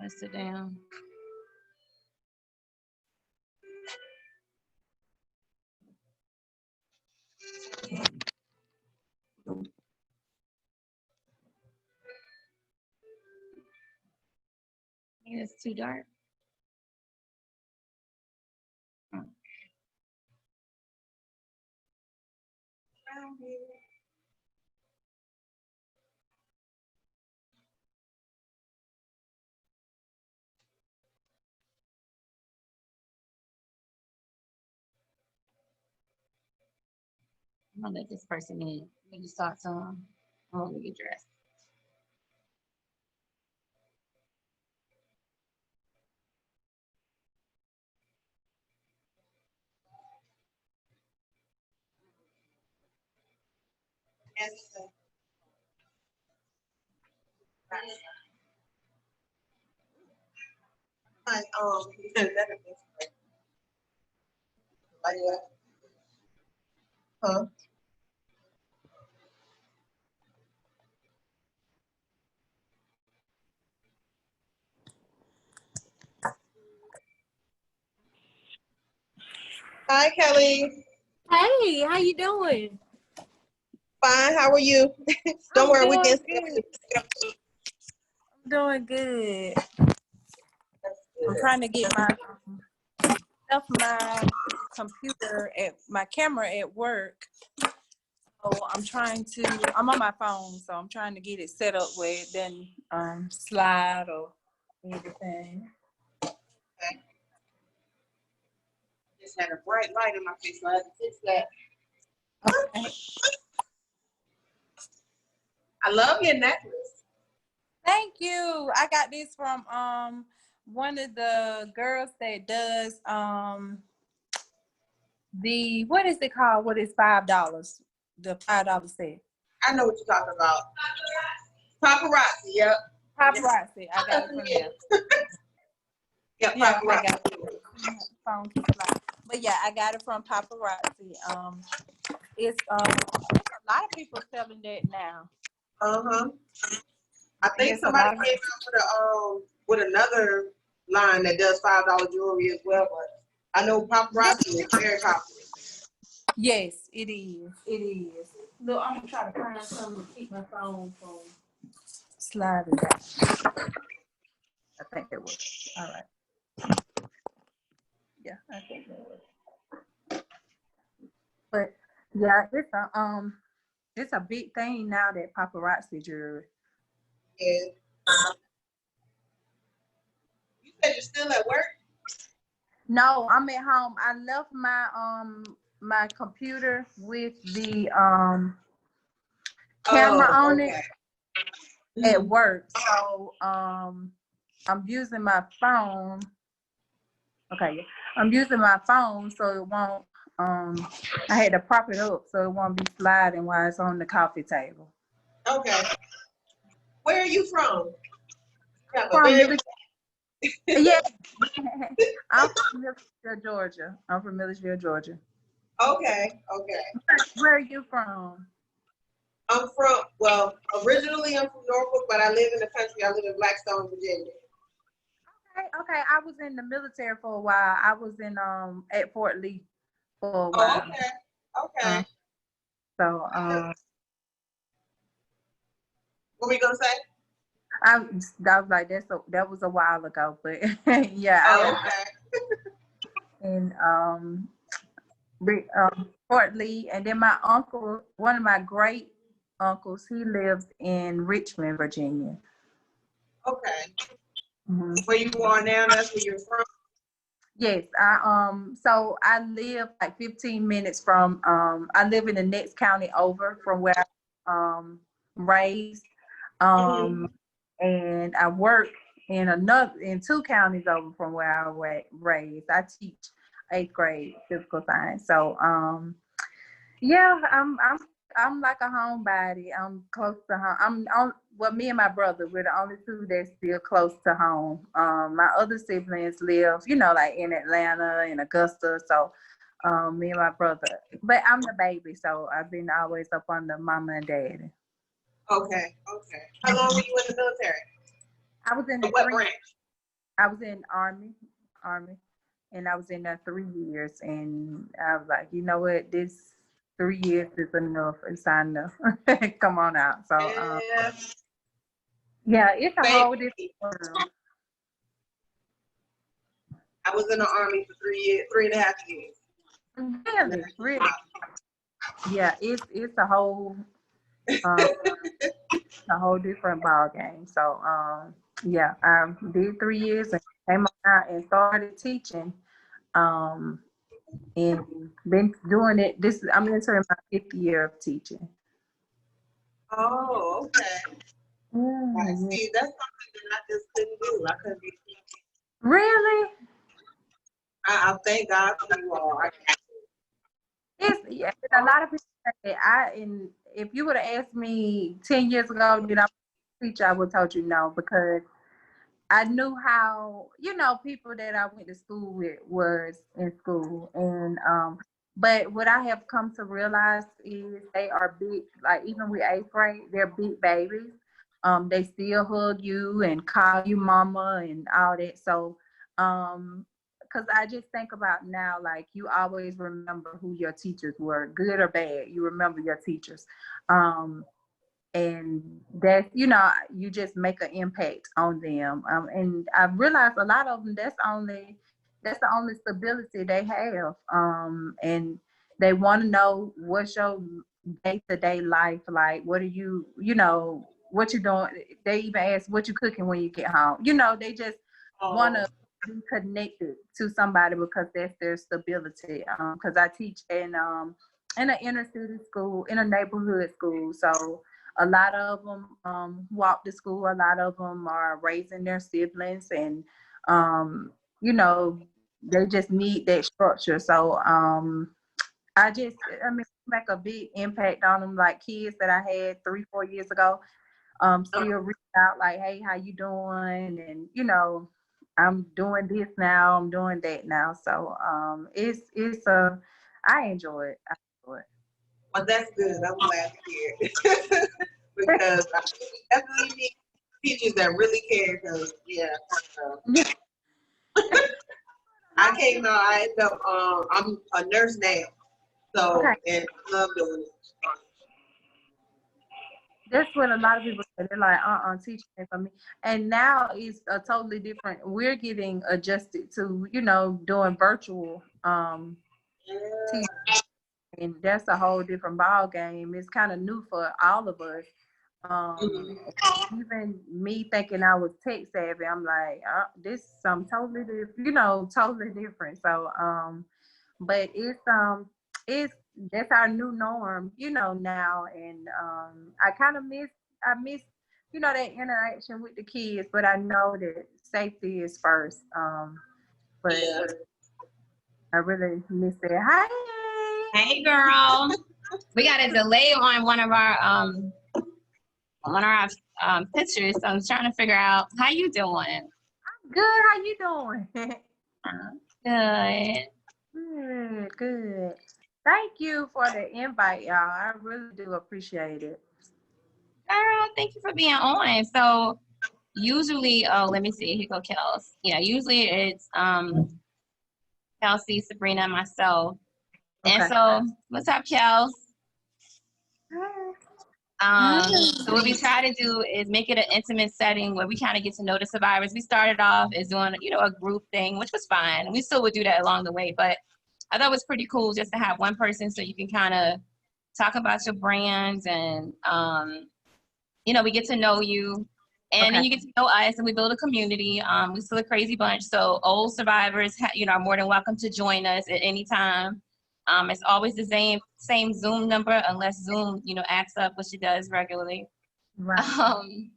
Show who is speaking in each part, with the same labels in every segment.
Speaker 1: Let's sit down. It's too dark. I'm gonna let this person in. Let me start some. I'm gonna get dressed.
Speaker 2: Yes. Hi, huh? Hi, Kelly.
Speaker 3: Hey, how you doing?
Speaker 2: Fine. How are you? Don't worry, we can.
Speaker 3: I'm doing good. I'm trying to get my computer at my camera at work. So I'm on my phone, so I'm trying to get it set up where it doesn't slide or anything.
Speaker 2: Okay. Just had a bright light in my face, so I had to fix that.
Speaker 3: Okay.
Speaker 2: I love your necklace.
Speaker 3: Thank you. I got this from one of the girls that does what is it called? What is $5? The $5 set.
Speaker 2: I know what you're talking about. Paparazzi, yep.
Speaker 3: Paparazzi. I got it from there.
Speaker 2: Yep,
Speaker 3: Yeah,
Speaker 2: paparazzi.
Speaker 3: I got it. Phone keeps lying. But yeah, I got it from Paparazzi. It's a lot of people selling that now.
Speaker 2: I think somebody came out with another line that does $5 jewelry as well, but I know paparazzi is very popular.
Speaker 3: Yes, it is. It is. Look, I'm gonna try to find something to keep my phone from sliding back. I think it was. All right. Yeah, I think it was. But yeah, it's a big thing now, that paparazzi jewelry.
Speaker 2: Yeah. You said you're still at work?
Speaker 3: No, I'm at home. I left my computer with the camera on it at work. So I'm using my phone. Okay, I'm using my phone so it won't I had to prop it up so it won't be sliding while it's on the coffee table.
Speaker 2: Okay. Where are you from?
Speaker 3: Yeah. I'm from Milledgeville, Georgia. Georgia.
Speaker 2: Okay.
Speaker 3: Where are you from?
Speaker 2: I'm originally I'm from Norfolk, but I live in the country. I live in Blackstone, Virginia.
Speaker 3: Okay. I was in the military for a while. I was in at Fort Lee for a while.
Speaker 2: Okay.
Speaker 3: So
Speaker 2: what were you gonna say?
Speaker 3: I was like, that was a while ago, but yeah.
Speaker 2: Okay.
Speaker 3: In Fort Lee, and then my uncle, one of my great uncles, he lives in Richmond, Virginia.
Speaker 2: Okay.
Speaker 3: Mm-hmm.
Speaker 2: Where you are now? That's where you're from.
Speaker 3: Yes, so I live like 15 minutes from I live in the next county over from where I'm raised. And I work in 2 counties over from where I was raised. I teach 8th grade physical science. So yeah, I'm like a homebody. I'm close to home. Me and my brother, we're the only 2 that's still close to home. My other siblings live, like in Atlanta and Augusta. So me and my brother, but I'm the baby, so I've been always up under mama and daddy.
Speaker 2: Okay. How long were you in the military?
Speaker 3: I was in the
Speaker 2: what branch?
Speaker 3: I was in Army, and I was in there 3 years, and I was like, you know what, this 3 years is enough. It's not enough. Come on out. So,
Speaker 2: Yeah.
Speaker 3: yeah, it's a
Speaker 2: Same.
Speaker 3: whole different world.
Speaker 2: I was in the Army for 3 years, 3.5 years.
Speaker 3: Really, really. Yeah, it's a whole different ball game. So, yeah, I did 3 years and came out and started teaching. Um, and been doing it. I'm entering my 5th year of teaching.
Speaker 2: Oh, okay. I
Speaker 3: Yeah.
Speaker 2: see. That's something that I just couldn't do. I couldn't be.
Speaker 3: Really?
Speaker 2: I thank God for you all.
Speaker 3: Yeah, a lot of people say that if you would have asked me 10 years ago, did I teach, I would have told you no, because I knew how, people that I went to school with was in school. And but what I have come to realize is they are big, like even with 8th grade, they're big babies. They still hug you and call you mama and all that. So because I just think about now, like you always remember who your teachers were, good or bad. You remember your teachers. And that you just make an impact on them, and I realized a lot of them, that's the only stability they have, and they want to know what's your day-to-day life like. What are what you doing. They even ask what you cooking when you get home. They just want to be connected to somebody because that's their stability, because I teach in an inner city school, in a neighborhood school. So a lot of them walk to school. A lot of them are raising their siblings, and they just need that structure. So I mean, make a big impact on them. Like kids that I had 3-4 years ago, still reach out like, hey, how you doing? And I'm doing this now. I'm doing that now. So I enjoy it. I enjoy it.
Speaker 2: Well, that's good. I'm glad to hear it. Because I definitely need teachers that really care. Because I came out. I ended up. I'm a nurse now, so
Speaker 3: Okay.
Speaker 2: and I love doing it.
Speaker 3: That's what a lot of people say. They're like, teaching it for me. And now it's a totally different. We're getting adjusted to, doing virtual teaching. And that's a whole different ball game. It's kind of new for all of us. Even me thinking I was tech savvy, I'm like, this is something totally different, totally different. So, but it's that's our new norm, now. And I miss, that interaction with the kids. But I know that safety is first. But
Speaker 2: Yeah.
Speaker 3: I really miss that. Hi.
Speaker 1: Hey, girl. We got a delay on one of our pictures, so I'm trying to figure out how you doing.
Speaker 3: Good. How you doing?
Speaker 1: Good.
Speaker 3: Good. Thank you for the invite, y'all. I really do appreciate it.
Speaker 1: Girl, thank you for being on. So usually, let me see. Here go Kels. Yeah, usually it's Kelsey, Sabrina, and myself.
Speaker 3: Okay.
Speaker 1: And so, what's up, Kels? So what we try to do is make it an intimate setting where we kind of get to know the survivors. We started off as doing, a group thing, which was fine. We still would do that along the way, but I thought it was pretty cool just to have one person so you can kind of talk about your brands and, we get to know you. And then you get to know us, and we build a community. We're still a crazy bunch, so old survivors, are more than welcome to join us at any time. It's always the same Zoom number, unless Zoom, acts up, which it does regularly.
Speaker 3: Right.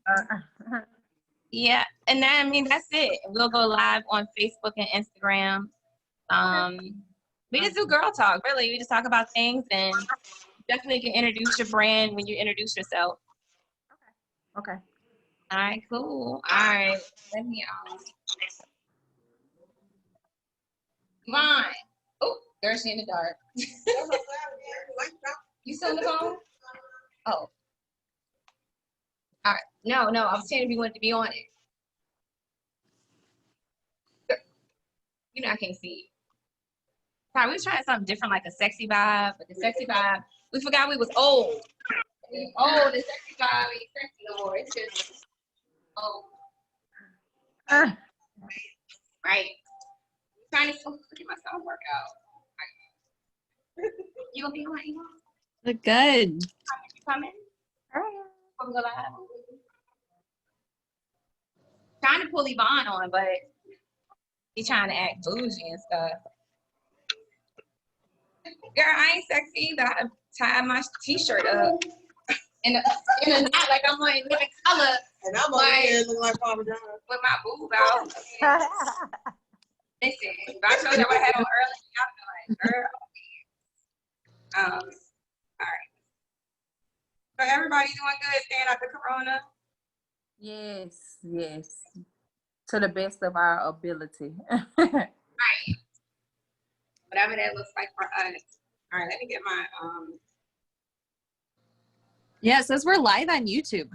Speaker 1: Yeah, and then that's it. We'll go live on Facebook and Instagram. We just do girl talk, really. We just talk about things, and definitely can introduce your brand when you introduce yourself.
Speaker 3: Okay.
Speaker 1: All right, cool. All right, let me Yvonne. Oh, girl, she in the dark. You still on the phone? Oh. All right. No, I was saying if you wanted to be on it. You know, I can't see. Sorry, we was trying something different, like a sexy vibe. But the sexy vibe, we forgot we was old. Oh, the sexy vibe ain't sexy no more. It's just old. Right. Trying to look at my stomach workout. You gonna be all right, you know?
Speaker 4: Look good.
Speaker 1: You coming? Before we go live. Trying to pull Yvonne on, but he's trying to act bougie and stuff. Girl, I ain't sexy either. I tied my t-shirt up in a knot like I'm wearing living color.
Speaker 2: And I'm over here looking like Papa John.
Speaker 1: With my boob out. Listen, if I showed you what I had on early, y'all be like, girl. All right. So everybody doing good, staying out the corona?
Speaker 3: Yes, yes. To the best of our ability.
Speaker 1: Right. Whatever that looks like for us. All right, let me get my
Speaker 4: Yeah, it says we're live on YouTube.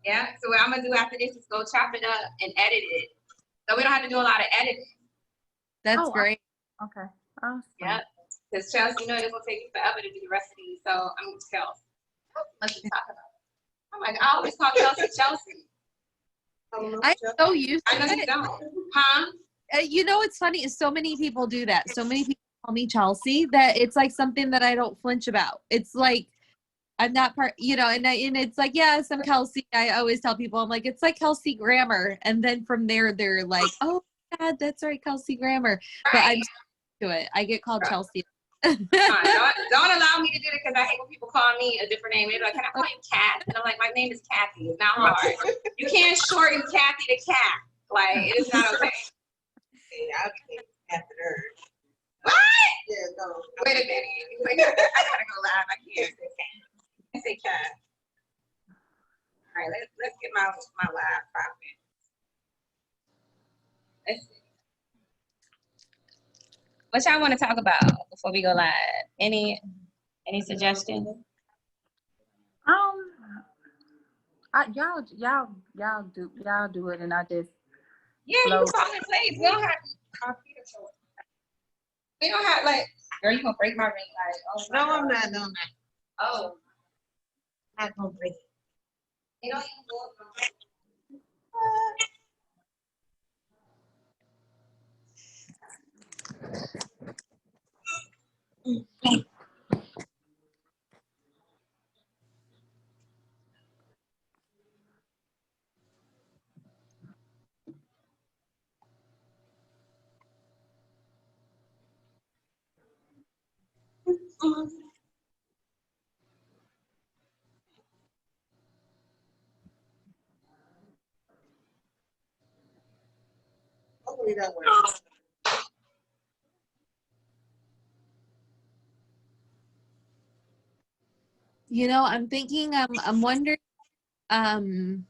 Speaker 1: yeah. So what I'm gonna do after this is go chop it up and edit it. So we don't have to do a lot of editing.
Speaker 4: That's
Speaker 3: Oh,
Speaker 4: great.
Speaker 3: Okay. Awesome.
Speaker 1: Yep. Because Chelsea, you know it's gonna take you forever to do the rest of these. So I'm Chelsea. Let's just talk about it. I'm like, I always call Chelsea Chelsea.
Speaker 4: I'm so used to
Speaker 1: I know you
Speaker 4: it.
Speaker 1: don't. Huh?
Speaker 4: You know what's funny is so many people do that. So many people call me Chelsea that it's like something that I don't flinch about. It's like I'm not part, you know, and it's like, yes, I'm Kelsey. I always tell people, I'm like, it's like Kelsey Grammer. And then from there, they're like, oh, God, that's right, Kelsey Grammer. But I'm to it. I get called Chelsea.
Speaker 1: Don't allow me to do it because I hate when people call me a different name. They're like, can I call you Cat? And I'm like, my name is Cathy. It's not hard. You can't shorten Cathy to Cat. Like, it's not okay.
Speaker 2: I'll be after her.
Speaker 1: What?
Speaker 2: Yeah, no.
Speaker 1: Wait a minute. I gotta go live. I can't say Cat. I say Cat. All right, let's get my live popping. Let's see. What y'all want to talk about before we go live? Any suggestions?
Speaker 3: Y'all do it, and I just
Speaker 1: Yeah, you can call in place. We don't have. We don't have like. Girl, you gonna break my ring light? Oh,
Speaker 2: No, I'm not. No, I'm not.
Speaker 1: Oh,
Speaker 2: I'm not gonna break it.
Speaker 1: you don't even go.
Speaker 2: Hopefully that works.
Speaker 4: You know, I'm thinking, I'm wondering, I'm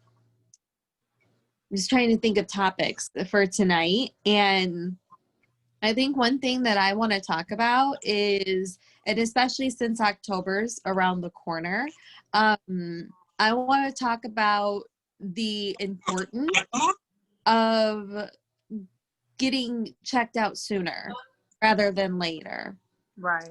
Speaker 4: just trying to think of topics for tonight. And I think one thing that I want to talk about is, and especially since October's around the corner, I want to talk about the importance of getting checked out sooner rather than later.
Speaker 3: right.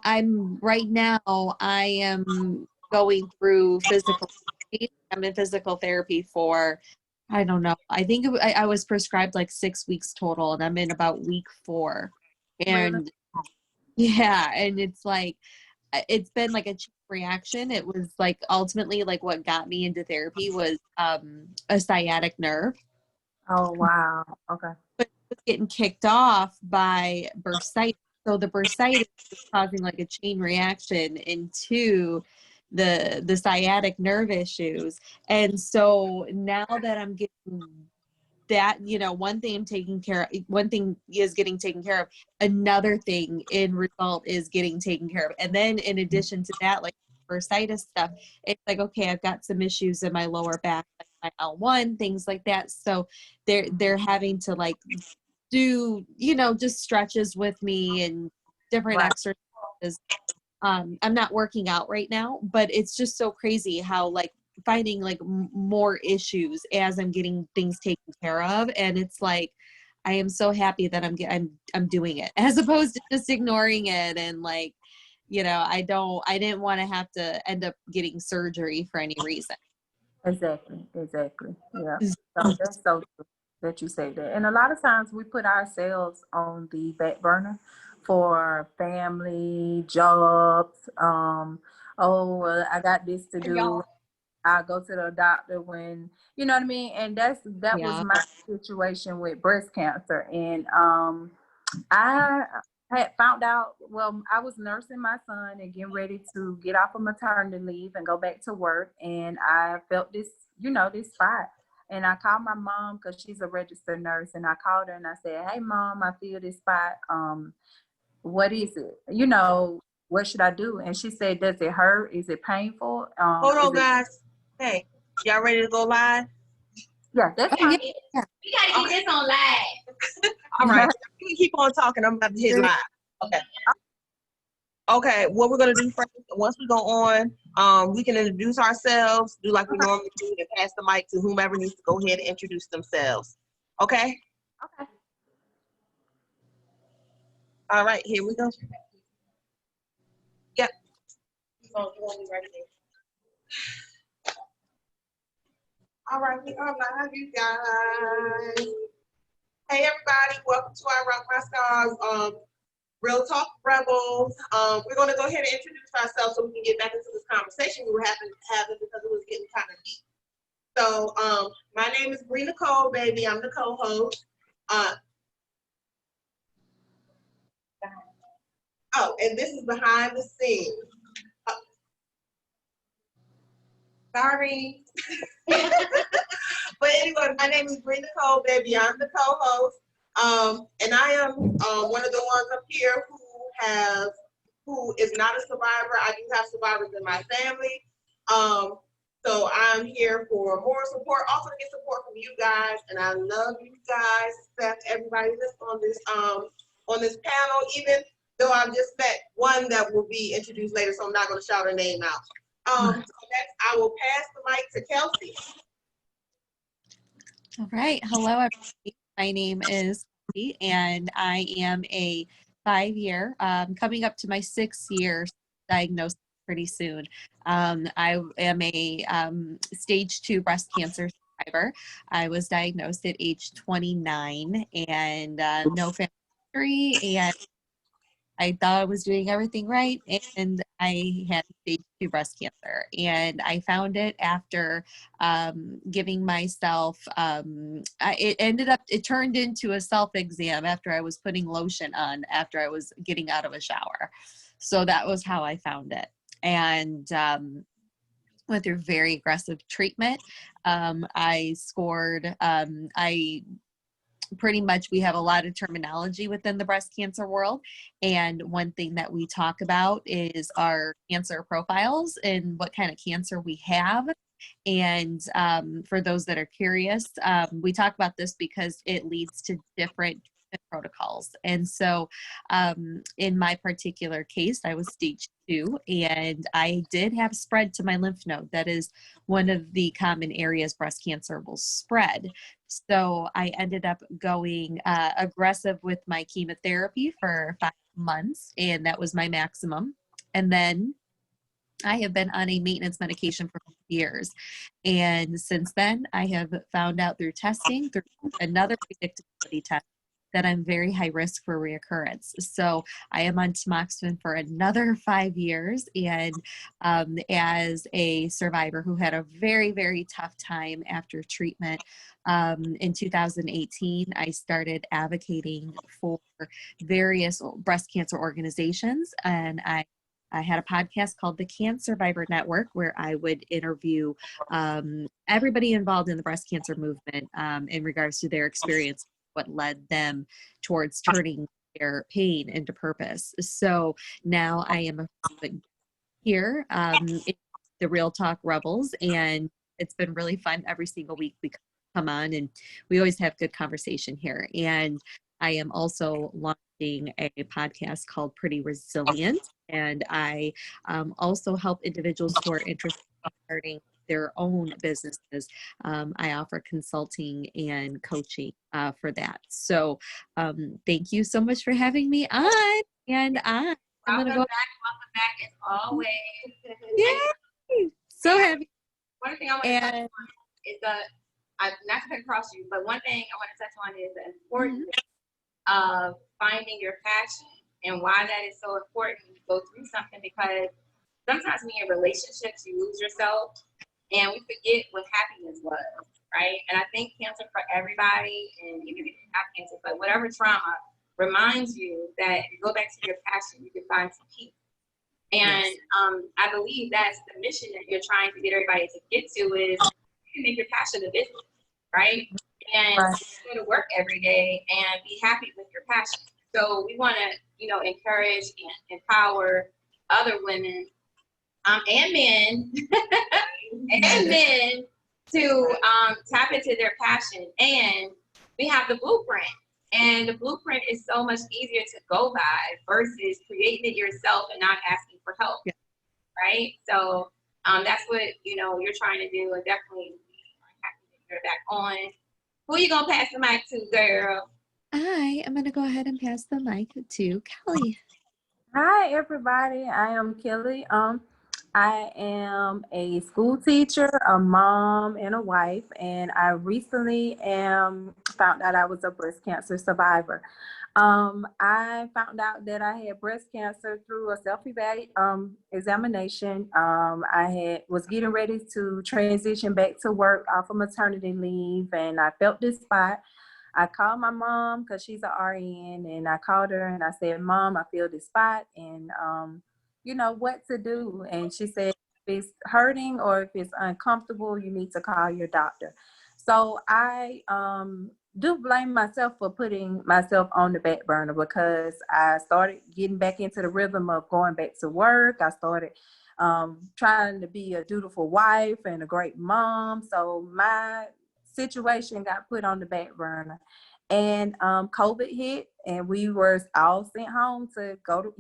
Speaker 4: I'm right now, I am going through physical therapy. I'm in physical therapy for, I don't know, I think I was prescribed like 6 weeks total, and I'm in about week 4. And
Speaker 3: Really?
Speaker 4: yeah, and it's like, it's been like a chain reaction. It was like ultimately like what got me into therapy was a sciatic nerve.
Speaker 3: Oh wow. Okay.
Speaker 4: But it was getting kicked off by bursitis. So the bursitis was causing like a chain reaction into the sciatic nerve issues. And so now that I'm getting that, you know, one thing is getting taken care of, another thing in result is getting taken care of. And then in addition to that, like bursitis stuff, it's like, okay, I've got some issues in my lower back, like my L1, things like that. So they're having to like do, you know, just stretches with me and different exercises. I'm not working out right now, but it's just so crazy how like finding like more issues as I'm getting things taken care of. And it's like, I am so happy that I'm doing it as opposed to just ignoring it. And like, you know, I didn't want to have to end up getting surgery for any reason.
Speaker 3: Exactly. Yeah. So that's so true that you say that. And a lot of times we put ourselves on the back burner for family, jobs. Oh, well, I got this to do. I'll go to the doctor when, you know what I mean? And that was
Speaker 4: Yeah.
Speaker 3: my situation with breast cancer. And I had found out, well, I was nursing my son and getting ready to get off of maternity leave and go back to work. And I felt this, this spot. And I called my mom because she's a registered nurse. And I called her and I said, hey, Mom, I feel this spot. What is it? What should I do? And she said, does it hurt? Is it painful?
Speaker 2: Hold on, guys. Hey, y'all ready to go live?
Speaker 3: Yeah, that's fine.
Speaker 1: Yeah. We gotta get this on live.
Speaker 2: All right. You can keep on talking. I'm about to hit live. Okay. Okay, what we're gonna do first, once we go on, we can introduce ourselves, do like we normally do, and pass the mic to whomever needs to go ahead and introduce themselves. Okay?
Speaker 3: Okay.
Speaker 2: All right, here we go. Yep. You want me right there. All right, we are live, you guys. Hey, everybody, welcome to I Rock My Scars, Real Talk Rebels. We're going to go ahead and introduce ourselves so we can get back into this conversation we were having because it was getting kind of deep. So, my name is Bree Nicole, baby. I'm the co-host. Oh, and this is behind the scenes. Sorry. But anyway, my name is Bree Nicole, baby. I'm the co-host. And I am one of the ones up here who is not a survivor. I do have survivors in my family. So I'm here for more support, also to get support from you guys. And I love you guys, Seth, everybody that's on this panel, even though I've just met one that will be introduced later, so I'm not going to shout her name out. So next, I will pass the mic to Kelsey.
Speaker 4: All right. Hello, everybody. My name is Cathy, and I am a 5-year, coming up to my 6th year diagnosed pretty soon. I am a stage 2 breast cancer survivor. I was diagnosed at age 29 and no family history, and I thought I was doing everything right, and I had stage 2 breast cancer. And I found it after giving myself, it turned into a self-exam after I was putting lotion on after I was getting out of a shower. So that was how I found it. And went through very aggressive treatment. I scored, pretty much, we have a lot of terminology within the breast cancer world. And one thing that we talk about is our cancer profiles and what kind of cancer we have. And for those that are curious, we talk about this because it leads to different protocols. And so in my particular case, I was stage 2, and I did have spread to my lymph node. That is one of the common areas breast cancer will spread. So I ended up going aggressive with my chemotherapy for 5 months, and that was my maximum. And then I have been on a maintenance medication for years. And since then, I have found out through testing, through another predictability test, that I'm very high risk for reoccurrence. So I am on tamoxifen for another 5 years. And as a survivor who had a very, very tough time after treatment, in 2018, I started advocating for various breast cancer organizations. And I had a podcast called the Cancer Survivor Network, where I would interview everybody involved in the breast cancer movement in regards to their experience, what led them towards turning their pain into purpose. So now I am here in the Real Talk Rebels, and it's been really fun. Every single week we come on, and we always have good conversation here. And I am also launching a podcast called Pretty Resilient, and I also help individuals who are interested in starting their own businesses. I offer consulting and coaching for that. So thank you so much for having me on. And I'm
Speaker 1: Welcome
Speaker 4: going to go.
Speaker 1: back as always.
Speaker 4: Yay! So happy.
Speaker 1: One thing I want to touch on is not to cut across you, but one thing I want to touch on is the importance of finding your passion and why that is so important when you go through something, because sometimes when you're in relationships, you lose yourself and we forget what happiness was, right? And I think cancer for everybody, and even if you have cancer, but whatever trauma reminds you that if you go back to your passion, you can find some peace. And I believe that's the mission that you're trying to get everybody to get to is you can make your passion a business, right? And go to work every day and be happy with your passion. So we want to, encourage and empower other women and men to tap into their passion. And we have the blueprint. And the blueprint is so much easier to go by versus creating it yourself and not asking for help, right? So that's what, you're trying to do. And definitely happy that you're back on. Who you going to pass the mic to, girl?
Speaker 4: I am going to go ahead and pass the mic to Kelli.
Speaker 3: Hi, everybody. I am Kelli. I am a school teacher, a mom, and a wife, and I recently found out I was a breast cancer survivor. I found out that I had breast cancer through a self-examination. I was getting ready to transition back to work off of maternity leave, and I felt this spot. I called my mom because she's an RN, and I called her and I said, "Mom, I feel this spot, and what to do." And she said, "If it's hurting or if it's uncomfortable, you need to call your doctor." So I do blame myself for putting myself on the back burner, because I started getting back into the rhythm of going back to work. I started trying to be a dutiful wife and a great mom. So my situation got put on the back burner, and COVID hit, and we were all sent home to go to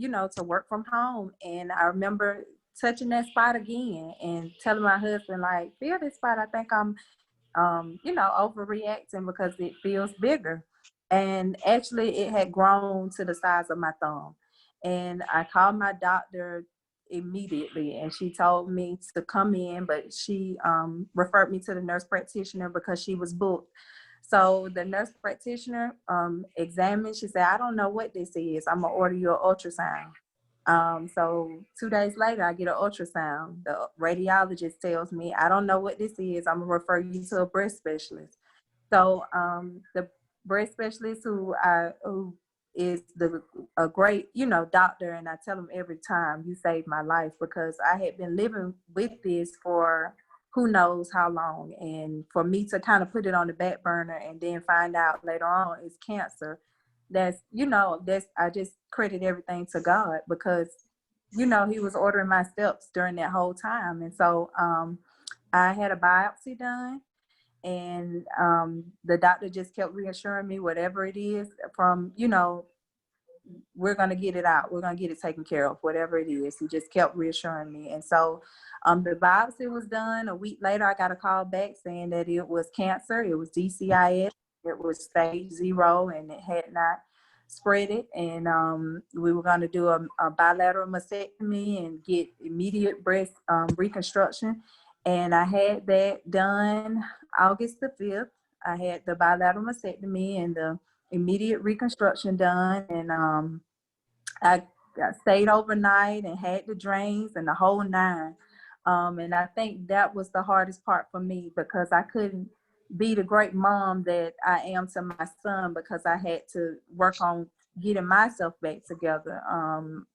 Speaker 3: work from home. And I remember touching that spot again and telling my husband, like, "Feel this spot, I think I'm overreacting because it feels bigger." And actually it had grown to the size of my thumb. And I called my doctor immediately, and she told me to come in, but she referred me to the nurse practitioner because she was booked. So the nurse practitioner examined. She said, "I don't know what this is. I'm gonna order you an ultrasound." So 2 days later, I get an ultrasound. The radiologist tells me, "I don't know what this is. I'm gonna refer you to a breast specialist." So the breast specialist who is a great doctor, and I tell him every time, "You saved my life," because I had been living with this for who knows how long, and for me to kind of put it on the back burner and then find out later on it's cancer, I just credit everything to God, because he was ordering my steps during that whole time. And so I had a biopsy done, and the doctor just kept reassuring me, whatever it is from, we're going to get it out. We're going to get it taken care of, whatever it is. He just kept reassuring me. And so the biopsy was done. A week later, I got a call back saying that it was cancer. It was DCIS. It was stage 0, and it had not spread it. And we were going to do a bilateral mastectomy and get immediate breast reconstruction. And I had that done August the 5th. I had the bilateral mastectomy and the immediate reconstruction done. And I stayed overnight and had the drains and the whole 9. And I think that was the hardest part for me, because I couldn't be the great mom that I am to my son, because I had to work on getting myself back together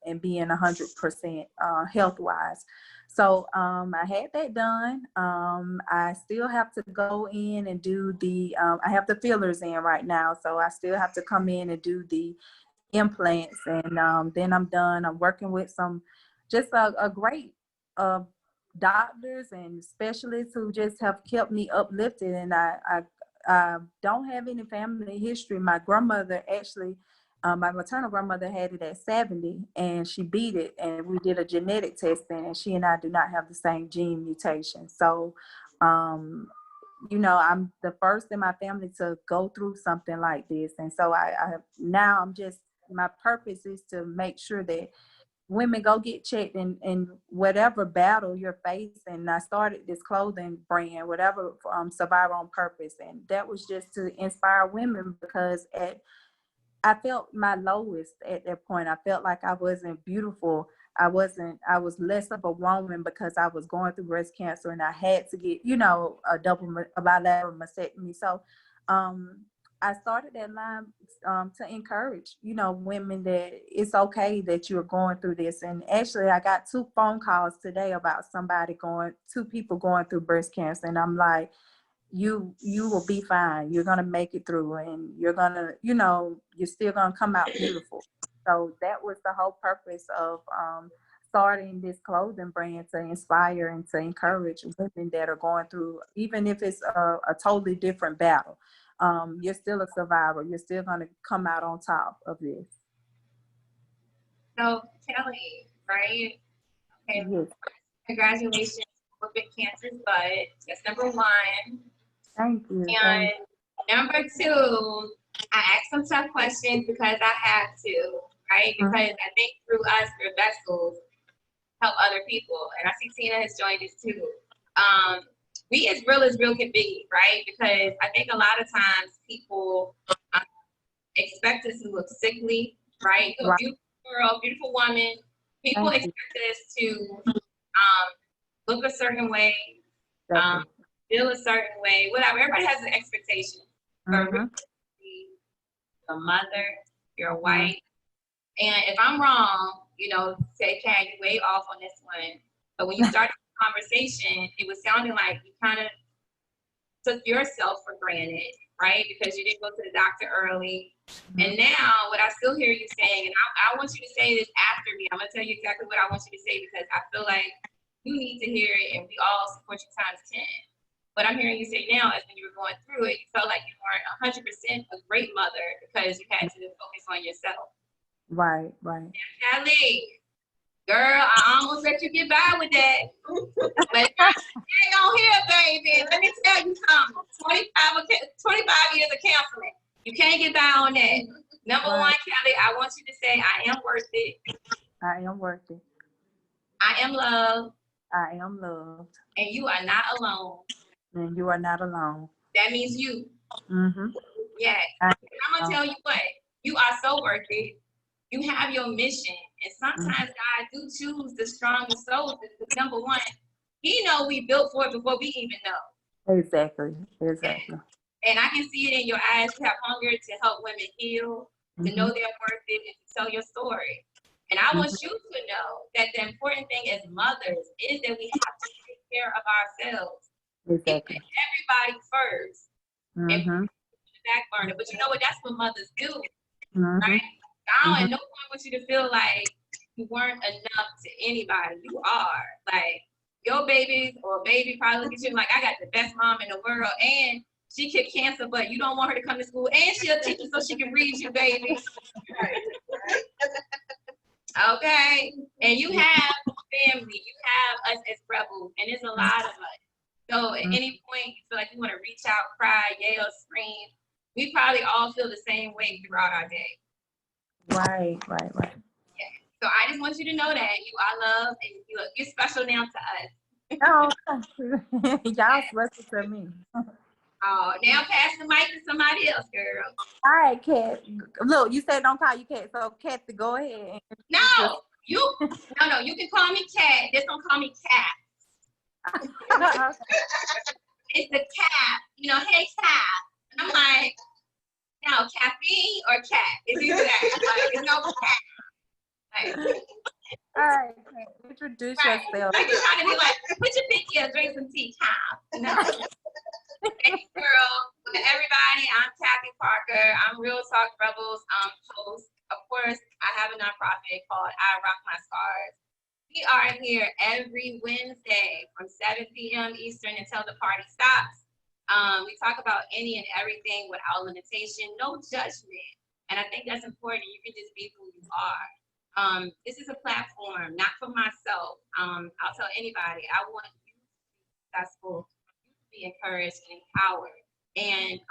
Speaker 3: and being 100% health-wise. So I had that done. I still have to go in and do I have the fillers in right now, so I still have to come in and do the implants, and then I'm done. I'm working with just a great doctors and specialists who just have kept me uplifted. And I don't have any family history. My grandmother actually My maternal grandmother had it at 70 and she beat it, and we did a genetic testing, and she and I do not have the same gene mutation. So, you know, I'm the first in my family to go through something like this. And so now I'm just, my purpose is to make sure that women go get checked in whatever battle you're facing. I started this clothing brand, whatever, Survivor on Purpose. And that was just to inspire women, because I felt my lowest at that point. I felt like I wasn't beautiful. I was less of a woman because I was going through breast cancer and I had to get, you know, a bilateral mastectomy. So I started that line to encourage, you know, women that it's okay that you're going through this. And actually, I got 2 phone calls today about two people going through breast cancer. And I'm like, you will be fine. You're going to make it through, and you're going to, you know, you're still going to come out beautiful. So that was the whole purpose of starting this clothing brand, to inspire and to encourage women that are going through, even if it's a totally different battle. You're still a survivor. You're still going to come out on top of this.
Speaker 1: So, Kelli, right? Okay.
Speaker 3: Yes.
Speaker 1: Congratulations with Big Cancer's Butt. That's number 1.
Speaker 3: Thank you.
Speaker 1: And number 2, I asked some tough questions because I have to, right? Because I think through us, we're vessels, help other people. And I see Tina has joined us too. We as real can be, right? Because I think a lot of times people expect us to look sickly, right? You're a beautiful girl, beautiful woman. People expect us to look a certain way, feel a certain way, whatever. Everybody has an expectation. You're a mother, you're a wife. And if I'm wrong, you know, say, Kat, you way off on this one. But when you started the conversation, it was sounding like you kind of took yourself for granted, right? Because you didn't go to the doctor early. And now what I still hear you saying, and I want you to say this after me. I'm going to tell you exactly what I want you to say, because I feel like you need to hear it, and we all support you times 10. What I'm hearing you say now is when you were going through it, you felt like you weren't 100% a great mother because you had to focus on yourself.
Speaker 3: Right.
Speaker 1: Kelli, girl, I almost let you get by with that. But hang on here, baby. Let me tell you something. 25 years of counseling. You can't get by on that. Number 1, Kelli, I want you to say, I am worth it.
Speaker 3: I am worth it.
Speaker 1: I am loved.
Speaker 3: I am loved.
Speaker 1: And you are not alone.
Speaker 3: And you are not alone.
Speaker 1: That means you. Yeah.
Speaker 3: I'm
Speaker 1: going to tell you what. You are so worth it. You have your mission. And sometimes God do choose the strongest souls. Because number 1, He know we built for it before we even know.
Speaker 3: Exactly.
Speaker 1: And I can see it in your eyes. You have hunger to help women heal, to know they're worth it, and to tell your story. And I want you to know that the important thing as mothers is that we have to take care of ourselves.
Speaker 3: Exactly.
Speaker 1: Everybody first. And put the back burner. But you know what? That's what mothers do. Right? I don't at no point want you to feel like you weren't enough to anybody. You are. Like, your babies or baby probably look at you like, I got the best mom in the world, and she kicked cancer, but you don't want her to come to school, and she'll teach you so she can read you, baby. Okay? And you have family. You have us as rebels, and there's a lot of us. So at any point you feel like you want to reach out, cry, yell, scream, we probably all feel the same way throughout our day.
Speaker 3: Right.
Speaker 1: Yeah. So I just want you to know that you are loved, and you're special now to us.
Speaker 3: Oh, y'all special to me.
Speaker 1: Oh, now pass the mic to somebody else, girl.
Speaker 3: All right, Kat. Look, you said don't call you Kat, so Cathy, go ahead.
Speaker 1: No, you can call me Kat. Just don't call me Cat. It's the cat. You know, hey Cat. And I'm like, no, Cathy or Cat. It's either that. Like, it's no Cat. Like,
Speaker 3: all right, introduce yourself.
Speaker 1: Like you're trying to be like, put your pinky up, drink some tea, Cat. No. Hey girl, everybody, I'm Cathy Parker. I'm Real Talk Rebels host. Of course, I have a nonprofit called I Rock My Scars. We are here every Wednesday from 7 p.m. Eastern until the party stops. We talk about any and everything without limitation, no judgment. And I think that's important. You can just be who you are. This is a platform, not for myself. I'll tell anybody, I want you to be successful, you to be encouraged and empowered. And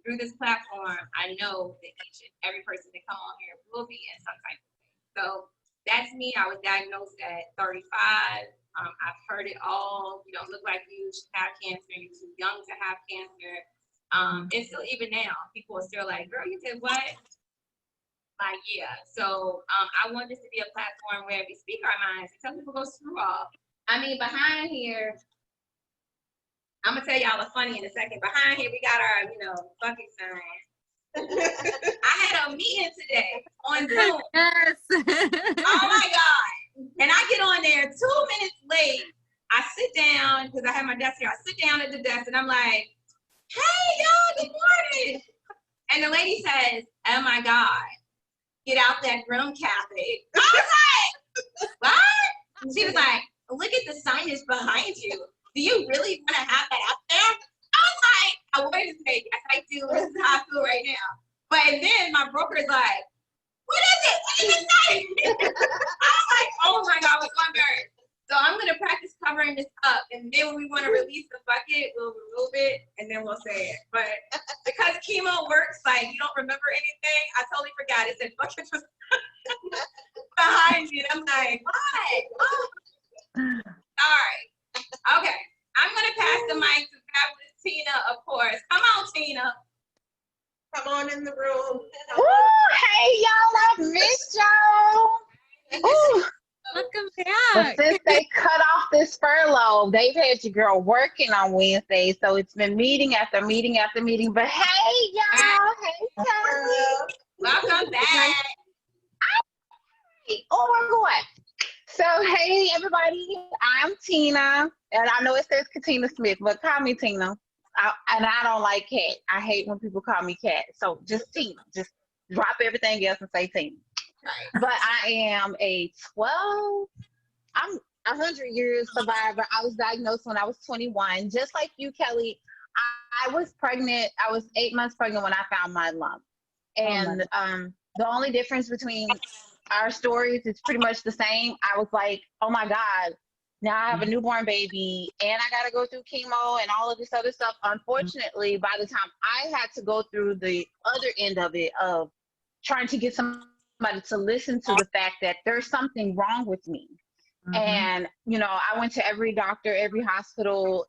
Speaker 1: through this platform, I know that each and every person that come on here will be in some type of way. So that's me. I was diagnosed at 35. I've heard it all. You don't look like you should have cancer. You're too young to have cancer. And still, even now, people are still like, girl, you did what? Like, yeah. So I want this to be a platform where we speak our minds and tell people go screw off. I mean, behind here, I'm going to tell y'all a funny in a second. Behind here, we got our, fucking sign. I had a meeting today on Zoom.
Speaker 4: Yes.
Speaker 1: Oh my God. And I get on there 2 minutes late. I sit down because I have my desk here. I sit down at the desk and I'm like, hey, y'all, good morning. And the lady says, oh my God, get out that room, Cathy. I was like, what? She was like, look at the signage behind you. Do you really want to have that out there? I was like, wait a second. Yes, I do. This is how I feel right now. But then my broker is like, what is it? What did it say? I was like, oh my God, what's my bird? So I'm going to practice covering this up. And then when we want to release the bucket, we'll remove it and then we'll say it. But because chemo works, like you don't remember anything, I totally forgot. It said bucket was behind me. And I'm like, what? Oh. All right. Okay. I'm going to pass the mic to fabulous Tina, of course. Come on, Tina.
Speaker 2: Come on in the room.
Speaker 5: Ooh, hey, y'all, I missed y'all. Ooh.
Speaker 4: Welcome
Speaker 5: But
Speaker 4: back.
Speaker 5: since they cut off this furlough, they've had your girl working on Wednesday, so it's been meeting after meeting after meeting. But hey, y'all, hey, Kelly.
Speaker 1: Welcome back.
Speaker 5: Oh my God. So, hey, everybody, I'm Tina, and I know it says Katina Smith, but call me Tina. And I don't like Cat. I hate when people call me Cat. So just Tina. Just drop everything else and say Tina. But I am I'm 100 years survivor. I was diagnosed when I was 21. Just like you, Kelly, I was pregnant. I was 8 months pregnant when I found my lump. And the only difference between our stories is pretty much the same. I was like, oh my God, now I have a newborn baby and I got to go through chemo and all of this other stuff. Unfortunately, by the time I had to go through the other end of it, of trying to get somebody to listen to the fact that there's something wrong with me. And, I went to every doctor, every hospital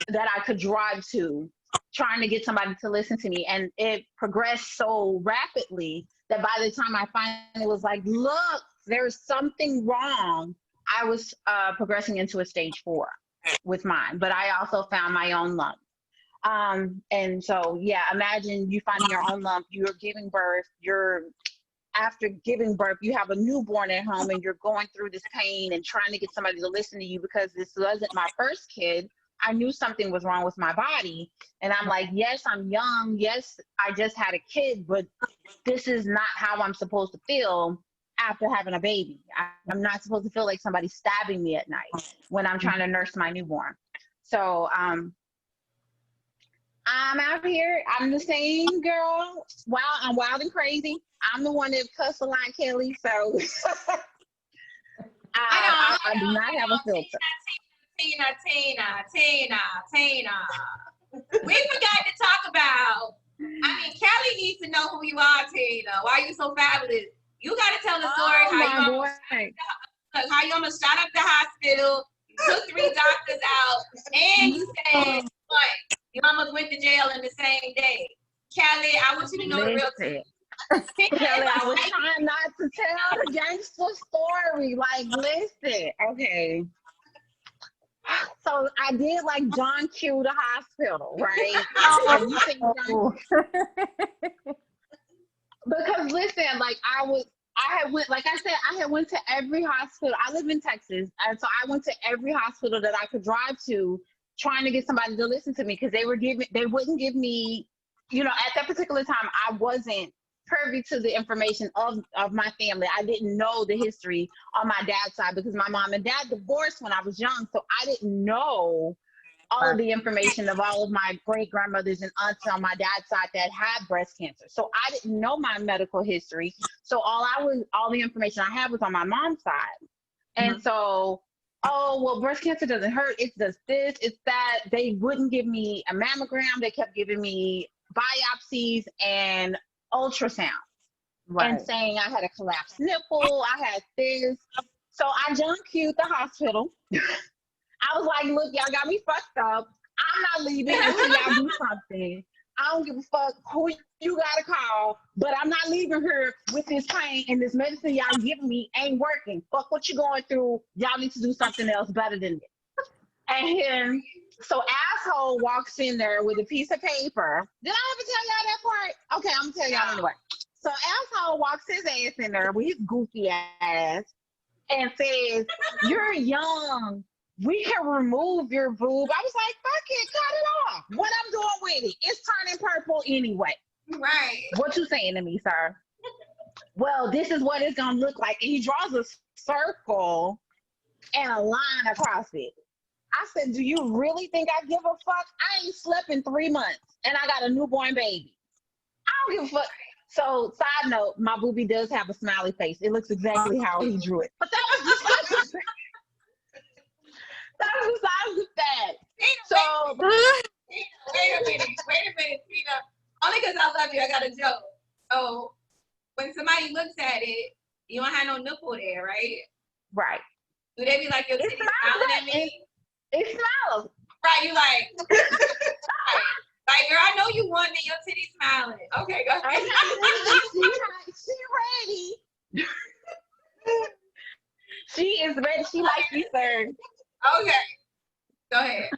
Speaker 5: that I could drive to, trying to get somebody to listen to me. And it progressed so rapidly that by the time I finally was like, look, there's something wrong, I was progressing into a stage 4 with mine. But I also found my own lump. And so, yeah, imagine you finding your own lump, you're giving birth, after giving birth, you have a newborn at home and you're going through this pain and trying to get somebody to listen to you because this wasn't my first kid. I knew something was wrong with my body. And I'm like, yes, I'm young. Yes, I just had a kid, but this is not how I'm supposed to feel after having a baby. I'm not supposed to feel like somebody's stabbing me at night when I'm trying to nurse my newborn. So I'm out here. I'm the same girl. I'm wild and crazy. I'm the one that cussed a lot, Kelly. So I do not have a filter.
Speaker 1: Tina. We forgot to talk about, Kelly needs to know who you are, Tina. Why are you so fabulous? You got to tell the story how you almost shot up the hospital, you took 3 doctors out, and you said, what? You almost went to jail in the same day. Kelly, I want you to know the real truth.
Speaker 5: Kelly, I was trying not to tell the gangster story. Like, listen, okay. So I did like John Q the hospital, right? Have you seen John Q? Because listen, like I had went to every hospital. I live in Texas, and so I went to every hospital that I could drive to, trying to get somebody to listen to me because they wouldn't give me, at that particular time, I wasn't privy to the information of my family. I didn't know the history on my dad's side because my mom and dad divorced when I was young, so I didn't know all of the information of all of my great grandmothers and aunts on my dad's side that had breast cancer. So I didn't know my medical history. So all the information I had was on my mom's side. And so, oh, well, breast cancer doesn't hurt. It's just this, it's that. They wouldn't give me a mammogram. They kept giving me biopsies and ultrasounds.
Speaker 3: Right.
Speaker 5: And saying I had a collapsed nipple, I had this. So I junk queued the hospital. I was like, look, y'all got me fucked up. I'm not leaving until y'all do something. I don't give a fuck who you gotta call, but I'm not leaving here with this pain, and this medicine y'all giving me ain't working. Fuck what you going through. Y'all need to do something else better than this. And so asshole walks in there with a piece of paper. Did I ever tell y'all that part? Okay, I'm gonna tell y'all anyway. So asshole walks his ass in there with his goofy ass and says, "You're young. We can remove your boob." I was like, fuck it, cut it off. What I'm doing with it? It's turning purple anyway.
Speaker 2: Right.
Speaker 5: What you saying to me, sir? Well, this is what it's gonna look like. And he draws a circle and a line across it. I said, do you really think I give a fuck? I ain't slept in 3 months and I got a newborn baby. I don't give a fuck. So, side note, my boobie does have a smiley face. It looks exactly how he drew it. But that was just that was besides the fact. So
Speaker 1: wait a minute, Tina. Only because I love you, I got a joke. Oh, when somebody looks at it, you don't have no nipple there, right?
Speaker 5: right.
Speaker 1: Do they be like, your titty smiling at me?
Speaker 5: It smiles.
Speaker 1: Right, you like, like, girl, I know you want me, your titty smiling. Okay, go ahead.
Speaker 5: She ready. She is ready. She likes you, sir.
Speaker 1: Okay, go ahead.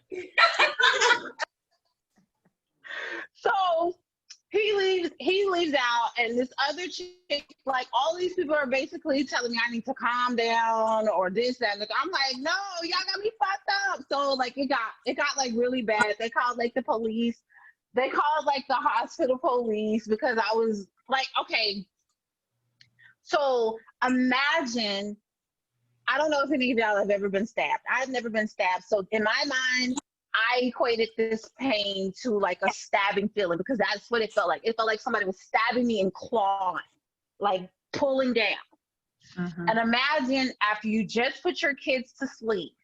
Speaker 5: So he leaves out, and this other chick, like, all these people are basically telling me I need to calm down or this, that, and I'm like, no, y'all got me fucked up. So like it got like really bad. They called like the police. They called like the hospital police because I was like, okay. So imagine, I don't know if any of y'all have ever been stabbed. I've never been stabbed. So in my mind, I equated this pain to like a stabbing feeling because that's what it felt like. It felt like somebody was stabbing me and clawing, like pulling down. And imagine after you just put your kids to sleep,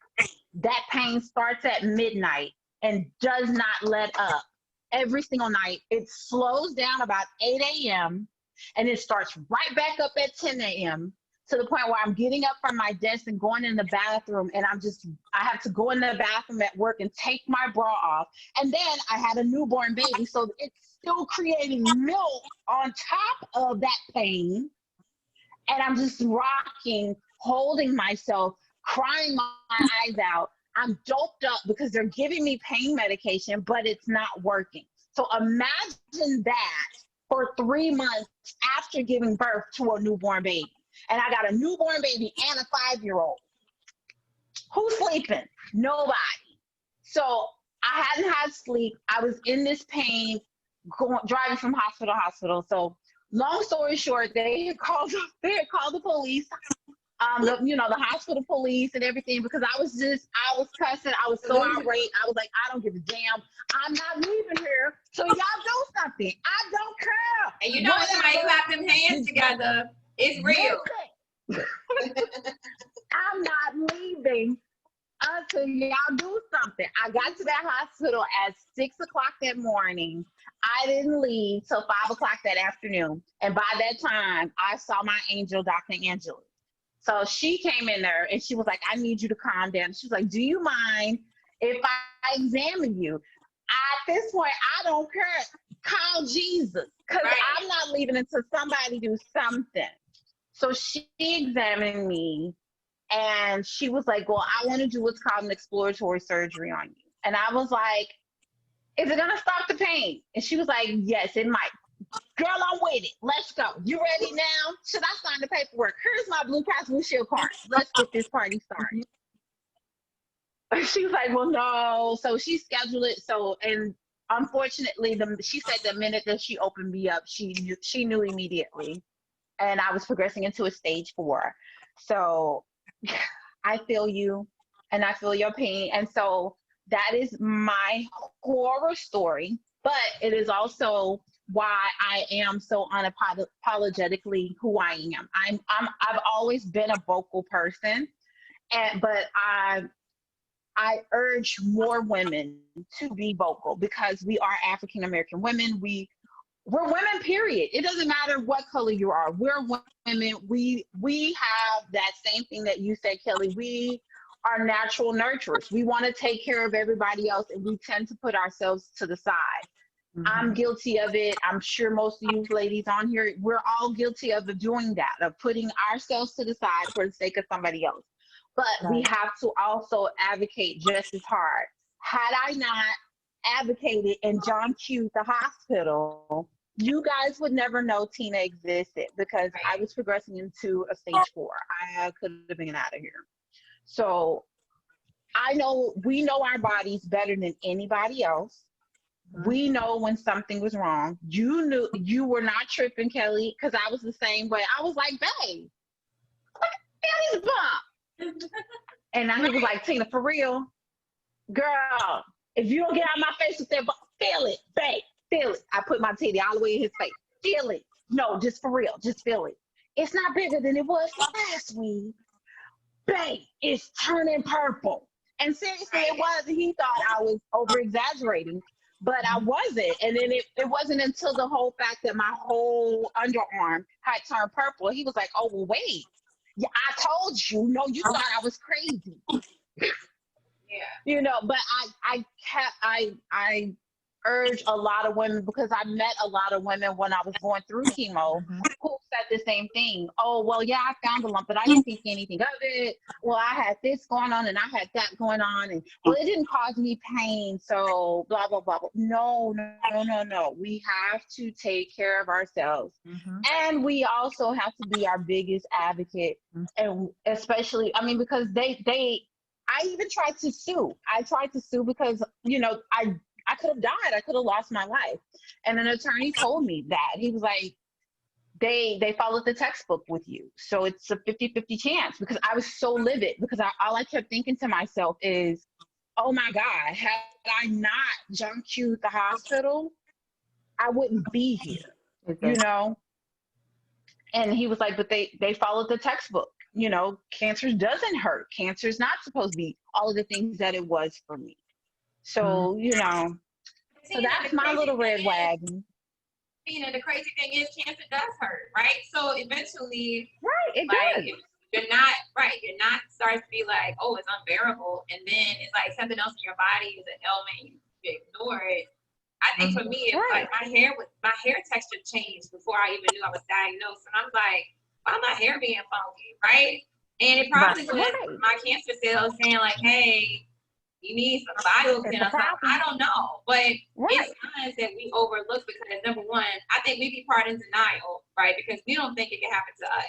Speaker 5: that pain starts at midnight and does not let up. Every single night, it slows down about 8 a.m. and it starts right back up at 10 a.m. to the point where I'm getting up from my desk and going in the bathroom, and I have to go in the bathroom at work and take my bra off. And then I had a newborn baby, so it's still creating milk on top of that pain. And I'm just rocking, holding myself, crying my eyes out. I'm doped up because they're giving me pain medication, but it's not working. So imagine that for 3 months after giving birth to a newborn baby. And I got a newborn baby and a 5-year-old. Who's sleeping? Nobody. So I hadn't had sleep. I was in this pain, driving from hospital to hospital. So long story short, they had called the police, the hospital police and everything, because I was cussing. I was so irate. I was like, I don't give a damn. I'm not leaving here. So y'all do something. I don't care.
Speaker 1: And you know when somebody clap them hands together, it's real.
Speaker 5: I'm not leaving until y'all do something. I got to that hospital at 6 o'clock that morning. I didn't leave till 5 o'clock that afternoon. And by that time, I saw my angel, Dr. Angela. So she came in there and she was like, I need you to calm down. She was like, do you mind if I examine you? At this point, I don't care. Call Jesus. Because I'm not leaving until somebody do something. So she examined me and she was like, well, I want to do what's called an exploratory surgery on you. And I was like, is it going to stop the pain? And she was like, yes, it might. Girl, I'm with it. Let's go. You ready now? Should I sign the paperwork? Here's my Blue Cross Blue Shield card. Let's get this party started. She was like, well, no. So she scheduled it. So, and unfortunately, she said the minute that she opened me up, she knew immediately. And I was progressing into a stage 4. So I feel you and I feel your pain. And so That is my horror story, but it is also why I am so unapologetically who I am. I've always been a vocal person, but I urge more women to be vocal because we are African American women. We're women, period. It doesn't matter what color you are. We're women. We have that same thing that you said, Kelly. We are natural nurturers. We want to take care of everybody else, and we tend to put ourselves to the side.
Speaker 3: Mhm.
Speaker 5: I'm guilty of it. I'm sure most of you ladies on here, we're all guilty of doing that, of putting ourselves to the side for the sake of somebody else. But we
Speaker 3: Right.
Speaker 5: have to also advocate just as hard. Had I not advocated and John Q the hospital, you guys would never know Tina existed because I was progressing into a stage 4. I could have been out of here. So we know our bodies better than anybody else. We know when something was wrong. You knew, you were not tripping, Kelly, because I was the same way. I was like, babe, look at Kelly's bump. And now he was like, Tina, for real, girl, if you don't get out of my face with that bump, feel it, babe, feel it. I put my titty all the way in his face. Feel it. No, just for real, just feel it. It's not bigger than it was last week. Babe, it's turning purple. And seriously, it was. He thought I was over exaggerating, but I wasn't. And then it wasn't until the whole fact that my whole underarm had turned purple. He was like, oh, well, wait. Yeah, I told you. No, you thought I was crazy. You know, but I urge a lot of women, because I met a lot of women when I was going through chemo who said the same thing. Oh, well, yeah, I found a lump, but I didn't think anything of it. Well, I had this going on and I had that going on, and well, it didn't cause me pain, so blah, blah, blah, blah. No. We have to take care of ourselves. And we also have to be our biggest advocate. And especially, I mean, because I even tried to sue. I tried to sue because, you know, I could have died. I could have lost my life. And an attorney told me that. He was like, they followed the textbook with you. So it's a 50-50 chance, because I was so livid, because all I kept thinking to myself is, oh my God, had I not jumped to the hospital, I wouldn't be here, you know? And he was like, but they followed the textbook. You know, cancer doesn't hurt. Cancer is not supposed to be all of the things that it was for me. So, you know, so that's my little red wagon.
Speaker 1: You know, the crazy thing is cancer does hurt, right? So eventually,
Speaker 5: it
Speaker 1: like,
Speaker 5: does.
Speaker 1: you're not starting to be like, oh, it's unbearable. And then it's like something else in your body is an ailment, you ignore it. I think for me, it's like my hair texture changed before I even knew I was diagnosed. And I'm like, why my hair being funky, right? And it probably was my cancer cells saying like, hey, you need some biotin or something. I don't know. But it's signs that we overlook, because number one, I think we be part in denial, right? Because we don't think it can happen to us.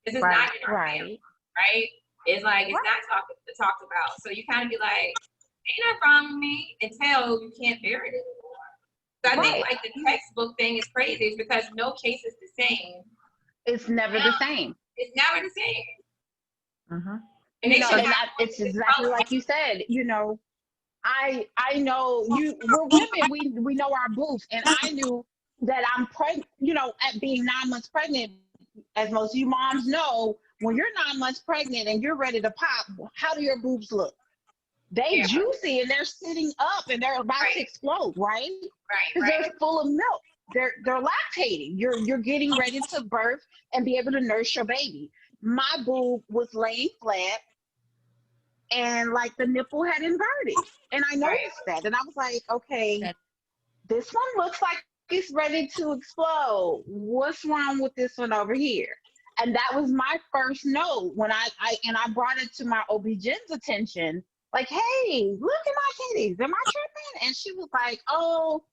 Speaker 1: This is not in our family, right? It's like, it's not talked about. So you kind of be like, ain't nothing wrong with me, until you can't bear it anymore. So I think like the textbook thing is crazy, is because no case is the same.
Speaker 5: It's never the same.
Speaker 1: It's never the same.
Speaker 5: And it's exactly like you said. You know, I know we're women. We know our boobs, and I knew that I'm pregnant. You know, at being 9 months pregnant, as most of you moms know, when you're 9 months pregnant and you're ready to pop, how do your boobs look? They juicy and they're sitting up and they're about to explode, right? Because they're full of milk. They're lactating. You're getting ready to birth and be able to nurse your baby. My boob was laying flat, and like the nipple had inverted, and I noticed that, and I was like, okay, this one looks like it's ready to explode. What's wrong with this one over here? And that was my first note when I brought it to my OB-GYN's attention. Like, hey, look at my titties. Am I tripping? And she was like, oh,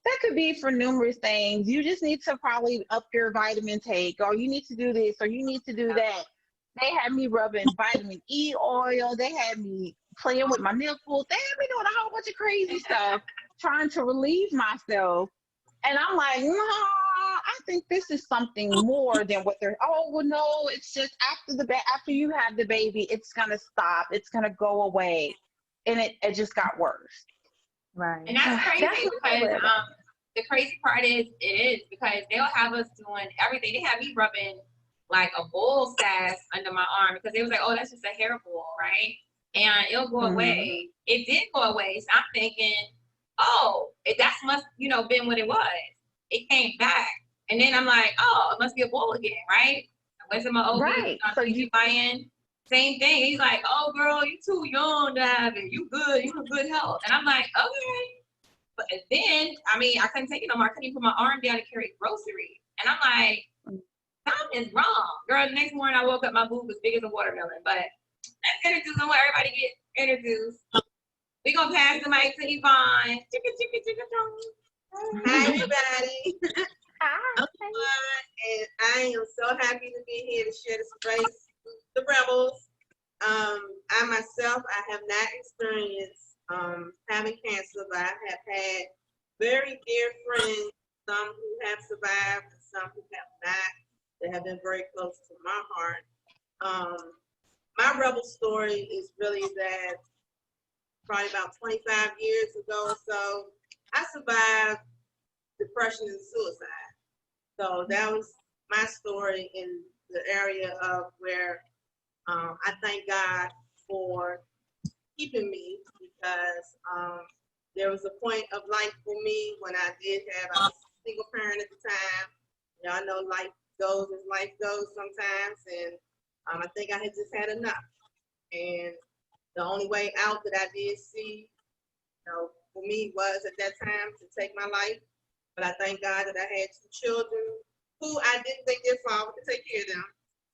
Speaker 5: that could be for numerous things. You just need to probably up your vitamin take, or you need to do this, or you need to do that. They had me rubbing vitamin E oil. They had me playing with my nipples. They had me doing a whole bunch of crazy stuff, trying to relieve myself. And I'm like, no, I think this is something more than what they're, oh, well, no, it's just after you have the baby, it's going to stop. It's going to go away. and it just got worse.
Speaker 3: Right.
Speaker 1: And that's crazy
Speaker 5: That's what I
Speaker 1: because
Speaker 5: live.
Speaker 1: the crazy part is because they'll have us doing everything. They have me rubbing like a bull sass under my arm because they was like, oh, that's just a hair ball, right? And it'll go away. It did go away. So I'm thinking, oh, that must, been what it was. It came back. And then I'm like, oh, it must be a bull again, right? I went to my OB,
Speaker 5: Right. So you
Speaker 1: buying. Same thing. He's like, oh, girl, you too young to have it. You good. You in good health. And I'm like, okay. But then, I couldn't take it no more. I couldn't even put my arm down to carry groceries. And I'm like, something is wrong. Girl, the next morning I woke up, my boob was big as a watermelon. But let's introduce them. Everybody get introduced. We're going to pass the mic to Yvonne.
Speaker 2: Hi, everybody.
Speaker 5: Hi.
Speaker 2: And I am so happy to be here to share the space with the rebels. I myself, I have not experienced having cancer, but I have had very dear friends, some who have survived and some who have not, that have been very close to my heart. My rebel story is really that probably about 25 years ago or so, I survived depression and suicide. So that was my story in the area of where I thank God for keeping me, because there was a point of life for me when I was a single parent at the time. Y'all know life goes as life goes sometimes, and I think I had just had enough. And the only way out that I did see, for me was at that time to take my life. But I thank God that I had 2 children who I didn't think their father could take care of them.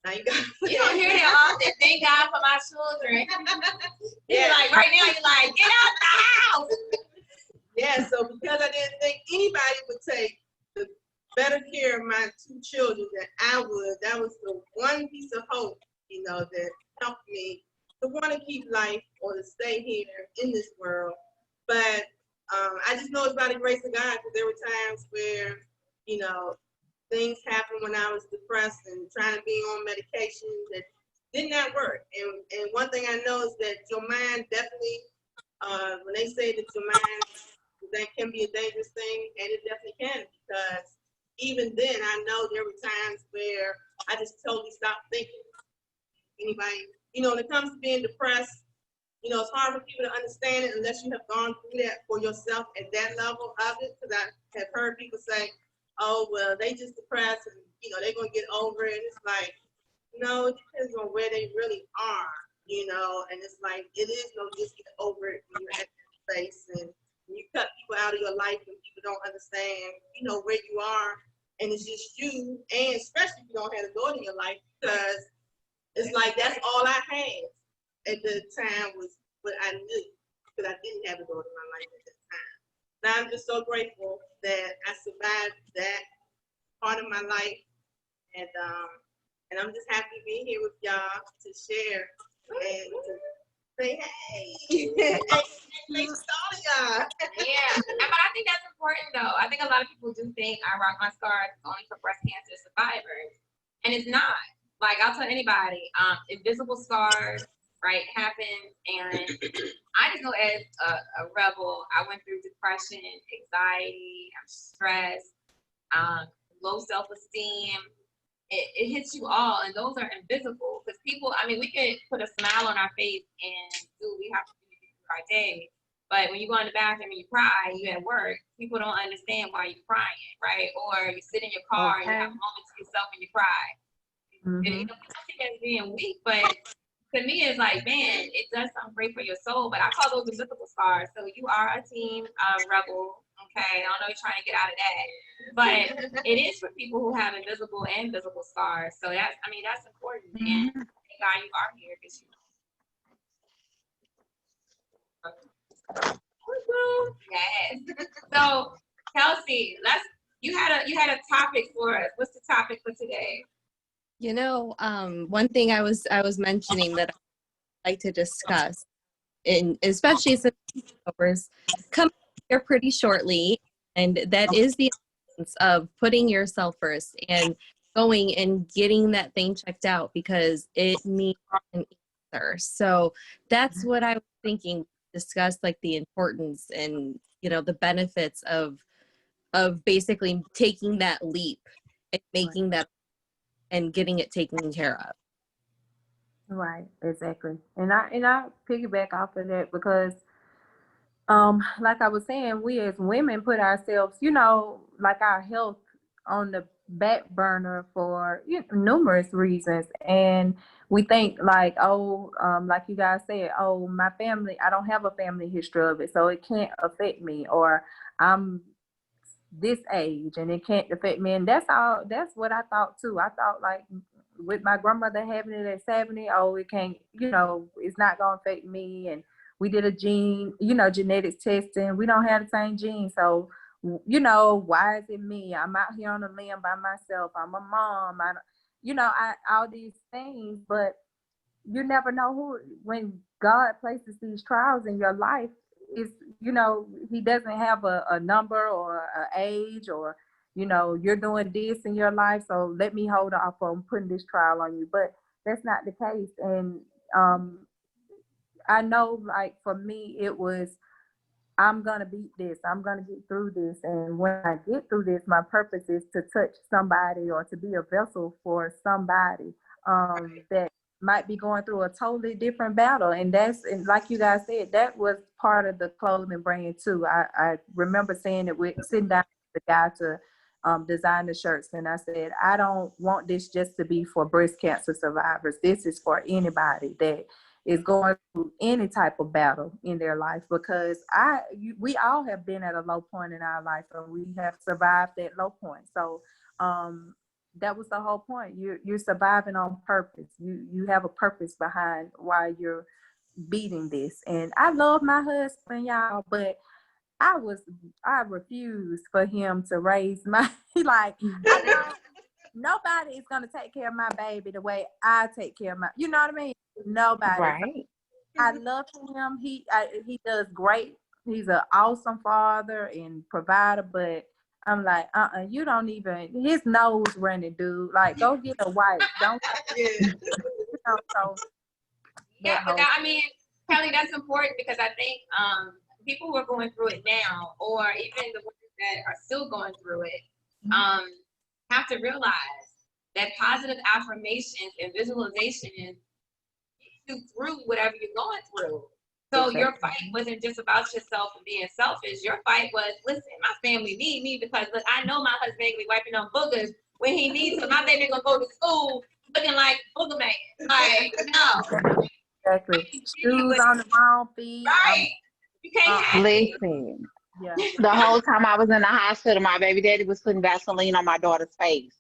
Speaker 2: Now you
Speaker 1: don't hear that often. Thank God for my children.
Speaker 2: Yeah,
Speaker 1: like right now, you're like, get out the house.
Speaker 2: Yeah, so because I didn't think anybody would take the better care of my 2 children than I would, that was the one piece of hope, that helped me to want to keep life or to stay here in this world. But I just know it's by the grace of God, because there were times where, things happened when I was depressed and trying to be on medication that did not work. And one thing I know is that your mind definitely, when they say that your mind, that can be a dangerous thing, and it definitely can, because even then I know there were times where I just totally stopped thinking. Anybody, when it comes to being depressed, it's hard for people to understand it unless you have gone through that for yourself at that level of it. Because I have heard people say, oh, well, they just depressed and, they're going to get over it. And it's like, no, it depends on where they really are, and it's like, it is no just get over it when you're at that place and you cut people out of your life and people don't understand, where you are, and it's just you, and especially if you don't have a daughter in your life, because it's like, that's all I had at the time was what I knew, because I didn't have a daughter in my life at that time. Now I'm just so grateful that I survived that part of my life, and I'm just happy to be here with y'all to share and to say hey. Thanks to all of y'all.
Speaker 1: Yeah, but I think that's important though. I think a lot of people do think I Rock My Scars is only for breast cancer survivors, and it's not. Like, I'll tell anybody, invisible scars, right, happens, and I just know as a rebel, I went through depression, anxiety, I'm stressed, low self-esteem. It hits you all, and those are invisible, because people, we could put a smile on our face and do what we have to do through our day, but when you go in the bathroom and you cry, you at work, people don't understand why you're crying, right? Or you sit in your car and you have moments to yourself and you cry. And, people think that's being weak, but to me, it's like, man, it does something great for your soul. But I call those invisible scars. So you are a team rebel, okay? I don't know you're trying to get out of that, but it is for people who have invisible and visible scars. So that's important. And thank God you are here, because yes. So Kelsey, you had a topic for us. What's the topic for today?
Speaker 4: One thing I was mentioning that I'd like to discuss, and especially since October's coming here pretty shortly, and that is the importance of putting yourself first and going and getting that thing checked out, because it needs an answer. So that's what I was thinking. discuss like the importance and, you know, the benefits of basically taking that leap and making that and getting it taken care of.
Speaker 3: Right, exactly. And I piggyback off of that because like I was saying, we as women put ourselves, you know, like our health on the back burner for numerous reasons. And we think like, oh, like you guys said, oh, my family, I don't have a family history of it, so it can't affect me, or I'm this age and it can't affect me. And that's what I thought too. I thought like with my grandmother having it at 70, oh, it can't, you know, it's not gonna affect me. And we did a genetics testing. We don't have the same gene. So, you know, why is it me? I'm out here on a limb by myself. I'm a mom. All these things, but you never know when God places these trials in your life, is, you know, he doesn't have a number or an age, or, you know, you're doing this in your life, so let me hold off on putting this trial on you. But that's not the case. And I know, like, for me, it was, I'm going to beat this. I'm going to get through this. And when I get through this, my purpose is to touch somebody or to be a vessel for somebody that might be going through a totally different battle. And like you guys said, that was part of the clothing brand too. I remember saying it with sitting down with the guy to design the shirts. And I said, I don't want this just to be for breast cancer survivors. This is for anybody that is going through any type of battle in their life, because we all have been at a low point in our life and we have survived that low point. So that was the whole point. You're surviving on purpose. You have a purpose behind why you're beating this. And I love my husband, y'all, but I refused for him to raise my like nobody is gonna take care of my baby the way I take care of my, you know what I mean? Nobody.
Speaker 5: Right.
Speaker 3: I love him. He does great. He's an awesome father and provider, but I'm like, you don't even, his nose running, dude. Like, go get a wife. Don't, you know, so.
Speaker 1: Yeah, but I mean, Kelly, that's important because I think people who are going through it now, or even the ones that are still going through it, have to realize that positive affirmations and visualization you through whatever you're going through. So your fight wasn't just about yourself and being selfish. Your fight was, listen, my family need me because look, I know my husband ain't gonna be wiping on boogers when he needs to. My baby gonna go to school looking like Booger Man. Like, no.
Speaker 3: Exactly. Shoes on the wrong feet.
Speaker 1: Right. You can't have it.
Speaker 5: Listen.
Speaker 3: Yeah.
Speaker 5: The whole time I was in the hospital, my baby daddy was putting Vaseline on my daughter's face.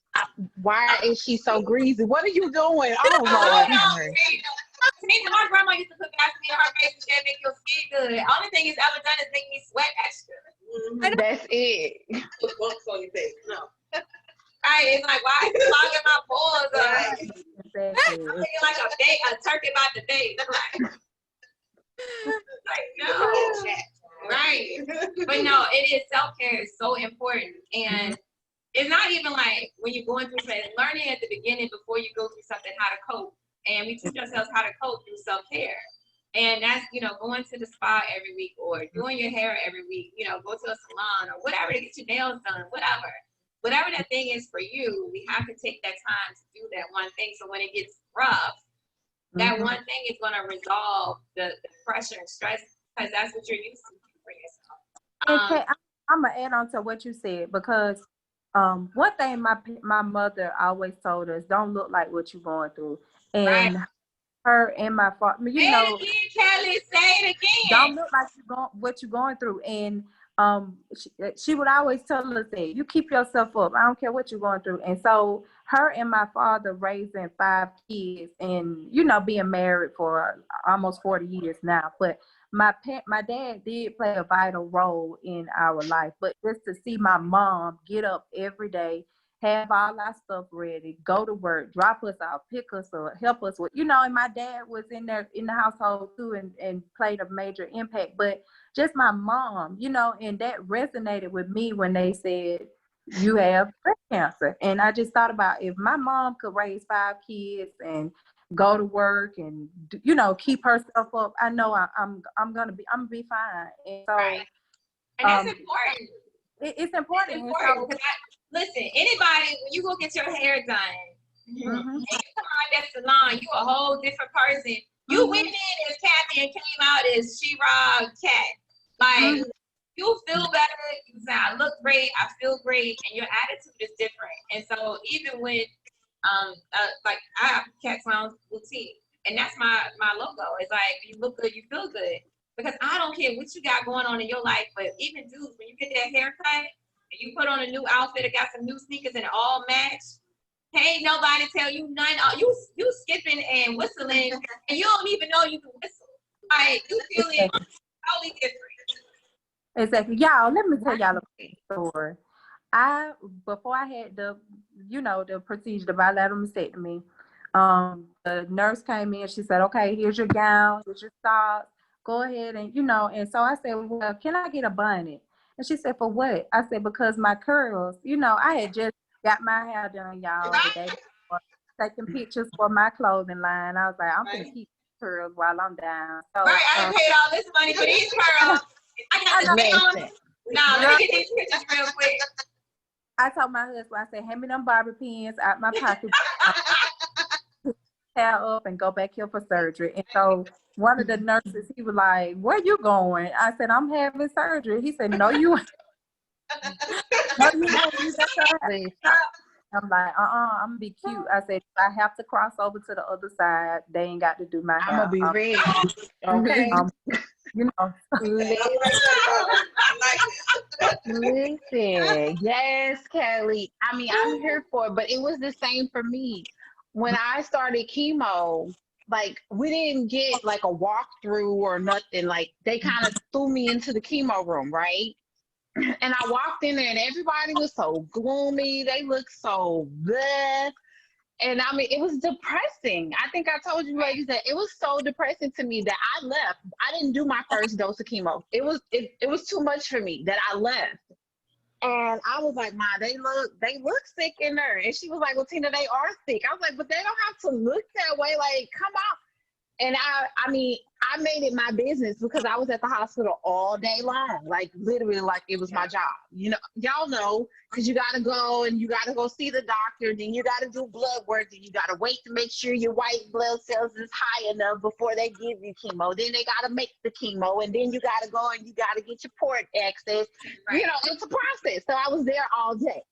Speaker 5: Why is she so greasy? What are you doing? Oh, Lord.
Speaker 1: My grandma used to put Vaseline on her face and she make your skin good. Only thing it's ever done is make me sweat extra.
Speaker 5: That's it.
Speaker 2: Put bumps on your face. No.
Speaker 1: Right? It's like, why is it clogging my pores?
Speaker 3: Exactly.
Speaker 1: I'm thinking like a turkey about the day. Like, no. Right. But no, it is, self-care is so important. And it's not even like when you're going through something, learning at the beginning before you go through something how to cope. And we teach ourselves how to cope through self-care. And that's, you know, going to the spa every week or doing your hair every week, you know, go to a salon or whatever to get your nails done, whatever. Whatever that thing is for you, we have to take that time to do that one thing. So when it gets rough, that one thing is going to resolve the pressure and stress because that's what you're used to for yourself.
Speaker 3: Okay, I'm going to add on to what you said because one thing my mother always told us, don't look like what you're going through. And her and my father, you know,
Speaker 1: say it again, Kelly, say it again.
Speaker 3: Don't look like what you're going through. And she would always tell us that you keep yourself up. I don't care what you're going through. And so her and my father raising 5 kids and, you know, being married for almost 40 years now. But my dad did play a vital role in our life. But just to see my mom get up every day, have all our stuff ready, go to work, drop us off, pick us up, help us with, you know, and my dad was in there in the household too and played a major impact. But just my mom, you know, and that resonated with me when they said, you have breast cancer. And I just thought about if my mom could raise 5 kids and go to work and you know, keep herself up, I know I'm gonna be fine. And so
Speaker 1: Right. And that's
Speaker 3: um,
Speaker 1: important.
Speaker 3: it's important.
Speaker 1: It's important because listen, anybody, when you go get your hair done,
Speaker 3: Mhm.
Speaker 1: and you come out that salon, you a whole different person. You went in as Cathy and came out as She-Ra Cat. Like, you feel better. You say, I look great. I feel great. And your attitude is different. And so even with, like, I have Cat Clown Boutique. And that's my logo. It's like, you look good, you feel good. Because I don't care what you got going on in your life, but even dudes, when you get that haircut, and you put on a new outfit, or got some new sneakers and it all match, can't nobody tell you nothing. You skipping and whistling, and you don't even know you can whistle. Like, you feeling totally different.
Speaker 3: Exactly. Y'all, let me tell y'all a quick story. Before I had the, you know, the procedure, the bilateral mastectomy, the nurse came in, she said, okay, here's your gown, here's your socks, go ahead and, you know, and so I said, well, can I get a bonnet? And she said, for what? I said, because my curls, you know, I had just got my hair done, y'all, the day before, taking pictures for my clothing line. I was like, I'm gonna keep curls while I'm down. So,
Speaker 1: Right, I paid all this money for these curls. I got the down. Now, let me get these pictures real quick.
Speaker 3: I told my husband, I said, hand me them Barbie pins out my pocket, hair up and go back here for surgery. And so one of the nurses, he was like, where you going? I said, I'm having surgery. He said, no, you ain't. No, you ain't. You got your hair. I'm like, I'm gonna be cute. I said, if I have to cross over to the other side, they ain't got to do my hair.
Speaker 5: I'm gonna be ready. Okay.
Speaker 3: You know.
Speaker 5: Listen, yes, Kelly. I mean, I'm here for it, but it was the same for me. When I started chemo, like, we didn't get like a walkthrough or nothing. Like, they kind of threw me into the chemo room, right? And I walked in there and everybody was so gloomy. They looked so bleh. And I mean, it was depressing. I think I told you ladies that it was so depressing to me that I left. I didn't do my first dose of chemo. It was too much for me that I left. And I was like, Ma, they look sick in there. And she was like, well, Tina, they are sick. I was like, but they don't have to look that way. Like, come on. And I mean, I made it my business because I was at the hospital all day long, like literally like it was my job. You know, y'all know, because you got to go and you got to go see the doctor. Then you got to do blood work. Then you got to wait to make sure your white blood cells is high enough before they give you chemo. Then they got to make the chemo. And then you got to go and you got to get your port access. Right. You know, it's a process. So I was there all day.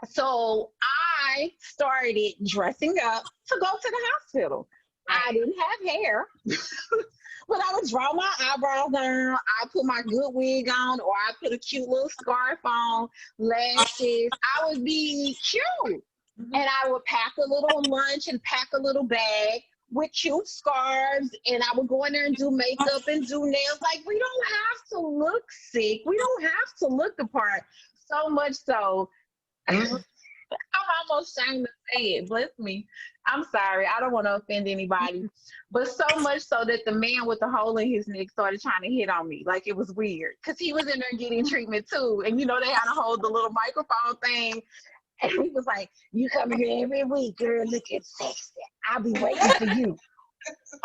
Speaker 5: So I started dressing up to go to the hospital. I didn't have hair, but I would draw my eyebrows down. I put my good wig on, or I put a cute little scarf on, lashes. I would be cute. And I would pack a little lunch and pack a little bag with cute scarves. And I would go in there and do makeup and do nails. Like, we don't have to look sick. We don't have to look the part. So much so, I'm almost ashamed to say it. Bless me. I'm sorry. I don't want to offend anybody. But so much so that the man with the hole in his neck started trying to hit on me. Like, it was weird. Because he was in there getting treatment too. And, you know, they had to hold the little microphone thing. And he was like, you come here every week, girl, looking sexy. I'll be waiting for you.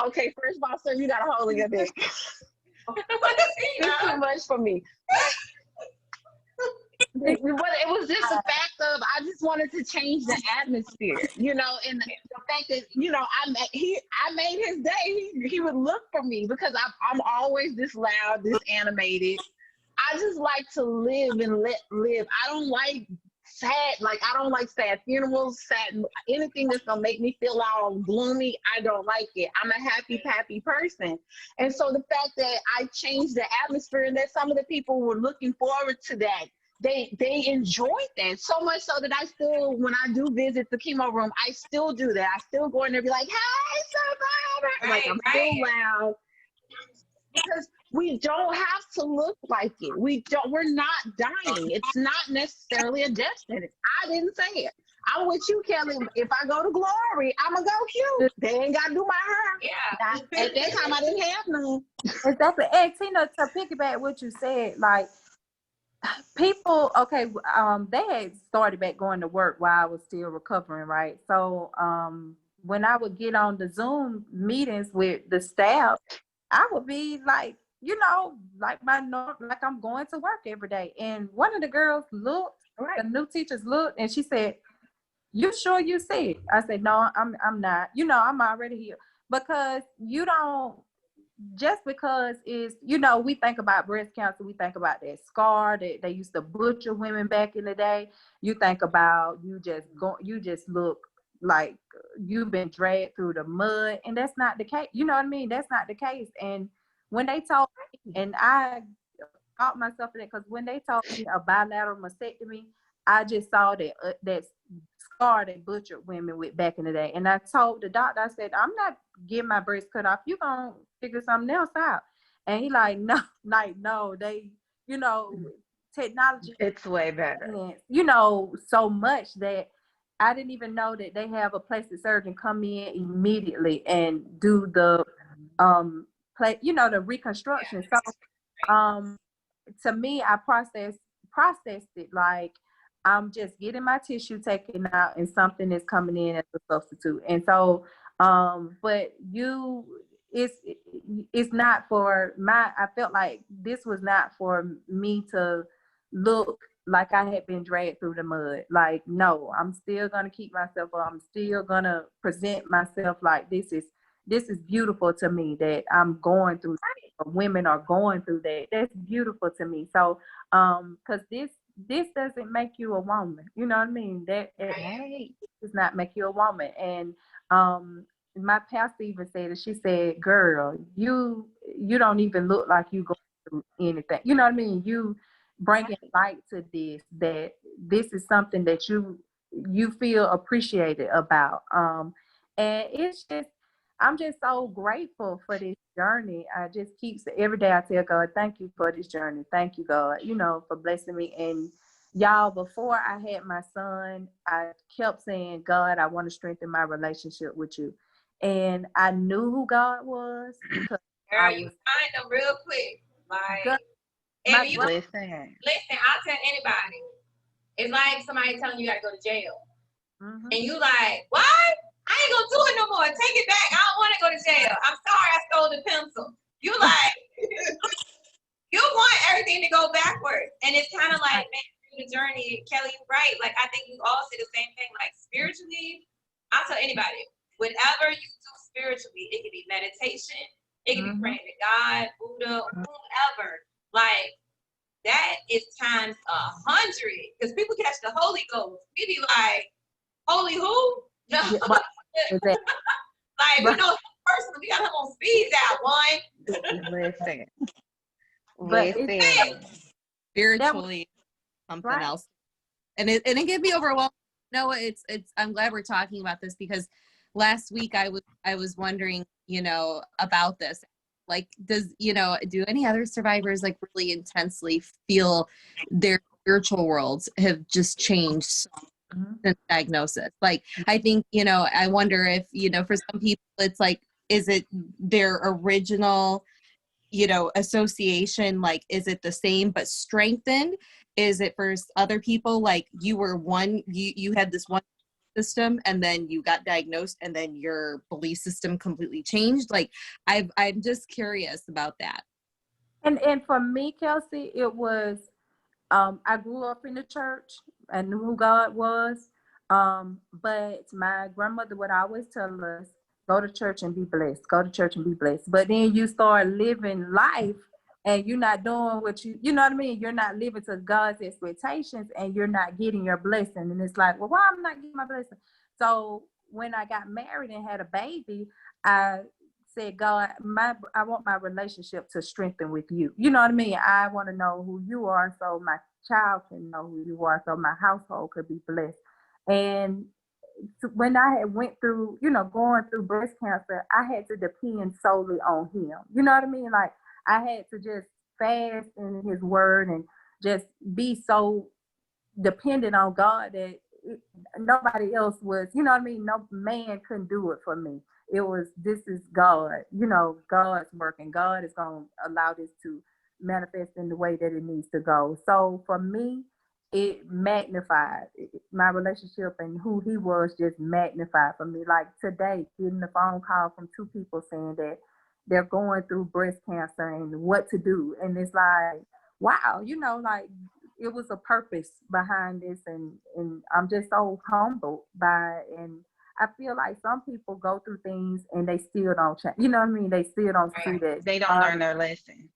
Speaker 5: Okay, first of all, sir, you got a hole in your neck. It's too much for me. But it was just the fact of I just wanted to change the atmosphere, you know, and the fact that, you know, I made his day. He would look for me because I'm always this loud, this animated. I just like to live and let live. I don't like sad funerals, sad anything that's gonna make me feel all gloomy. I don't like it. I'm a happy person. And so the fact that I changed the atmosphere and that some of the people were looking forward to that. They enjoyed that so much so that I still, when I do visit the chemo room, I still do that. I still go in there and be like, hey, survivor. Like, I'm still loud. Because we don't have to look like it. We're not dying. It's not necessarily a death sentence. I didn't say it. I'm with you, Kelly. If I go to Glory, I'm going to go cute. They ain't got to do my hair. Yeah. At that time, I didn't have none.
Speaker 3: Exactly. Hey, Tina, to piggyback what you said, like, people, they had started back going to work while I was still recovering, right? So when I would get on the Zoom meetings with the staff, I would be like, like like I'm going to work every day. And one of the girls looked, the new teachers looked, and she said, "You sure you sick?" I said, "No, I'm not. I'm already here." Because you don't, just because it's, we think about breast cancer, we think about that scar that they used to butcher women back in the day. You think about you just look like you've been dragged through the mud, and that's not the case. You know what I mean? That's not the case. And when they told me, and I taught myself that, because when they told me a bilateral mastectomy, I just saw that scar that butchered women with back in the day. And I told the doctor, I said, "I'm not getting my breast cut off. You gonna figure something else out." And he like, "No, no, they, technology,
Speaker 5: It's way better.
Speaker 3: so much that I didn't even know that they have a plastic surgeon come in immediately and do the the reconstruction." So to me, I processed it like I'm just getting my tissue taken out and something is coming in as a substitute. And so, but it's not for I felt like this was not for me to look like I had been dragged through the mud. Like, no, I'm still gonna keep myself up. I'm still gonna present myself like this is beautiful to me, that I'm going through, women are going through that. That's beautiful to me. So, because this doesn't make you a woman. You know what I mean? That does not make you a woman. And my pastor even said it. She said, "Girl, you don't even look like you go through anything." You know what I mean? You bringing light to this, that this is something that you feel appreciated about. And it's just, I'm just so grateful for this journey. I just every day I tell God, "Thank you for this journey. Thank you, God, for blessing me." And y'all, before I had my son, I kept saying, "God, I want to strengthen my relationship with you." And I knew who God was, because
Speaker 1: You find them real quick. Like,
Speaker 5: Listen,
Speaker 1: I'll tell anybody. It's like somebody telling you gotta go to jail.
Speaker 3: Mm-hmm.
Speaker 1: And you like, "What? I ain't gonna do it no more. Take it back. I don't want to go to jail. I'm sorry I stole the pencil." You like, you want everything to go backwards. And it's kind of like, man, through the journey, Kelly, you're right. Like, I think you all say the same thing. Like, spiritually, I'll tell anybody, whatever you do spiritually, it could be meditation, it could be praying to God, Buddha, whoever. Like, that is times 100. Because people catch the Holy Ghost. We be like, "Holy who?" No.
Speaker 3: Exactly.
Speaker 1: Like, we know him personally. We got him on speed dial.
Speaker 5: listen.
Speaker 4: Spiritually, something else. And it can be overwhelming. No, it's I'm glad we're talking about this, because last week I was wondering, about this. Like, do any other survivors like really intensely feel their spiritual worlds have just changed since diagnosis? Like, I think, I wonder if, for some people it's like, is it their original, association? Like, is it the same but strengthened? Is it for other people, like you were you had this one system and then you got diagnosed and then your belief system completely changed? Like, I'm just curious about that.
Speaker 3: And for me, Kelsey, it was, I grew up in the church. I knew who God was. But my grandmother would always tell us, "Go to church and be blessed. Go to church and be blessed." But then you start living life and you're not doing what you know what I mean? You're not living to God's expectations and you're not getting your blessing. And it's like, well, why am I not getting my blessing? So when I got married and had a baby, I said, "God, I want my relationship to strengthen with you." You know what I mean? I want to know who you are so my child can know who you are, so my household could be blessed. And when I had went through, going through breast cancer, I had to depend solely on him. You know what I mean? Like, I had to just fast in his word and just be so dependent on God that nobody else was, you know what I mean? No man couldn't do it for me. It was, this is God, God's work, and God is going to allow this to manifest in the way that it needs to go. So for me, it magnified my relationship, and who he was just magnified for me. Like today, getting a phone call from 2 people saying that they're going through breast cancer and what to do. And it's like, wow, like it was a purpose behind this, and I'm just so humbled by it. And I feel like some people go through things and they still don't change. You know what I mean? They still don't see that.
Speaker 5: They don't learn their lesson.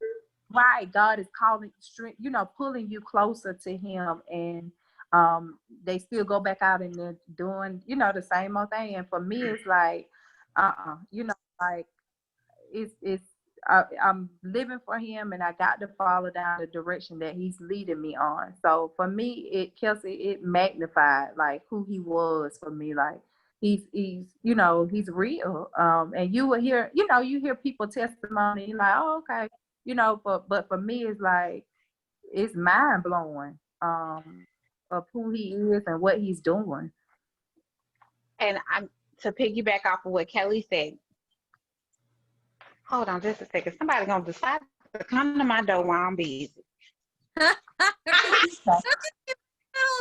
Speaker 3: Right. God is calling, pulling you closer to him. And they still go back out and they're doing, the same old thing. And for me, it's like, like I'm living for him, and I got to follow down the direction that he's leading me on. So for me, it magnified like who he was for me. Like he's he's real. And you will hear, you hear people testimony, you're like, oh, okay. But for me, it's like, it's mind blowing of who he is and what he's doing.
Speaker 5: And to piggyback off of what Kelly said, hold on just a second. Somebody gonna decide to come to my door while I'm busy.
Speaker 4: Middle of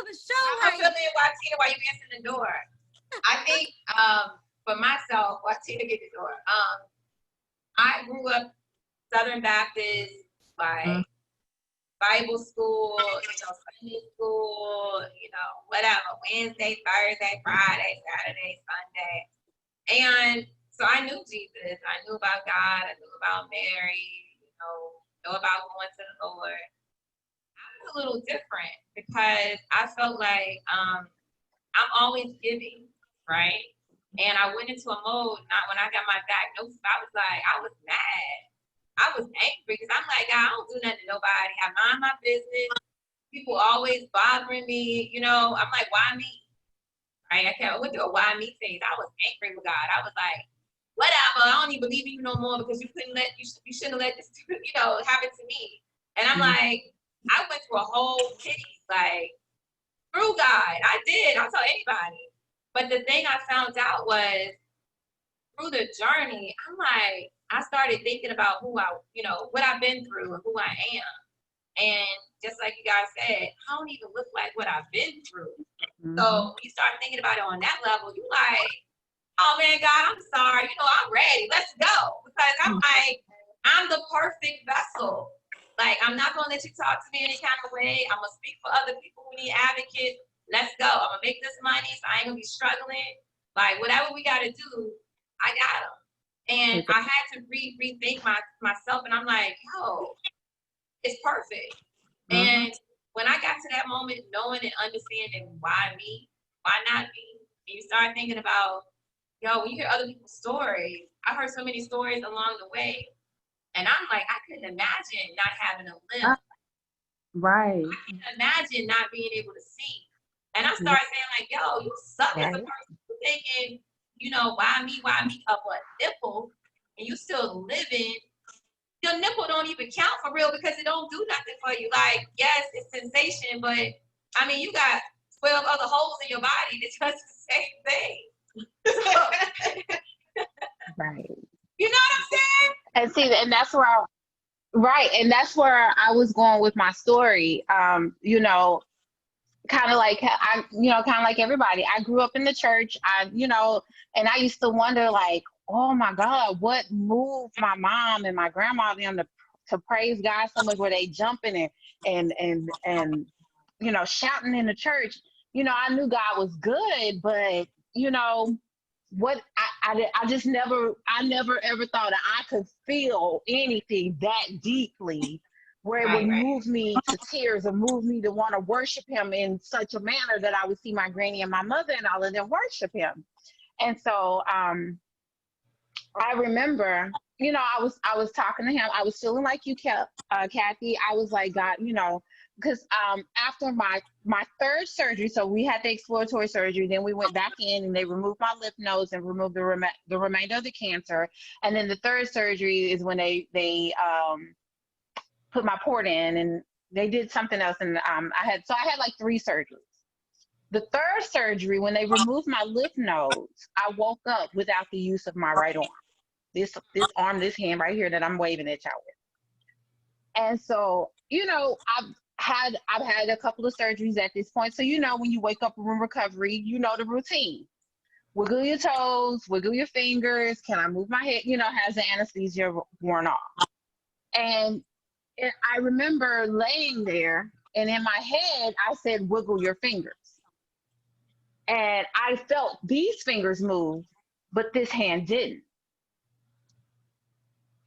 Speaker 4: the show,
Speaker 1: I'm feeling Watina while you answer the door. I think for myself, Watina get the door. I grew up Southern Baptist, like Bible school, Sunday school, whatever, Wednesday, Thursday, Friday, Saturday, Sunday. And so I knew Jesus. I knew about God. I knew about Mary, know about going to the Lord. I was a little different because I felt like I'm always giving, right? And I went into a mode, not when I got my diagnosis, I was mad. I was angry because I'm like, God, I don't do nothing to nobody. I mind my business. People always bothering me. I'm like, why me? Right? I went through a why me phase. I was angry with God. I was like, whatever. I don't even believe in you no more because you shouldn't have let this, happen to me. And I'm like, I went through a whole pity, like, through God. I did. I'll tell anybody. But the thing I found out was through the journey, I'm like, I started thinking about what I've been through and who I am. And just like you guys said, I don't even look like what I've been through. So when you start thinking about it on that level, you like, oh man, God, I'm sorry. I'm ready. Let's go. Because I'm like, I'm the perfect vessel. Like, I'm not going to let you talk to me any kind of way. I'm going to speak for other people who need advocates. Let's go. I'm going to make this money, so I ain't going to be struggling. Like, whatever we got to do, I got them. And I had to rethink myself, and I'm like, yo, it's perfect. And when I got to that moment, knowing and understanding why me, why not me, and you start thinking about, when you hear other people's stories, I heard so many stories along the way, and I'm like, I couldn't imagine not having a limb.
Speaker 3: Right.
Speaker 1: I couldn't imagine not being able to see. And I started saying, like, yo, you suck as a person. You're thinking, why me up a nipple, and you still living. Your nipple don't even count for real because it don't do nothing for you. Like, yes, it's sensation, but I mean, you got 12 other holes in your body that does the same thing.
Speaker 5: Right.
Speaker 1: You know what I'm saying?
Speaker 5: And see, and that's where and that's where I was going with my story. Kind of like everybody. I grew up in the church. And I used to wonder, like, oh my God, what moved my mom and my grandma them to praise God so much, where they jumping and shouting in the church. I knew God was good, but what I just never ever thought that I could feel anything that deeply where it would move me to tears or move me to want to worship him in such a manner that I would see my granny and my mother and all of them worship him. And so I remember, I was talking to him. I was feeling like you, Cathy. I was like, God, because after my third surgery, so we had the exploratory surgery, then we went back in and they removed my lymph nodes and removed the remainder of the cancer. And then the third surgery is when they put my port in, and they did something else. And I had like 3 surgeries. The third surgery, when they removed my lymph nodes, I woke up without the use of my right arm. This arm, this hand right here that I'm waving at y'all with. And so, I've had a couple of surgeries at this point. So, when you wake up from recovery, you know the routine. Wiggle your toes, wiggle your fingers. Can I move my head? Has the anesthesia worn off? And I remember laying there, and in my head, I said, wiggle your fingers. And I felt these fingers move, but this hand didn't.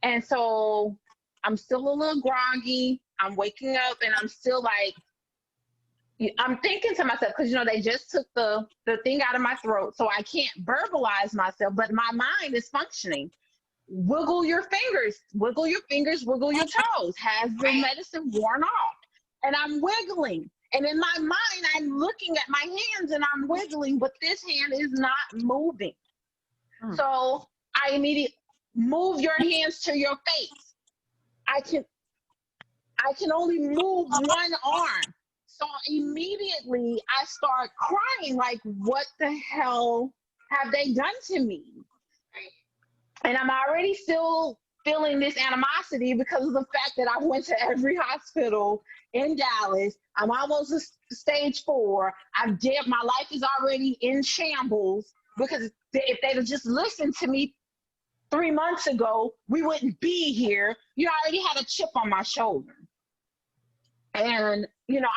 Speaker 5: And so I'm still a little groggy. I'm waking up, and I'm still like, I'm thinking to myself, because, they just took the thing out of my throat, so I can't verbalize myself, but my mind is functioning. Wiggle your fingers, wiggle your fingers, wiggle your toes. Has the medicine worn off? And I'm wiggling. And in my mind, I'm looking at my hands and I'm wiggling, but this hand is not moving. So I immediately move your hands to your face. I can only move one arm. So immediately I start crying, like, what the hell have they done to me? And I'm already still feeling this animosity because of the fact that I went to every hospital in Dallas. I'm almost stage 4. My life is already in shambles, because if they'd have just listened to me 3 months ago, we wouldn't be here. I already had a chip on my shoulder. And,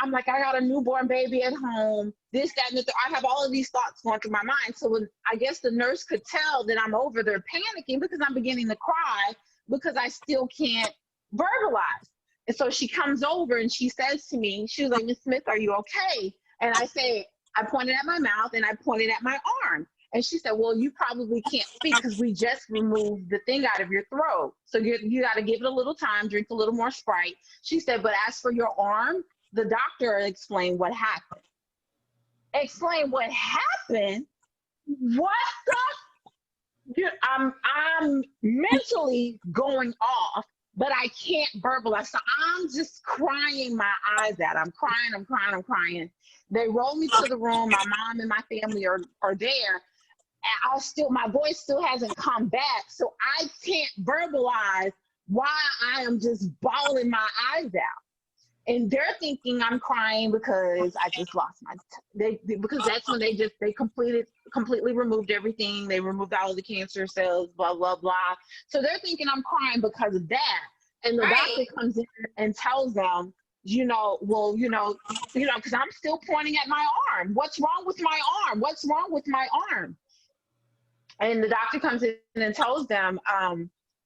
Speaker 5: I'm like, I got a newborn baby at home, this, that, and the I have all of these thoughts going through my mind. So when I guess the nurse could tell that I'm over there panicking, because I'm beginning to cry because I still can't verbalize. And so she comes over and she says to me, she was like, Ms. Smith, are you okay? And I pointed at my mouth and I pointed at my arm. And she said, well, you probably can't speak because we just removed the thing out of your throat. So you got to give it a little time, drink a little more Sprite. She said, but as for your arm, the doctor explained what happened. Explain what happened? What the? I'm mentally going off, but I can't verbalize. So I'm just crying my eyes out. I'm crying. They roll me to the room. My mom and my family are there. My voice still hasn't come back, so I can't verbalize why I am just bawling my eyes out. And they're thinking I'm crying because I just lost because that's when they completely removed everything. They removed all of the cancer cells, blah, blah, blah. So they're thinking I'm crying because of that. And the doctor comes in and tells them, because I'm still pointing at my arm. What's wrong with my arm? What's wrong with my arm? And the doctor comes in and tells them,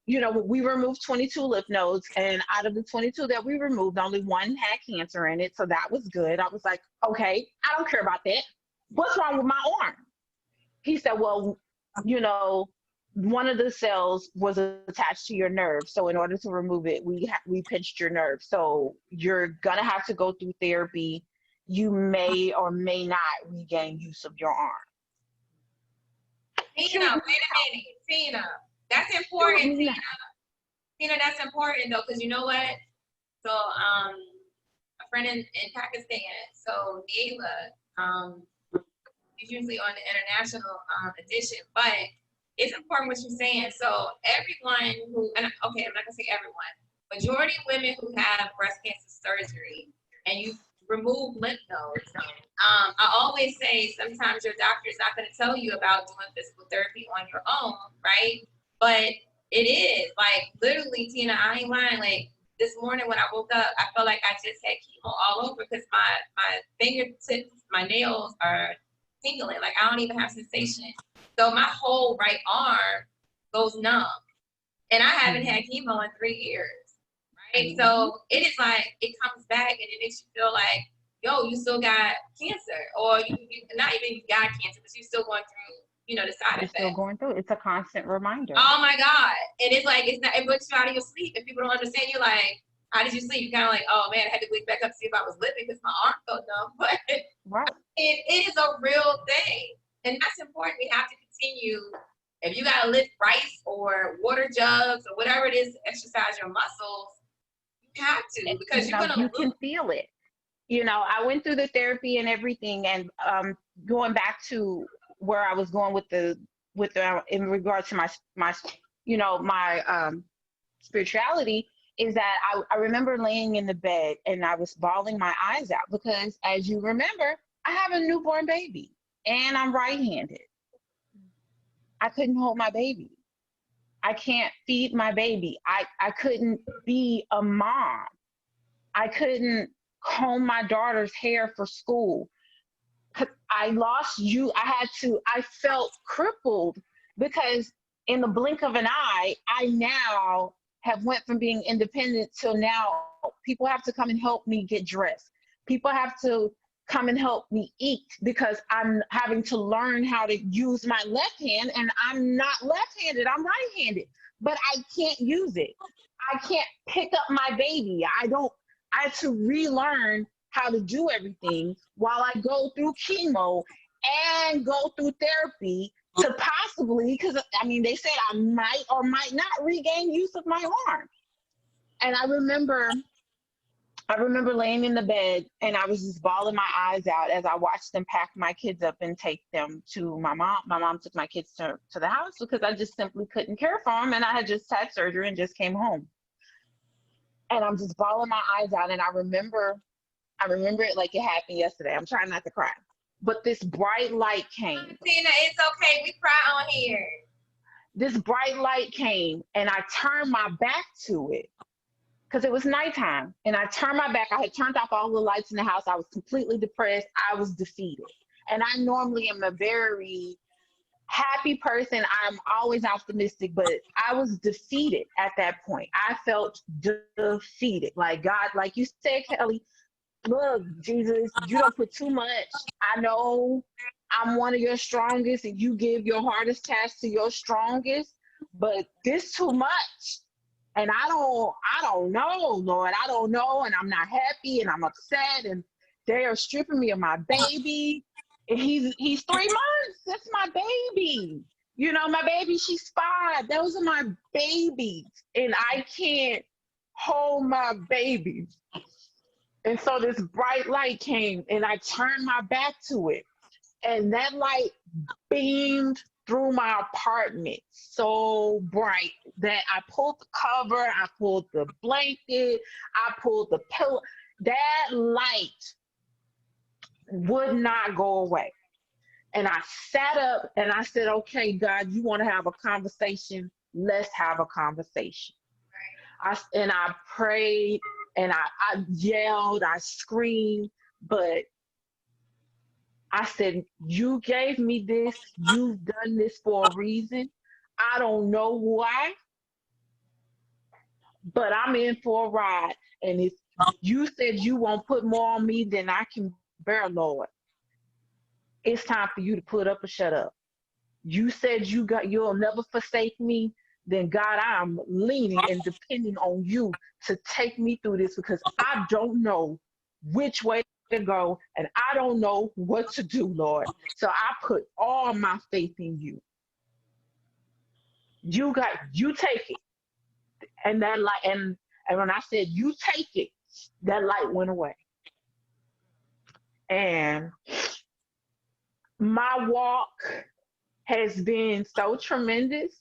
Speaker 5: we removed 22 lymph nodes, and out of the 22 that we removed, only one had cancer in it. So that was good. I was like, okay, I don't care about that. What's wrong with my arm? He said, well, one of the cells was attached to your nerve. So in order to remove it, we pinched your nerve. So you're going to have to go through therapy. You may or may not regain use of your arm.
Speaker 1: Tina, wait a minute. Tina, that's important. Tina, that's important though, because you know what? So a friend in Pakistan, so Ayla, is usually on the international edition, but it's important what you're saying. So everyone I'm not gonna say everyone, majority of women who have breast cancer surgery and you remove lymph nodes, I always say sometimes your doctor is not gonna tell you about doing physical therapy on your own, right? But it is, like, literally, Tina, I ain't lying, like, this morning when I woke up, I felt like I just had chemo all over because my fingertips, my nails are tingling, like I don't even have sensation. So my whole right arm goes numb. And I haven't had chemo in 3 years, right? So it is like, it comes back and it makes you feel like, yo, you still got cancer, or you not even you got cancer, but you're still going through, the side effects.
Speaker 5: Still going through. It's a constant reminder.
Speaker 1: Oh my God. And it's like, it puts you out of your sleep. If people don't understand, you're like, how did you sleep? You're kind of like, oh man, I had to wake back up to see if I was living because my arm felt numb. But it is a real thing. And that's important. We have to continue. If you got to lift rice or water jugs or whatever it is to exercise your muscles, you have to, because
Speaker 5: you can feel it. I went through the therapy and everything, and going back to where I was going with the in regards to my spirituality, is that I remember laying in the bed and I was bawling my eyes out because, as you remember, I have a newborn baby and I'm right-handed. I couldn't hold my baby. I can't feed my baby. I couldn't be a mom. I couldn't comb my daughter's hair for school. I lost you. I felt crippled because in the blink of an eye, I now have went from being independent till now people have to come and help me get dressed. People have to come and help me eat because I'm having to learn how to use my left hand, and I'm not left-handed, I'm right-handed, but I can't use it. I can't pick up my baby. I had to relearn how to do everything while I go through chemo and go through therapy to possibly, because I mean, they said I might or might not regain use of my arm. And I remember laying in the bed and I was just bawling my eyes out as I watched them pack my kids up and take them to my mom. My mom took my kids to the house because I just simply couldn't care for them. And I had just had surgery and just came home. And I'm just bawling my eyes out. And I remember it like it happened yesterday. I'm trying not to cry. But this bright light came.
Speaker 1: Tina, it's okay. We cry on here.
Speaker 5: This bright light came and I turned my back to it because it was nighttime. And I turned my back. I had turned off all the lights in the house. I was completely depressed. I was defeated. And I normally am a very happy person. I'm always optimistic, but I was defeated at that point. I felt defeated. Like, God, like you said, Kelly, look, Jesus, you don't put too much. I know I'm one of your strongest and you give your hardest task to your strongest, but this too much. And I don't know, Lord. I don't know. And I'm not happy and I'm upset and they are stripping me of my baby. And he's 3 months. That's my baby. You know, my baby, she's 5. Those are my babies. And I can't hold my baby. And so this bright light came and I turned my back to it. And that light beamed through my apartment so bright that I pulled the cover, I pulled the blanket, I pulled the pillow. That light would not go away. And I sat up and I said, okay, God, you want to have a conversation? Let's have a conversation. I prayed and I yelled, I screamed, but I said, you gave me this, you've done this for a reason. I don't know why, but I'm in for a ride. And if you said you won't put more on me than I can bear, Lord, it's time for you to put up or shut up. You said you'll never forsake me, then God, I'm leaning and depending on you to take me through this because I don't know which way to go and I don't know what to do, Lord. So I put all my faith in you. You take it. And that light, and when I said you take it, that light went away. And my walk has been so tremendous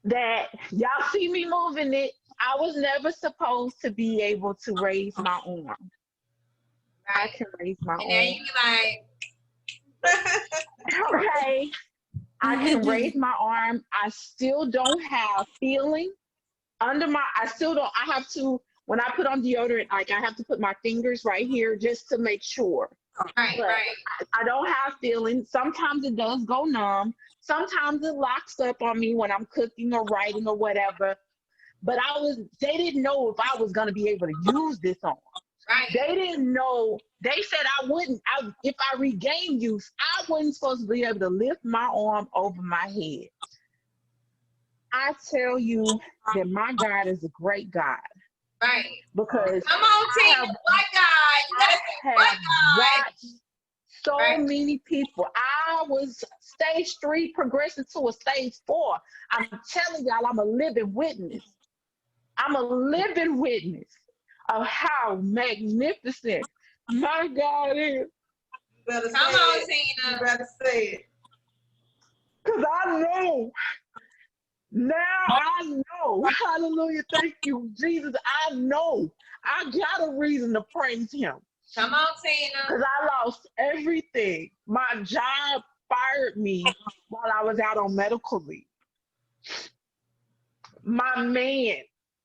Speaker 5: that y'all see me moving it. I was never supposed to be able to raise my arm. I can raise my arm.
Speaker 1: And then you be like,
Speaker 5: okay. I can raise my arm. I still don't have feeling under my, I have to, when I put on deodorant, like I have to put my fingers right here just to make sure.
Speaker 1: right.
Speaker 5: I don't have feeling. Sometimes it does go numb. Sometimes it locks up on me when I'm cooking or writing or whatever. But they didn't know if I was going to be able to use this arm.
Speaker 1: Right.
Speaker 5: They didn't know. They said if I regained use, I wasn't supposed to be able to lift my arm over my head. I tell you that my God is a great God.
Speaker 1: Right.
Speaker 5: Because
Speaker 1: come on, Tina, what God? You gotta say, what God?
Speaker 5: Watched so many people. I was stage 3 progressing to a stage 4. I'm telling y'all, I'm a living witness. I'm a living witness of how magnificent my God is.
Speaker 2: Come
Speaker 1: on, Tina.
Speaker 2: You better say it.
Speaker 5: Because I know
Speaker 6: Now I know. Hallelujah. Thank you, Jesus. I know. I got a reason to praise him.
Speaker 1: Come on, Tina.
Speaker 6: Because I lost everything. My job fired me while I was out on medical leave. My man,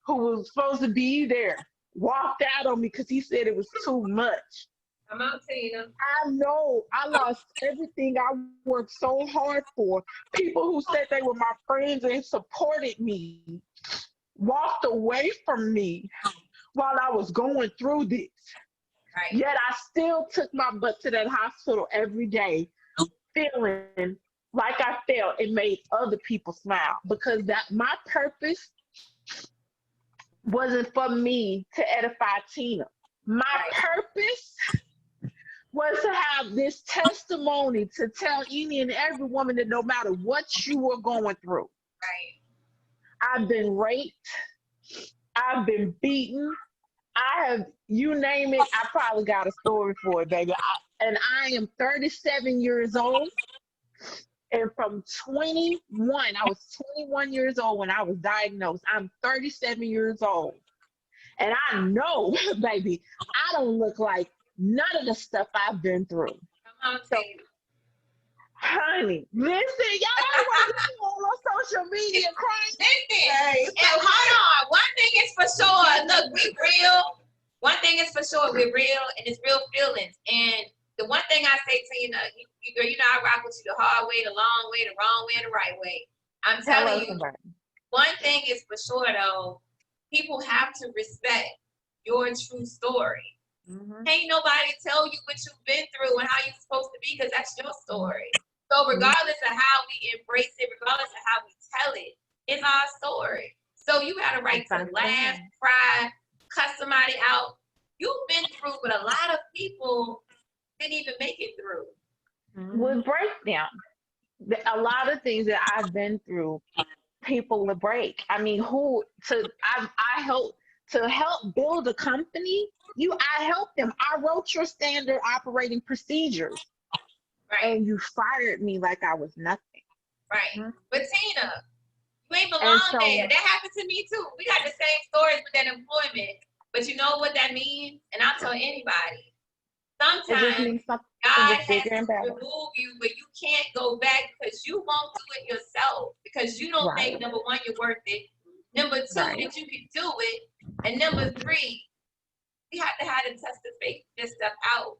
Speaker 6: who was supposed to be there, walked out on me because he said it was too much.
Speaker 1: Come on, Tina.
Speaker 6: I know I lost everything I worked so hard for. People who said they were my friends and supported me walked away from me while I was going through this.
Speaker 1: Right.
Speaker 6: Yet I still took my butt to that hospital every day, feeling like I felt it made other people smile, because that my purpose wasn't for me to edify Tina. My purpose was to have this testimony to tell any and every woman that no matter what you were going through, I've been raped, I've been beaten, I have, you name it, I probably got a story for it, baby. And I am 37 years old. And from 21, I was 21 years old when I was diagnosed. I'm 37 years old. And I know, baby, I don't look like none of the stuff I've been through.
Speaker 1: Come on,
Speaker 6: So,
Speaker 1: Tina.
Speaker 6: honey, listen, y'all want to go on social media crying.
Speaker 1: Listen, and hold on. One thing is for sure. Look, we real. One thing is for sure. We're real, and it's real feelings. And the one thing I say to you, girl, you know I rock with you the hard way, the long way, the wrong way, and the right way. I'm telling you, one thing is for sure, though. People have to respect your true story. Ain't nobody tell you what you've been through and how you're supposed to be, because that's your story. So regardless of how we embrace it, regardless of how we tell it, it's our story. So you got a right to laugh, cry, cuss somebody out. You've been through what a lot of people didn't even make it through.
Speaker 6: With breakdown. A lot of things that I've been through, people will break. I mean, I helped to help build a company. I helped them. I wrote your standard operating procedures.
Speaker 1: Right.
Speaker 6: And you fired me like I was nothing.
Speaker 1: Right. But Tina, you ain't belong there. That happened to me too. We got the same stories with that employment. But you know what that means? And I'll tell anybody. Sometimes God has to remove you, but you can't go back because you won't do it yourself. Because you don't think, number one, you're worth it. Number two, that you can do it. And number three, we have to have to test the faith, this stuff out.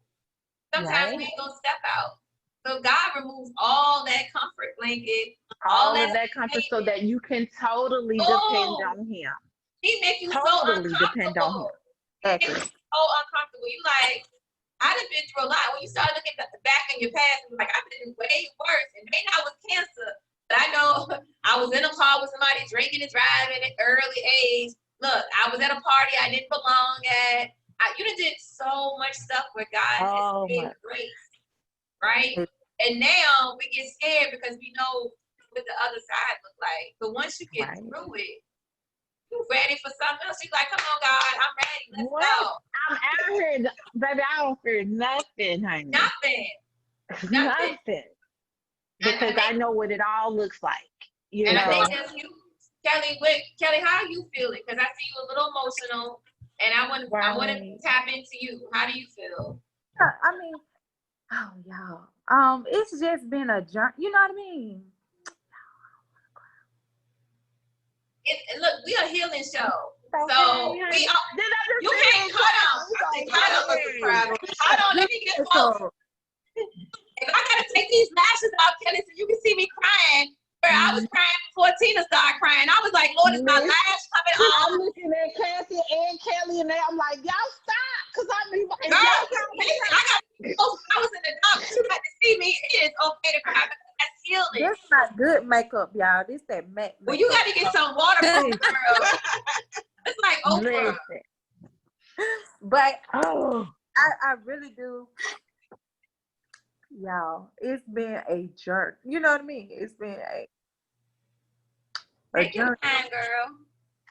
Speaker 1: Sometimes we ain't gonna step out. So God removes all that comfort blanket, all of that comfort, so that you can totally depend on Him. He makes you totally depend on Him. He makes you so uncomfortable. You like, I done been through a lot. When you start looking at the back in your past, you're like, I've been way worse. And maybe I was cancer, but I know I was in a car with somebody drinking and driving at an early age. Look, I was at a party I didn't belong at. You done did so much stuff where God has made grace, right? And now we get scared because we know what the other side look like. But once you get through it, you're ready for something else. You're like, come on, God, I'm ready. Let's go. I'm out here, baby. I don't fear nothing, honey. Nothing. Because I know what it all looks like. You know? I think that's you, Kelly. Kelly, how are you feeling? Because I see you a little emotional. And I want to tap into you. How do you feel?
Speaker 3: I mean, y'all. It's just been a journey. You know what I mean?
Speaker 1: Look, we are a healing show. So we are. You can't cut out. Hold on, let me get close. If I gotta take these lashes off, Kelly, so you can see me crying. I was crying before Tina started crying. I was like, Lord, is my lash coming off? I'm looking at Cathy and Kelly, and I'm like, y'all stop. Because I mean, girl, I was in the dark. You got to see me. It is okay to cry because that's healing.
Speaker 3: That's not good makeup, y'all. This that matte makeup.
Speaker 1: Well, you got to get some waterproof, girl. It's like Oprah.
Speaker 3: But I really do. Y'all, it's been a jerk. You know what I mean? It's been a
Speaker 1: Take your time, girl.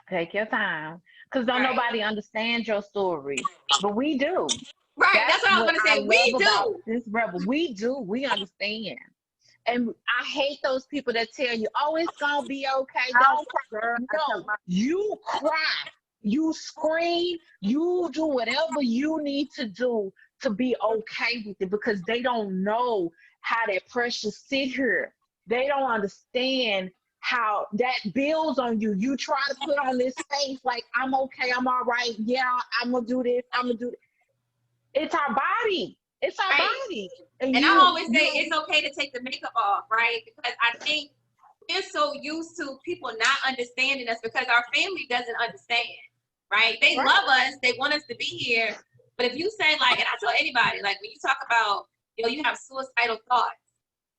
Speaker 6: Take your time. Because don't nobody understand your story. But we do.
Speaker 1: Right, that's what I was going to say. We do.
Speaker 6: This rebel. We do. We understand. And I hate those people that tell you, "Oh, it's gonna be okay.
Speaker 3: Oh,
Speaker 6: Don't cry."
Speaker 3: girl, I tell
Speaker 6: No,
Speaker 3: my
Speaker 6: you cry, you scream, you do whatever you need to do to be okay with it, because they don't know how that pressure sit here. They don't understand how that builds on you. You try to put on this face like, "I'm okay, I'm all right. Yeah, I'm gonna do this. I'm gonna do this." It's our body. It's our
Speaker 1: Right.
Speaker 6: body.
Speaker 1: And I always say it's okay to take the makeup off, right? Because I think we're so used to people not understanding us because our family doesn't understand, right? They love us, they want us to be here. But if you say, like, and I tell anybody, like, when you talk about, you have suicidal thoughts,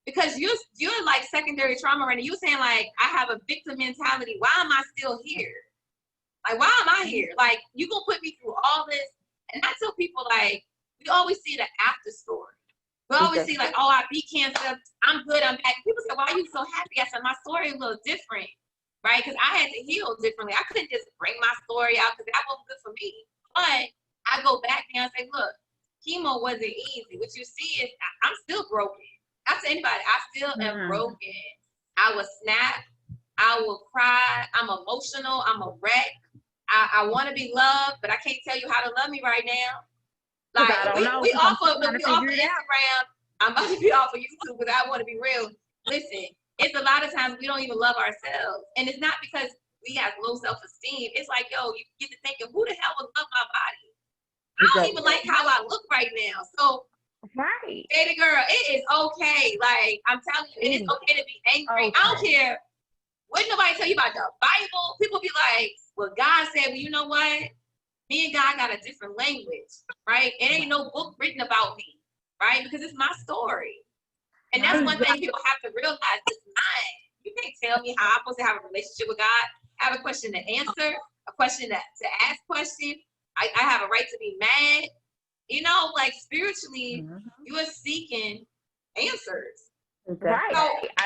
Speaker 1: because you're like secondary trauma right now. You're saying, like, I have a victim mentality. Why am I still here? Like, why am I here? Like, you gonna put me through all this? And I tell people, like, we always see the after story. We always see, like, oh, I beat cancer. I'm good. I'm back. People say, why are you so happy? I said, my story is a little different, right? Because I had to heal differently. I couldn't just bring my story out because that wasn't good for me. But I go back there and say, look, chemo wasn't easy. What you see is I'm still broken. I tell anybody, I still am broken. I will snap. I will cry. I'm emotional. I'm a wreck. I want to be loved, but I can't tell you how to love me right now. Like, we off of Instagram. I'm about to be off of YouTube because I want to be real. Listen, it's a lot of times we don't even love ourselves. And it's not because we have low self-esteem. It's like, yo, you get to thinking, who the hell would love my body? I don't even like how I look right now. So, baby girl, it is okay. Like, I'm telling you, it is okay to be angry. I don't care what nobody tell you about the Bible. People be like, well, God said, well, you know what? Me and God got a different language, right? It ain't no book written about me, right? Because it's my story. And that's one thing people have to realize. It's mine. You can't tell me how I'm supposed to have a relationship with God. I have a question to answer, a question to ask question. I have a right to be mad. Like, spiritually, you are seeking answers.
Speaker 6: Right.
Speaker 1: So,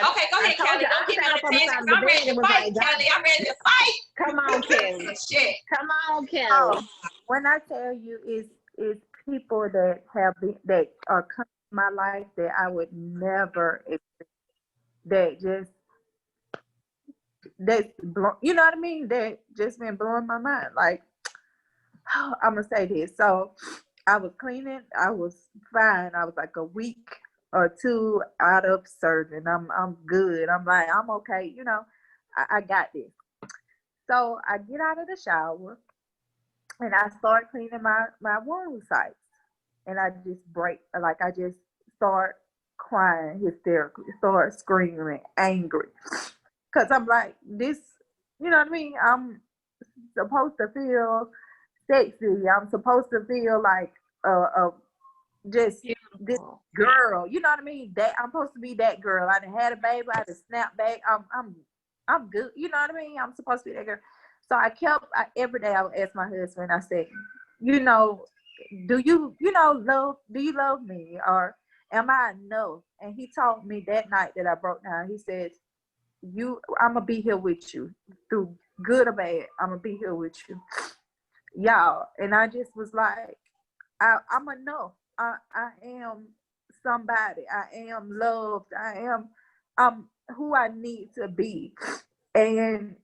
Speaker 1: okay, go ahead, Kelly. Don't get me on the tangent. I'm ready to fight, Kelly. I'm ready to fight.
Speaker 6: Come on, Kelly.
Speaker 1: Shit.
Speaker 6: Come on, Kelly.
Speaker 3: When I tell you, it's people that are coming in my life that I would never expect, that's you know what I mean? That just been blowing my mind. Like, I'm gonna say this. So I was cleaning. I was fine. I was like a week or two out of surgery. I'm good. I'm like, I'm okay. I got this. So I get out of the shower and I start cleaning my wound sites. And I just I just start crying hysterically, start screaming, angry. Because I'm like, this, you know what I mean? I'm supposed to feel sexy. I'm supposed to feel like just this girl. You know what I mean? That I'm supposed to be that girl. I done had a baby. I done snapped back. I'm good. You know what I mean? I'm supposed to be that girl. So every day I would ask my husband, I said, do you love me, or am I enough? And he told me that night that I broke down, he says, I'm gonna be here with you through good or bad. I'm gonna be here with you, y'all. And I just was like, I'm enough. I am somebody. I am loved. I'm who I need to be, and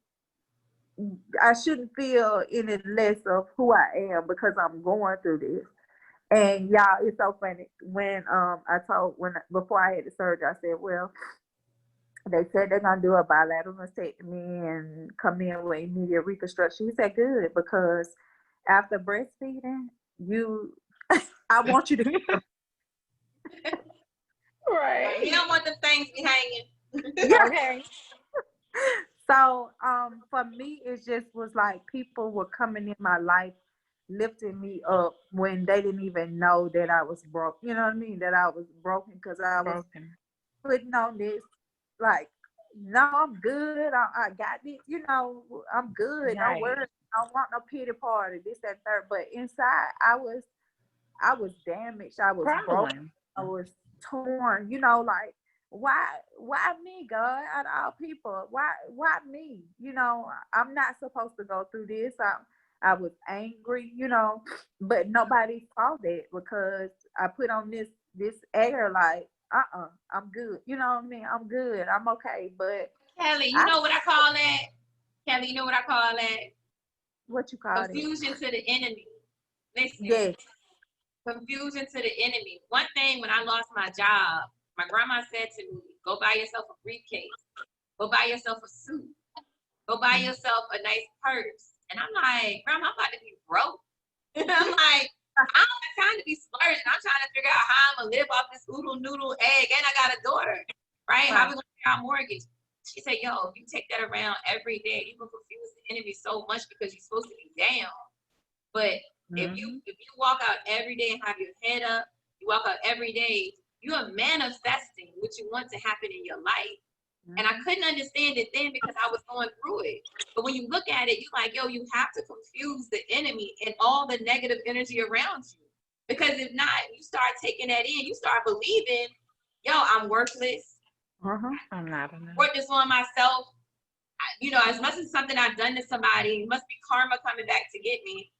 Speaker 3: I shouldn't feel any less of who I am because I'm going through this. And y'all, it's so funny when before I had the surgery, I said, well, they said they're gonna do a bilateral mastectomy and come in with immediate reconstruction. He said, good, because after breastfeeding, I want you to
Speaker 6: right.
Speaker 1: You don't want the things be hanging.
Speaker 3: Yeah.
Speaker 6: Okay.
Speaker 3: So for me, it just was like people were coming in my life, lifting me up when they didn't even know that I was broke. You know what I mean? That I was broken because I was putting on this, like, no, I'm good. I got this. I'm good. Don't worry. I don't want no pity party. This, that, third. But inside, I was damaged. I was broken. I was torn. Like, why me, God? Out of all people, why me? I'm not supposed to go through this. I was angry, but nobody saw that because I put on this air like I'm good. You know what I mean? I'm good. I'm okay. But
Speaker 1: Kelly, you know what I call that? Kelly, you know what I call that?
Speaker 3: what you call it?
Speaker 1: Confusion to the enemy. Listen,
Speaker 3: Yes.
Speaker 1: confusion to the enemy. One thing, when I lost my job, my grandma said to me, go buy yourself a briefcase. Go buy yourself a suit. Go buy yourself a nice purse. And I'm like, Grandma, I'm about to be broke. And I'm like, I don't have time to be splurging. I'm trying to figure out how I'm going to live off this oodle noodle egg. And I got a daughter, right? How we going to pay our mortgage? She said, yo, if you take that around every day, you can confuse the enemy so much because you're supposed to be down. But if you walk out every day and have your head up, you walk out every day, you are manifesting what you want to happen in your life. And I couldn't understand it then because I was going through it. But when you look at it, you're like, yo, you have to confuse the enemy and all the negative energy around you. Because if not, you start taking that in, you start believing, yo, I'm worthless.
Speaker 6: I'm not enough.
Speaker 1: Work this on myself. You know, as much as something I've done to somebody, it must be karma coming back to get me.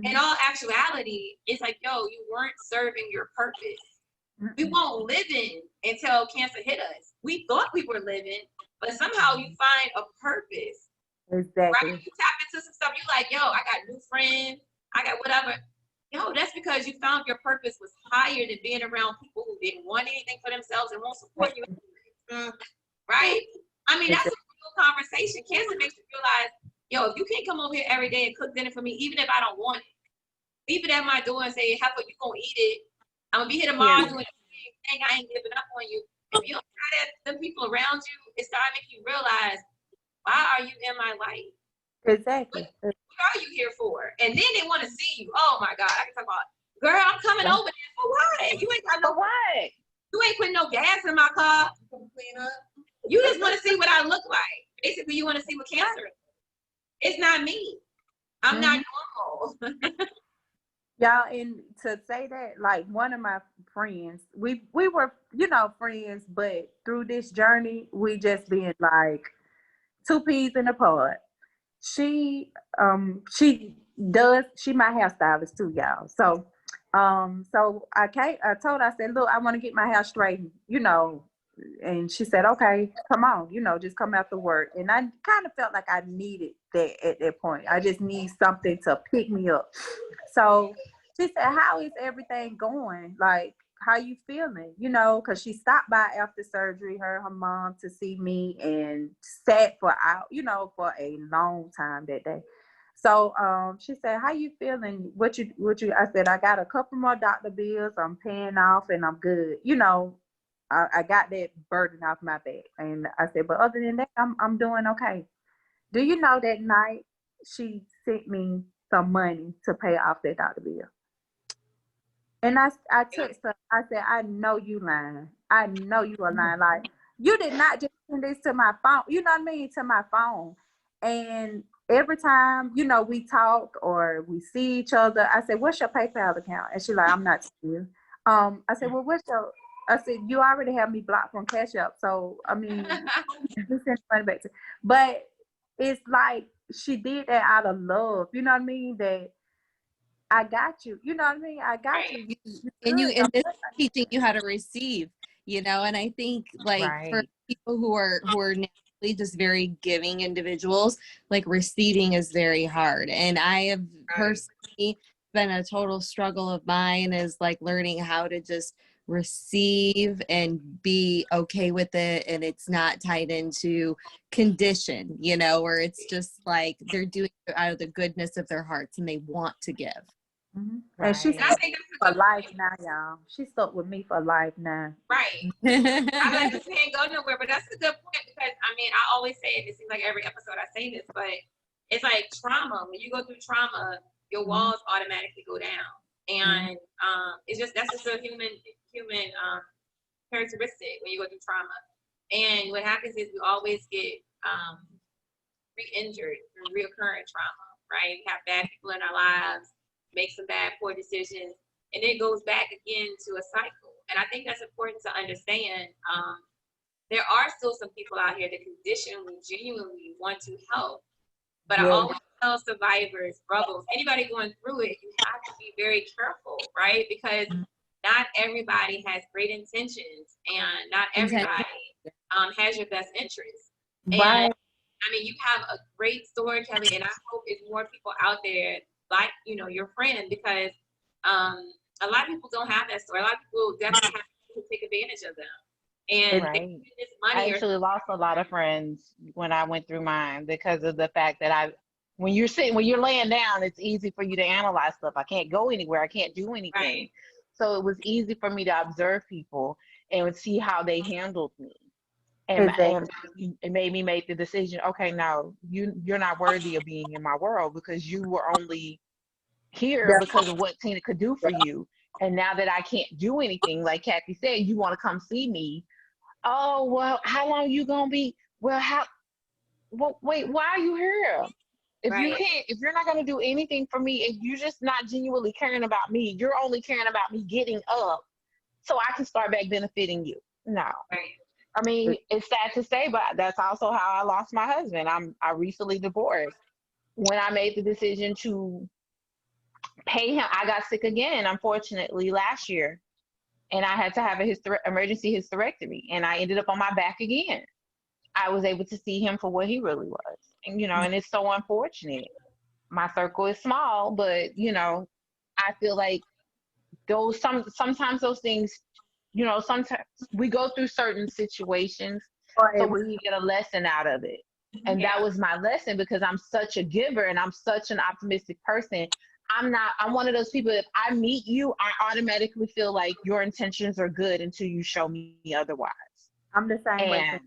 Speaker 1: In all actuality, it's like, yo, you weren't serving your purpose. We won't live in until cancer hit us. We thought we were living, but somehow you find a purpose.
Speaker 3: Exactly.
Speaker 1: Right? You tap into some stuff. You like, yo, I got new friends. I got whatever. Yo, that's because you found your purpose was higher than being around people who didn't want anything for themselves and won't support you. Right? I mean, that's a real conversation. Cancer makes you realize, yo, if you can't come over here every day and cook dinner for me, even if I don't want it, leave it at my door and say, Heifer, you gonna eat it. I'm gonna be here tomorrow doing the same thing. I ain't giving up on you. If you don't try that, them people around you, it starts making you realize, why are you in my life?
Speaker 3: Exactly.
Speaker 1: What are you here for? And then they want to see you. Oh my God, I can talk about, girl, I'm coming over there for what? You ain't got no
Speaker 5: what?
Speaker 1: You ain't putting no gas in my car.
Speaker 2: Clean up.
Speaker 1: You just want to see what I look like. Basically, you want to see what cancer is. It's not me. I'm not normal.
Speaker 3: Y'all, and to say that, like one of my friends, we were, you know, friends, but through this journey, we just been like two peas in a pod. She my hairstylist too, y'all. So I told her, I said, look, I want to get my hair straightened, you know, and she said, okay, come on, you know, just come after work. And I kind of felt like I needed that at that point. I just need something to pick me up. So she said, how is everything going? Like, how you feeling? You know, because she stopped by after surgery, her mom, to see me and sat for a long time that day. So she said, how you feeling? What you I said, I got a couple more doctor bills I'm paying off and I'm good. You know, I got that burden off my back. And I said, but other than that, I'm doing okay. Do you know that night she sent me some money to pay off that doctor bill? And I texted her, I said, I know you lying. I know you are lying. Like, you did not just send this to my phone, you know what I mean, to my phone. And every time, you know, we talk or we see each other, I said, what's your PayPal account? And she's like, I'm not sure. I said, well, I said, you already have me blocked from Cash App. So, I mean, you send money back to, but it's like she did that out of love. You know what I mean? That I got you. You know what I mean? I got you.
Speaker 4: And this is teaching you how to receive, you know. And I think, like, for people who are naturally just very giving individuals, like, receiving is very hard. And I have personally been a total struggle of mine, is like learning how to just receive and be okay with it, and it's not tied into condition, you know, where it's just like they're doing it out of the goodness of their hearts and they want to give.
Speaker 3: And she's stuck for life now, y'all. She's stuck with me for life now.
Speaker 1: Right. I like this can't go nowhere, but that's a good point, because I mean, I always say it seems like every episode I say this, but it's like trauma. When you go through trauma, your walls automatically go down. And it's just, that's just a human characteristic when you go through trauma. And what happens is we always get re-injured through reoccurring trauma, right? We have bad people in our lives, make some bad, poor decisions, and it goes back again to a cycle. And I think that's important to understand. There are still some people out here that genuinely want to help. But I always tell survivors, brothers, anybody going through it, you have to be very careful, right? Because not everybody has great intentions, and not everybody has your best interest. And
Speaker 3: Right.
Speaker 1: I mean, you have a great story, Kelly, and I hope it's more people out there like, you know, your friend, because a lot of people don't have that story. A lot of people definitely have people who take advantage of them. And
Speaker 6: Right.
Speaker 1: they get this money
Speaker 6: I actually lost a lot of friends when I went through mine because of the fact that when you're laying down, it's easy for you to analyze stuff. I can't go anywhere. I can't do anything.
Speaker 1: Right.
Speaker 6: So it was easy for me to observe people and see how they handled me. And it made me make the decision, okay, now you're not worthy of being in my world because you were only here because of what Tina could do for you. And now that I can't do anything, like Cathy said, you want to come see me. Oh, well, how long you gonna be? Well, wait, why are you here? If you're not gonna do anything for me, if you're just not genuinely caring about me, you're only caring about me getting up so I can start back benefiting you. No.
Speaker 1: Right.
Speaker 6: I mean, it's sad to say, but that's also how I lost my husband. I recently divorced. When I made the decision to pay him, I got sick again, unfortunately, last year. And I had to have an emergency hysterectomy. And I ended up on my back again. I was able to see him for what he really was. And, you know, and it's so unfortunate. My circle is small, but, you know, I feel like sometimes those things, you know, sometimes we go through certain situations, so we get a lesson out of it. And that was my lesson, because I'm such a giver and I'm such an optimistic person. I'm one of those people, if I meet you, I automatically feel like your intentions are good until you show me otherwise.
Speaker 3: I'm the same way.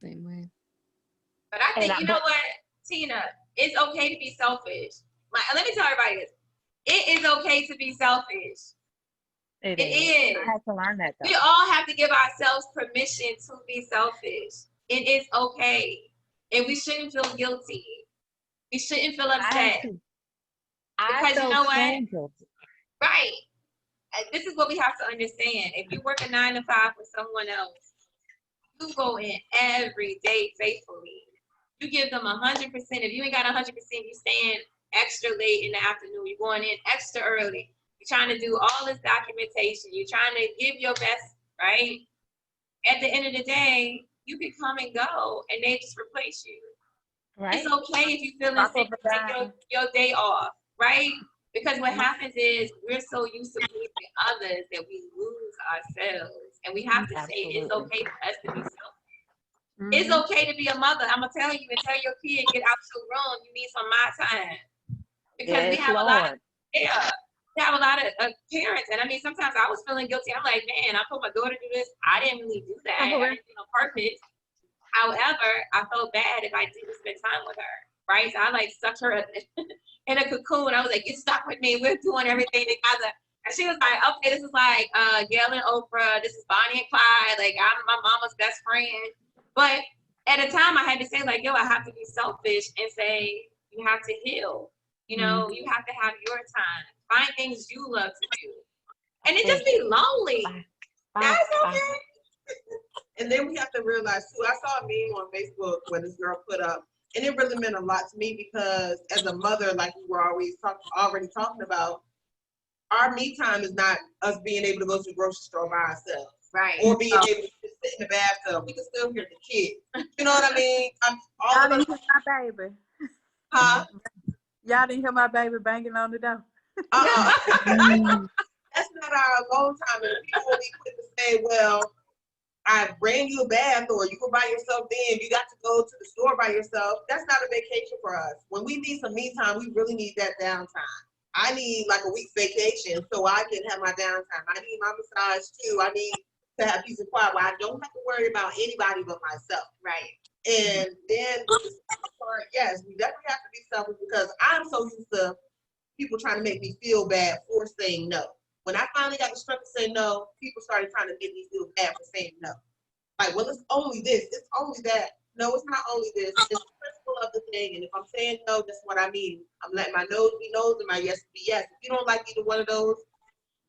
Speaker 4: Same way.
Speaker 1: But I think, you know what, Tina, it's okay to be selfish. Let me tell everybody this. It is okay to be selfish. It is.
Speaker 6: I had to learn that, though.
Speaker 1: We all have to give ourselves permission to be selfish. It is okay. And we shouldn't feel guilty. We shouldn't feel upset. Because you know what?
Speaker 6: Guilty.
Speaker 1: Right. This is what we have to understand. If you work a 9 to 5 for someone else, you go in every day faithfully. You give them 100%. If you ain't got 100%, you staying extra late in the afternoon. You're going in extra early. You're trying to do all this documentation. You're trying to give your best, right? At the end of the day, you can come and go, and they just replace you. Right. It's okay if you feel sick to take your day off, right? Because what happens is we're so used to pleasing others that we lose ourselves. And we have to say it's okay for us to be selfish. It's okay to be a mother. I'm going to tell you, and tell your kid, get out your room. You need some my time. Because we have a lot of parents. And I mean, sometimes I was feeling guilty. I'm like, man, I told my daughter to do this. I didn't really do that. I didn't do it on purpose. However, I felt bad if I didn't spend time with her. Right? So I stuck her in a cocoon. I was like, get stuck with me. We're doing everything together. And she was like, okay, this is like Gail and Oprah. This is Bonnie and Clyde. Like, I'm my mama's best friend. But at a time, I had to say, like, yo, I have to be selfish and say, you have to heal. You know, you have to have your time. Find things you love to do. And it just be lonely. That's okay.
Speaker 2: And then we have to realize, too, I saw a meme on Facebook when this girl put up, and it really meant a lot to me because as a mother, like we were already talking about, our me time is not us being able to go to the grocery store by ourselves.
Speaker 1: Right.
Speaker 2: Or being able to just sit in the bathtub. We can still hear the kids. You know what I mean?
Speaker 3: Y'all didn't hear my baby.
Speaker 2: Huh?
Speaker 3: Y'all didn't hear my baby banging on the door.
Speaker 2: That's not our alone time. And people will be quick to say, well, I ran you a bath, or you were by yourself then, you got to go to the store by yourself. That's not a vacation for us. When we need some me time, we really need that downtime. I need like a week's vacation so I can have my downtime. I need my massage too. I need to have peace and quiet where I don't have to worry about anybody but myself.
Speaker 1: Right.
Speaker 2: And then with the part, yes, we definitely have to be selfish because I'm so used to people trying to make me feel bad for saying no. When I finally got the strength to say no, people started trying to make me feel bad for saying no. Like, well, it's only this, it's only that. No, it's not only this. It's the principle of the thing. And if I'm saying no, that's what I mean. I'm letting my no's be no's and my yes be yes. If you don't like either one of those,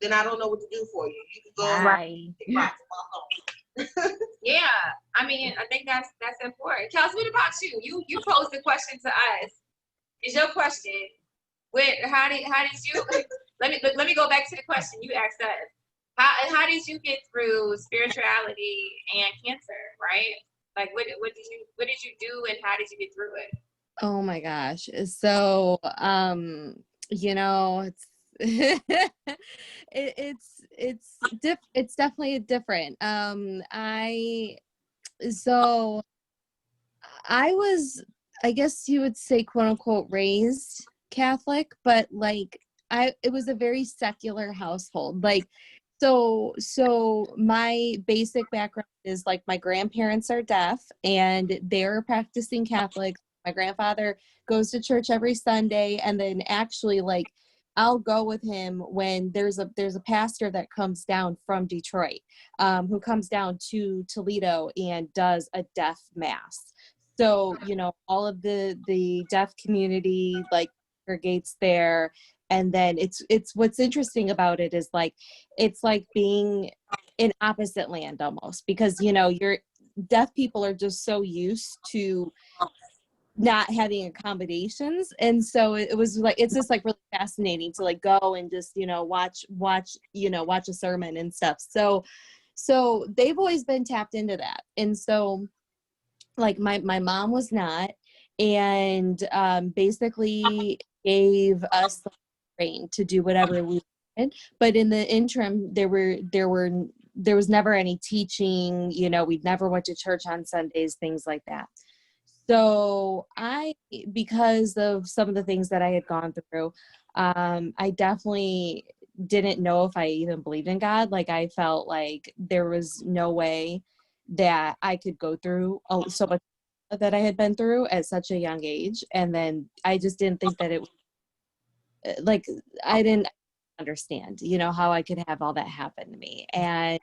Speaker 2: then I don't know what to do for you. You can go
Speaker 6: right.
Speaker 1: Yeah, I mean, I think that's important. Kelsey, what about you? You posed the question to us. Is your question? How did you? Let me go back to the question you asked us. How did you get through spirituality and cancer, right? Like what did you do and how did you get through it?
Speaker 4: Oh my gosh. So, you know, it's it's definitely different. So I was, I guess you would say, quote unquote, raised Catholic, but like it was a very secular household. Like, so my basic background is like my grandparents are deaf and they're practicing Catholics. My grandfather goes to church every Sunday, and then actually like I'll go with him when there's a pastor that comes down from Detroit, who comes down to Toledo and does a deaf mass. So, you know, all of the deaf community like congregates there. And then it's what's interesting about it is like it's like being in opposite land almost, because you know, your deaf people are just so used to not having accommodations. And so it was like it's just like really fascinating to like go and just, you know, watch a sermon and stuff. So they've always been tapped into that. And so like my mom was not, and basically gave us the reign to do whatever we wanted. But in the interim, there was never any teaching. You know, we'd never went to church on Sundays, things like that. So because of some of the things that I had gone through, I definitely didn't know if I even believed in God. Like I felt like there was no way that I could go through so much that I had been through at such a young age. And then I just didn't think that it like, I didn't understand, you know, how I could have all that happen to me. And,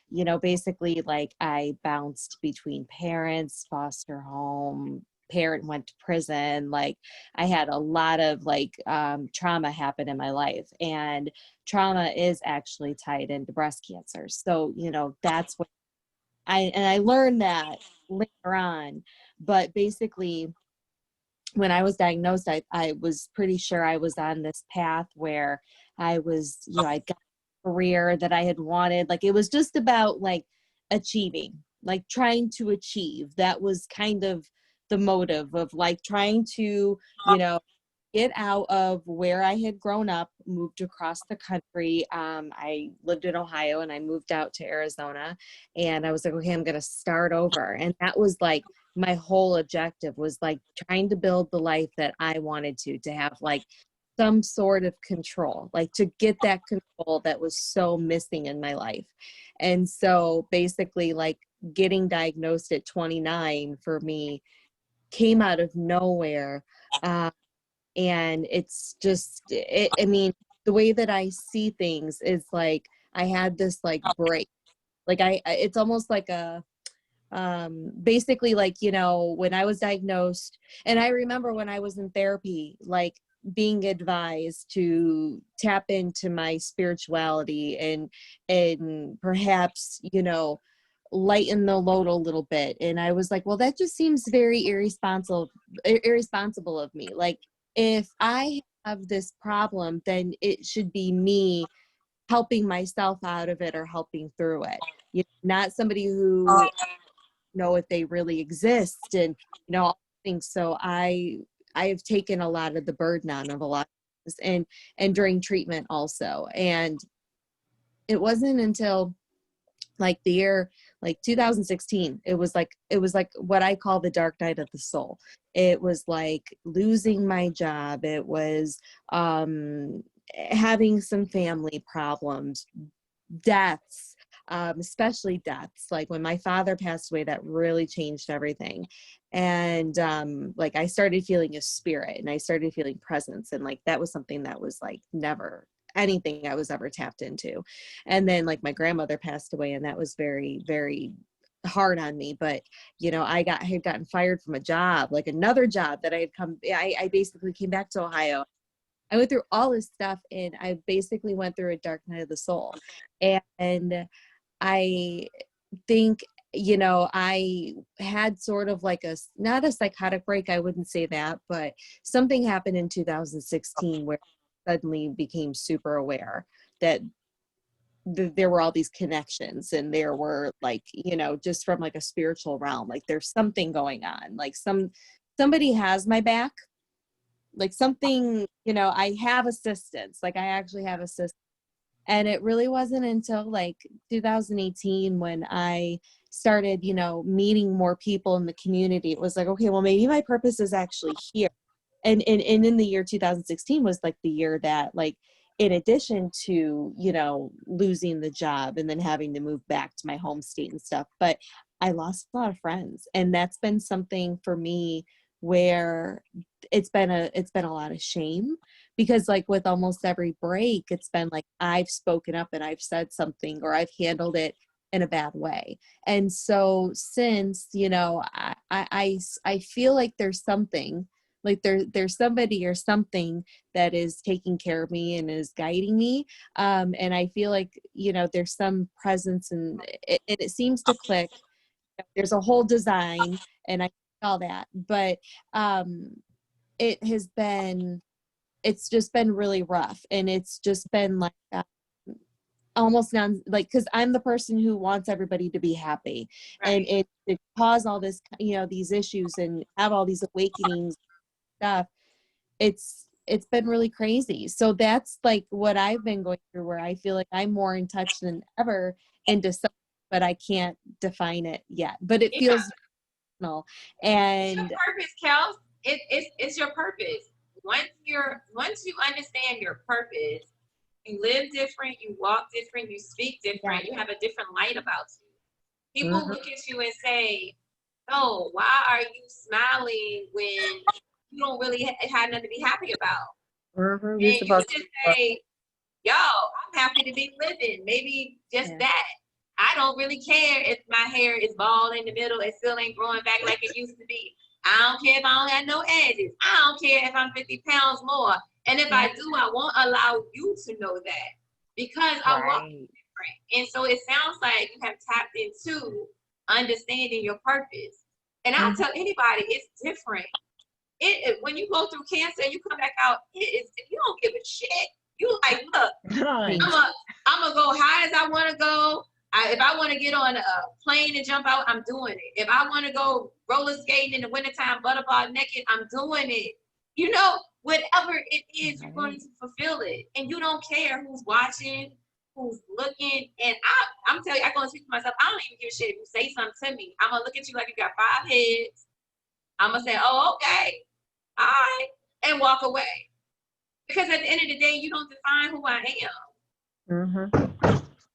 Speaker 4: you know, basically like I bounced between parents, foster home, parent went to prison. Like I had a lot of like trauma happen in my life, and trauma is actually tied into breast cancer. So, you know, that's what I learned that later on. But basically when I was diagnosed, I was pretty sure I was on this path where I was, you know, I got a career that I had wanted. Like it was just about like achieving, like trying to achieve. That was kind of the motive of like trying to, you know, get out of where I had grown up, moved across the country. I lived in Ohio and I moved out to Arizona, and I was like, okay, I'm going to start over. And that was like my whole objective, was like trying to build the life that I wanted to have like some sort of control, like to get that control that was so missing in my life. And so basically like getting diagnosed at 29 for me came out of nowhere. And it's just, I mean, the way that I see things is like, I had this like break, like it's almost like a, basically like, you know, when I was diagnosed, and I remember when I was in therapy, like being advised to tap into my spirituality and perhaps, you know, lighten the load a little bit. And I was like, well, that just seems very irresponsible of me. Like if I have this problem, then it should be me helping myself out of it or helping through it. You know, not somebody who know if they really exist and, you know, all things. So I have taken a lot of the burden on of a lot of this, and during treatment also. And it wasn't until like the year like 2016, it was like what I call the dark night of the soul. It was like losing my job. It was having some family problems, deaths, especially deaths. Like when my father passed away, that really changed everything. And like I started feeling a spirit, and I started feeling presence, and like that was something that was like never anything I was ever tapped into. And then like my grandmother passed away, and that was very, very hard on me. But you know, I had gotten fired from a job, like another job that I basically came back to Ohio. I went through all this stuff, and I basically went through a dark night of the soul. And I think, you know, I had sort of like not a psychotic break, I wouldn't say that, but something happened in 2016 where I suddenly became super aware that there were all these connections, and there were like, you know, just from like a spiritual realm, like there's something going on, like somebody has my back, like something, you know, I have assistance, like I actually have assistance. And it really wasn't until like 2018 when I started, you know, meeting more people in the community. It was like, okay, well, maybe my purpose is actually here. And in the year 2016 was like the year that, like, in addition to, you know, losing the job and then having to move back to my home state and stuff, but I lost a lot of friends. And that's been something for me where it's been a lot of shame, because like with almost every break, it's been like I've spoken up and I've said something, or I've handled it in a bad way. And so since, you know, I feel like there's something, like there's somebody or something that is taking care of me and is guiding me. And I feel like, you know, there's some presence, and it seems to click. There's a whole design, and I all that, but it's just been really rough, and it's just been like almost like, because I'm the person who wants everybody to be happy, right. And it caused all this, you know, these issues and have all these awakenings stuff. It's been really crazy. So that's like what I've been going through, where I feel like I'm more in touch than ever into something, but I can't define it yet, but it feels personal. And
Speaker 1: it's your purpose, Kels. It's your purpose. Once you understand your purpose, you live different, you walk different, you speak different, you have a different light about you. People look at you and say, oh, why are you smiling when you don't really have nothing to be happy about? And you just say, yo, I'm happy to be living. Maybe just that. I don't really care if my hair is bald in the middle and still ain't growing back like it used to be. I don't care if I don't have no edges. I don't care if I'm 50 pounds more. And if I do, I won't allow you to know that, because I walk different. And so it sounds like you have tapped into understanding your purpose. And I'll tell anybody, it's different. When you go through cancer and you come back out, you don't give a shit. You like, look, I'm gonna go high as I want to go. If I want to get on a plane and jump out, I'm doing it. If I want to go roller skating in the wintertime, butterball naked, I'm doing it. You know, whatever it is, you're going to fulfill it. And you don't care who's watching, who's looking. And I'm telling you, I go and speak to myself, I don't even give a shit if you say something to me. I'm going to look at you like you got 5 heads. I'm going to say, oh, okay, all right, and walk away. Because at the end of the day, you don't define who I am.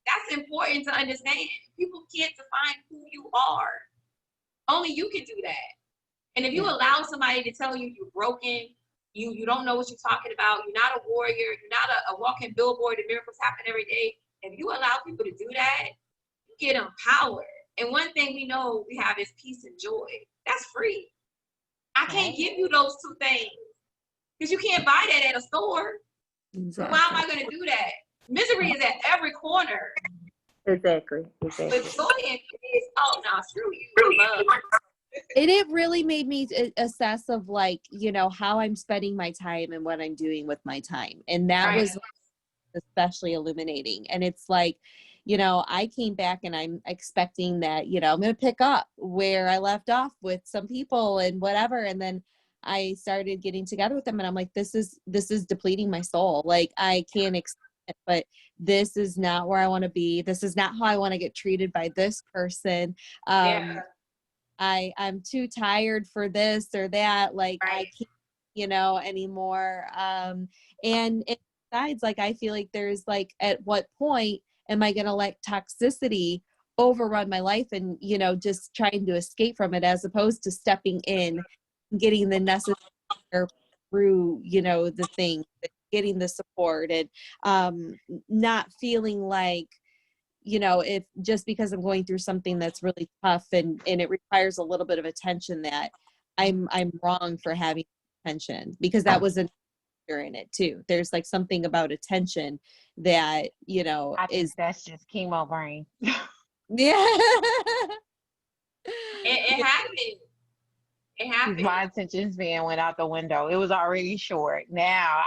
Speaker 1: That's important to understand. People can't define who you are. Only you can do that. And if you allow somebody to tell you you're broken, you don't know what you're talking about, you're not a warrior, you're not a walking billboard, and miracles happen every day. If you allow people to do that, you get empowered. And one thing we know we have is peace and joy. That's free. I can't give you those 2 things, because you can't buy that at a store. Exactly. Why am I going to do that? Misery is at every corner.
Speaker 3: Exactly.
Speaker 1: But joy and peace, oh no, screw you. Love.
Speaker 4: It really made me assess of, like, you know, how I'm spending my time and what I'm doing with my time. And that was especially illuminating. And it's like, you know, I came back and I'm expecting that, you know, I'm going to pick up where I left off with some people and whatever. And then I started getting together with them, and I'm like, this is depleting my soul. Like, I can't accept it, but this is not where I want to be. This is not how I want to get treated by this person. I'm too tired for this or that. Like, I can't, you know, anymore. And besides, like, I feel like there's like, at what point am I going to let toxicity overrun my life and, you know, just trying to escape from it, as opposed to stepping in, getting the necessary through, you know, the thing, getting the support, and not feeling like, you know, if just because I'm going through something that's really tough and it requires a little bit of attention, that I'm wrong for having attention, because that was an in it too. There's like something about attention that, you know,
Speaker 5: that's just chemo brain.
Speaker 4: Yeah.
Speaker 1: It happened. It happened.
Speaker 5: My attention span went out the window. It was already short. Now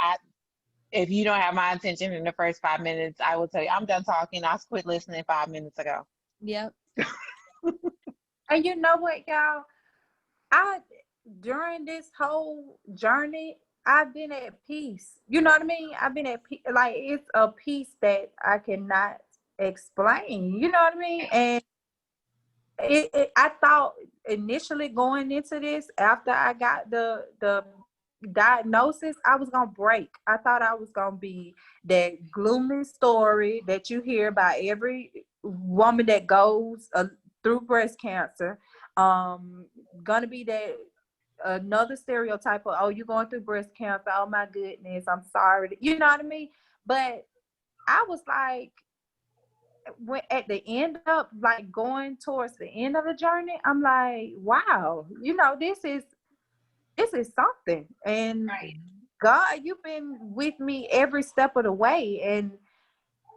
Speaker 6: If you don't have my attention in the first 5 minutes, I will tell you, I'm done talking. I quit listening 5 minutes ago.
Speaker 4: Yep.
Speaker 3: And you know what, y'all? During this whole journey, I've been at peace. You know what I mean? I've been at peace. Like, it's a peace that I cannot explain. You know what I mean? And I thought initially going into this, after I got the diagnosis, I was gonna break. I thought I was gonna be that gloomy story that you hear about every woman that goes through breast cancer. Gonna be that another stereotype of, oh, you're going through breast cancer. Oh my goodness, I'm sorry. You know what I mean? But I was like, when at the end of, like, going towards the end of the journey, I'm like, wow, you know, this is something. And
Speaker 1: Right.
Speaker 3: God, you've been with me every step of the way. And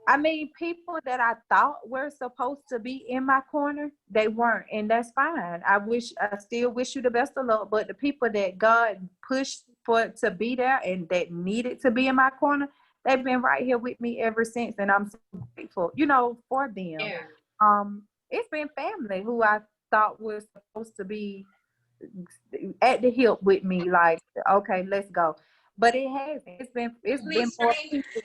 Speaker 3: I mean, people that I thought were supposed to be in my corner, they weren't, and that's fine. I still wish you the best of luck. But the people that God pushed for to be there and that needed to be in my corner, they've been right here with me ever since, and I'm so grateful, you know, for them.
Speaker 1: Yeah.
Speaker 3: It's been family who I thought was supposed to be at the hip with me, like, okay, let's go. But it hasn't. It's been more people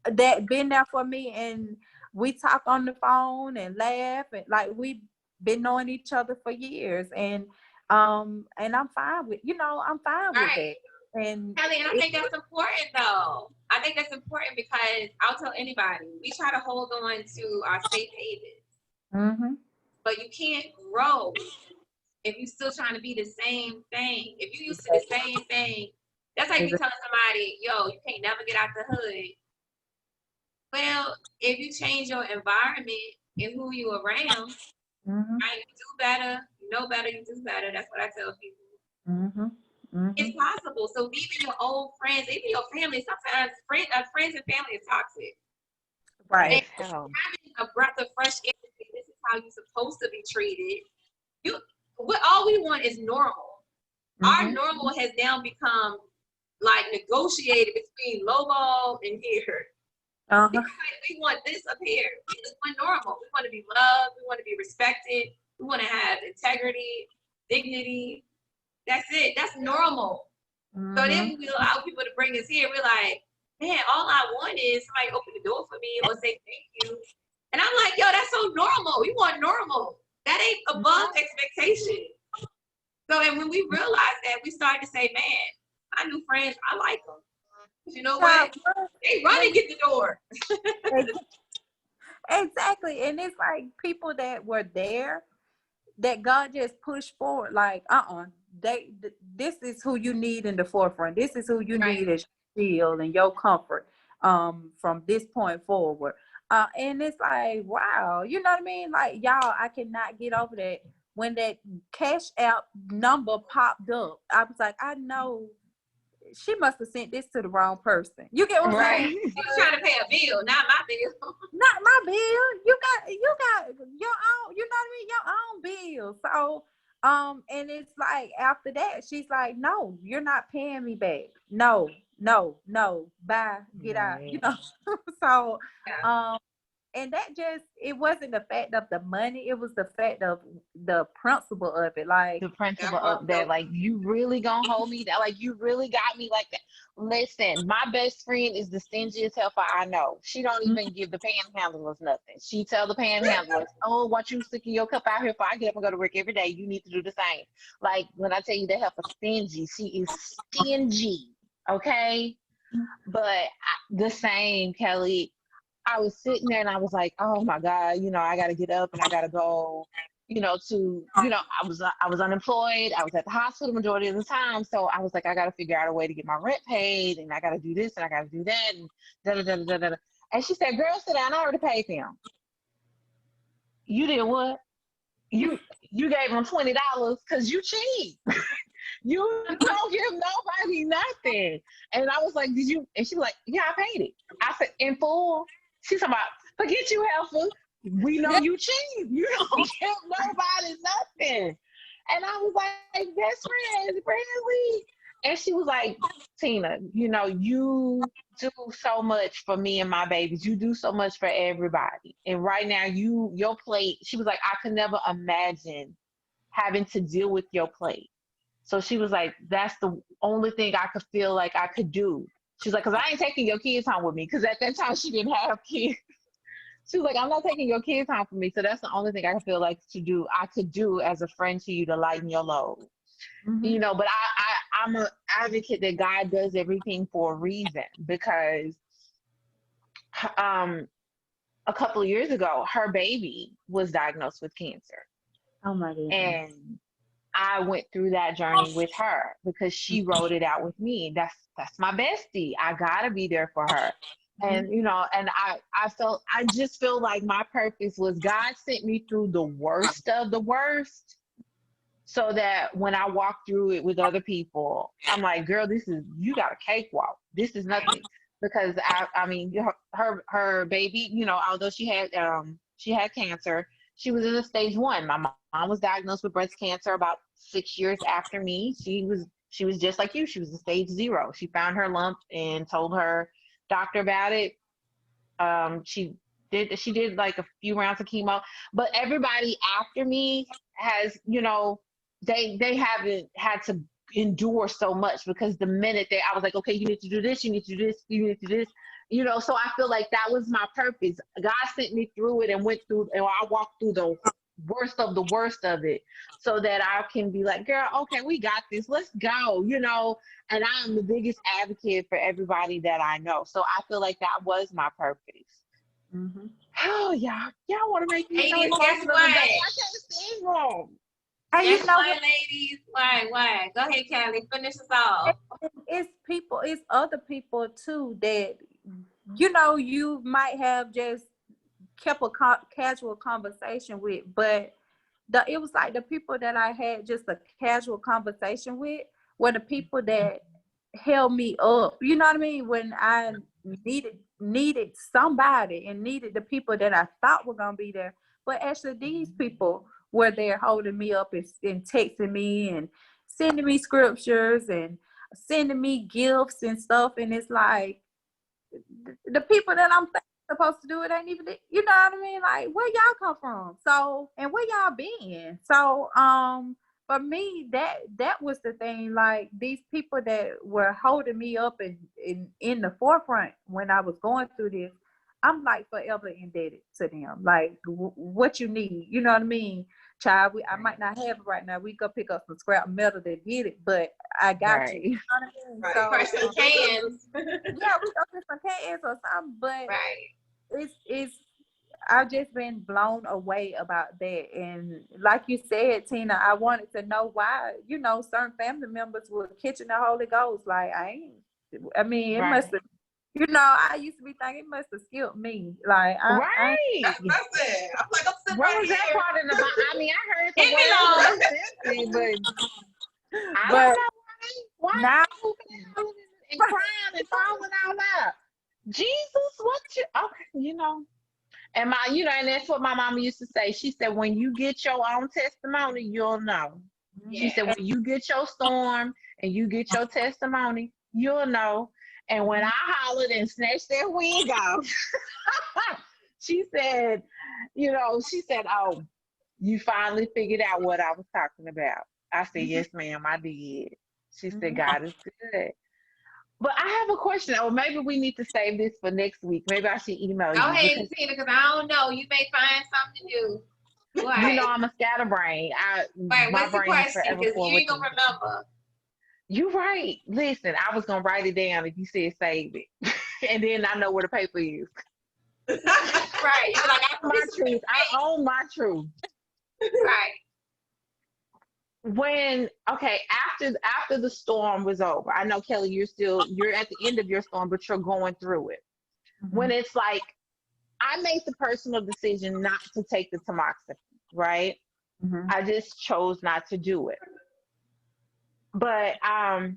Speaker 3: that been there for me, and we talk on the phone and laugh, and like, we've been knowing each other for years, and I'm fine with, I'm fine with
Speaker 1: Right.
Speaker 3: it. And
Speaker 1: Kelly, and I think that's important though. I think that's important because I'll tell anybody, we try to hold on to our safe havens, but you can't grow if you're still trying to be the same thing. If you used to the same thing, that's like you telling somebody, yo, you can't never get out the hood. Well, if you change your environment and who you around, right, you do better, you know better, you do better. That's what I tell people. It's possible. So even your old friends, even your family, sometimes friends and family is toxic.
Speaker 3: Right.
Speaker 1: And having a breath of fresh air, this is how you're supposed to be treated. All we want is normal. Our normal has now become like negotiated between lowball and here. Because we want this up here. We just want normal. We want to be loved. We want to be respected. We want to have integrity, dignity. That's it. That's normal. So then when we allow people to bring us here, we're like, man, all I want is somebody open the door for me or say thank you. And I'm like, yo, that's so normal. We want normal. That ain't above expectation. So and when we realized that, we started to say, man, my new friends, I like them. You know what? They run and get the door.
Speaker 3: Exactly. And it's like people that were there that God just pushed forward, like, this is who you need in the forefront. This is who you need as your shield and your comfort from this point forward. And it's like, wow, you know what I mean? Like, y'all, I cannot get over that. When that cash app number popped up, I was like, I know she must have sent this to the wrong person. You get what I'm saying?
Speaker 1: She was trying to pay a bill, not my bill.
Speaker 3: Not my bill. You got your own, you know what I mean? Your own bill. So and it's like, after that, she's like, no, you're not paying me back. No, bye, get out. You know. So and that just, it wasn't the fact of the money, it was the fact of the principle of it. Like,
Speaker 6: the principle of that, like, you really gonna hold me down? Like, you really got me like that? Listen, my best friend is the stingiest helper I know. She don't even give the panhandlers nothing. She tell the panhandlers, oh, what you sticking your cup out here for? I get up and go to work every day. You need to do the same. Like, when I tell you that helper stingy, she is stingy, okay? But the same, Kelly. I was sitting there and I was like, oh my God, I got to get up and I got to go, I was unemployed. I was at the hospital majority of the time. So I was like, I got to figure out a way to get my rent paid, and I got to do this and I got to do that. And da, da, da, da, da, da. And she said, girl, sit down. I already paid them. You did what? You gave them $20 because you cheap. You don't give nobody nothing. And I was like, did you? And she was like, yeah, I paid it. I said, in full. She's talking about, forget you, helper. We know you cheap. You don't give nobody nothing. And I was like, best friends, really? And she was like, Tina, you do so much for me and my babies. You do so much for everybody. And right now, your plate, she was like, I could never imagine having to deal with your plate. So she was like, that's the only thing I could feel like I could do. She's like, because I ain't taking your kids home with me. Because at that time, she didn't have kids. She was like, I'm not taking your kids home for me. So that's the only thing I feel like I could do as a friend to you to lighten your load.
Speaker 3: Mhm.
Speaker 6: But I'm an advocate that God does everything for a reason, because a couple of years ago, her baby was diagnosed with cancer.
Speaker 3: Oh my goodness.
Speaker 6: And I went through that journey with her because she wrote it out with me. That's my bestie. I gotta be there for her. And and I just feel like my purpose was God sent me through the worst of the worst, so that when I walk through it with other people, I'm like, girl, you got a cakewalk. This is nothing. Because I mean, her baby, although she had cancer, she was in a stage 1. My mom was diagnosed with breast cancer about 6 years after me. She was just like you. She was in stage 0. She found her lump and told her doctor about it. She did like a few rounds of chemo, but everybody after me has, they haven't had to endure so much, because the minute I was like, okay, you need to do this, you need to do this, you need to do this, so I feel like that was my purpose. God sent me through it and I walked through the worst of it, so that I can be like, girl, okay, we got this, let's go, and I'm the biggest advocate for everybody that I know. So I feel like that was my purpose.
Speaker 3: Mm-hmm.
Speaker 6: Oh, y'all want to make me so
Speaker 1: Ladies, guess
Speaker 6: emotional
Speaker 1: what?
Speaker 6: today. I can't sing wrong.
Speaker 1: Guess what, ladies? Why? Go ahead, Kelly. Finish us off.
Speaker 3: It's other people too that you might have just kept a casual conversation with, but it was like the people that I had just a casual conversation with were the people that held me up. You know what I mean? When I needed somebody and needed the people that I thought were gonna be there, but actually these people were there holding me up and texting me and sending me scriptures and sending me gifts and stuff. And it's like the people that I'm supposed to do it ain't even, you know what I mean? Like, where y'all come from? So, and where y'all been? So, for me, that was the thing. Like, these people that were holding me up in the forefront when I was going through this, I'm like forever indebted to them. Like, what you need, you know what I mean? Child, I might not have it right now. We go pick up some scrap metal to get it, but I got you. You know what I mean?
Speaker 2: Right.
Speaker 3: So,
Speaker 1: Crush some cans.
Speaker 3: yeah, we go get some cans or something, but
Speaker 1: Right.
Speaker 3: it's I've just been blown away about that. And like you said, Tina, I wanted to know why, certain family members were catching the Holy Ghost. Like, it must have, I used to be thinking it must have skipped me. Like,
Speaker 2: That's what I said. I'm like, I'm sitting
Speaker 6: What
Speaker 2: right
Speaker 6: was that
Speaker 2: here.
Speaker 6: part in the Bible? I mean, I heard
Speaker 1: Hit me,
Speaker 6: the word, but I don't know why
Speaker 3: now,
Speaker 6: and crying and falling out loud. Jesus, what you? Okay, And and that's what my mama used to say. She said, when you get your own testimony, you'll know.
Speaker 1: Yeah.
Speaker 6: She said, when you get your storm and you get your testimony, you'll know. And when I hollered and snatched that wig off, she said, oh, you finally figured out what I was talking about. I said, yes, ma'am, I did. She said, God is good. But I have a question, or maybe we need to save this for next week. Maybe I should email you.
Speaker 1: Go ahead, Tina, because I don't know. You may find something new. What?
Speaker 6: I'm a scatterbrain.
Speaker 1: Wait, what's the question? Because you ain't gonna remember.
Speaker 6: You're right. Listen, I was gonna write it down if you said save it, and then I know where the paper is.
Speaker 1: Right. You're like,
Speaker 6: I own my truth.
Speaker 1: Right.
Speaker 6: After the storm was over, I know, Kelly, you're at the end of your storm, but you're going through it. Mm-hmm. When it's like, I made the personal decision not to take the tamoxifen, right? Mm-hmm. I just chose not to do it. But I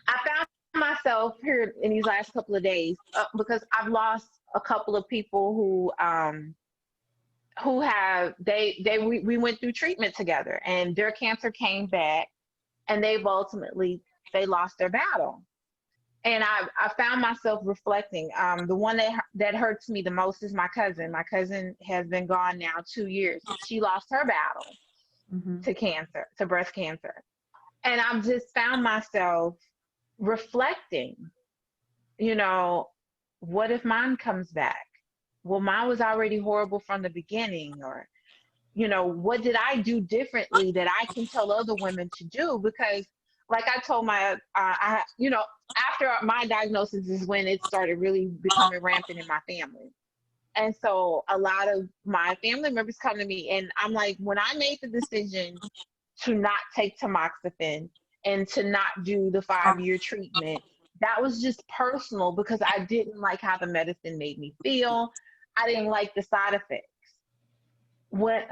Speaker 6: found myself here in these last couple of days because I've lost a couple of people who we went through treatment together, and their cancer came back, and they lost their battle.
Speaker 5: And I found myself reflecting. The one that hurts me the most is my cousin. My cousin has been gone now 2 years. She lost her battle to cancer, to breast cancer. And I've just found myself reflecting, you know, what if mine comes back? Well, mine was already horrible from the beginning. Or, you know, what did I do differently that I can tell other women to do? Because like I told you know, after my diagnosis is when it started really becoming rampant in my family. And so a lot of my family members come to me, and I'm like, when I made the decision to not take tamoxifen and to not do the 5-year treatment, that was just personal because I didn't like how the medicine made me feel. I didn't like the side effects.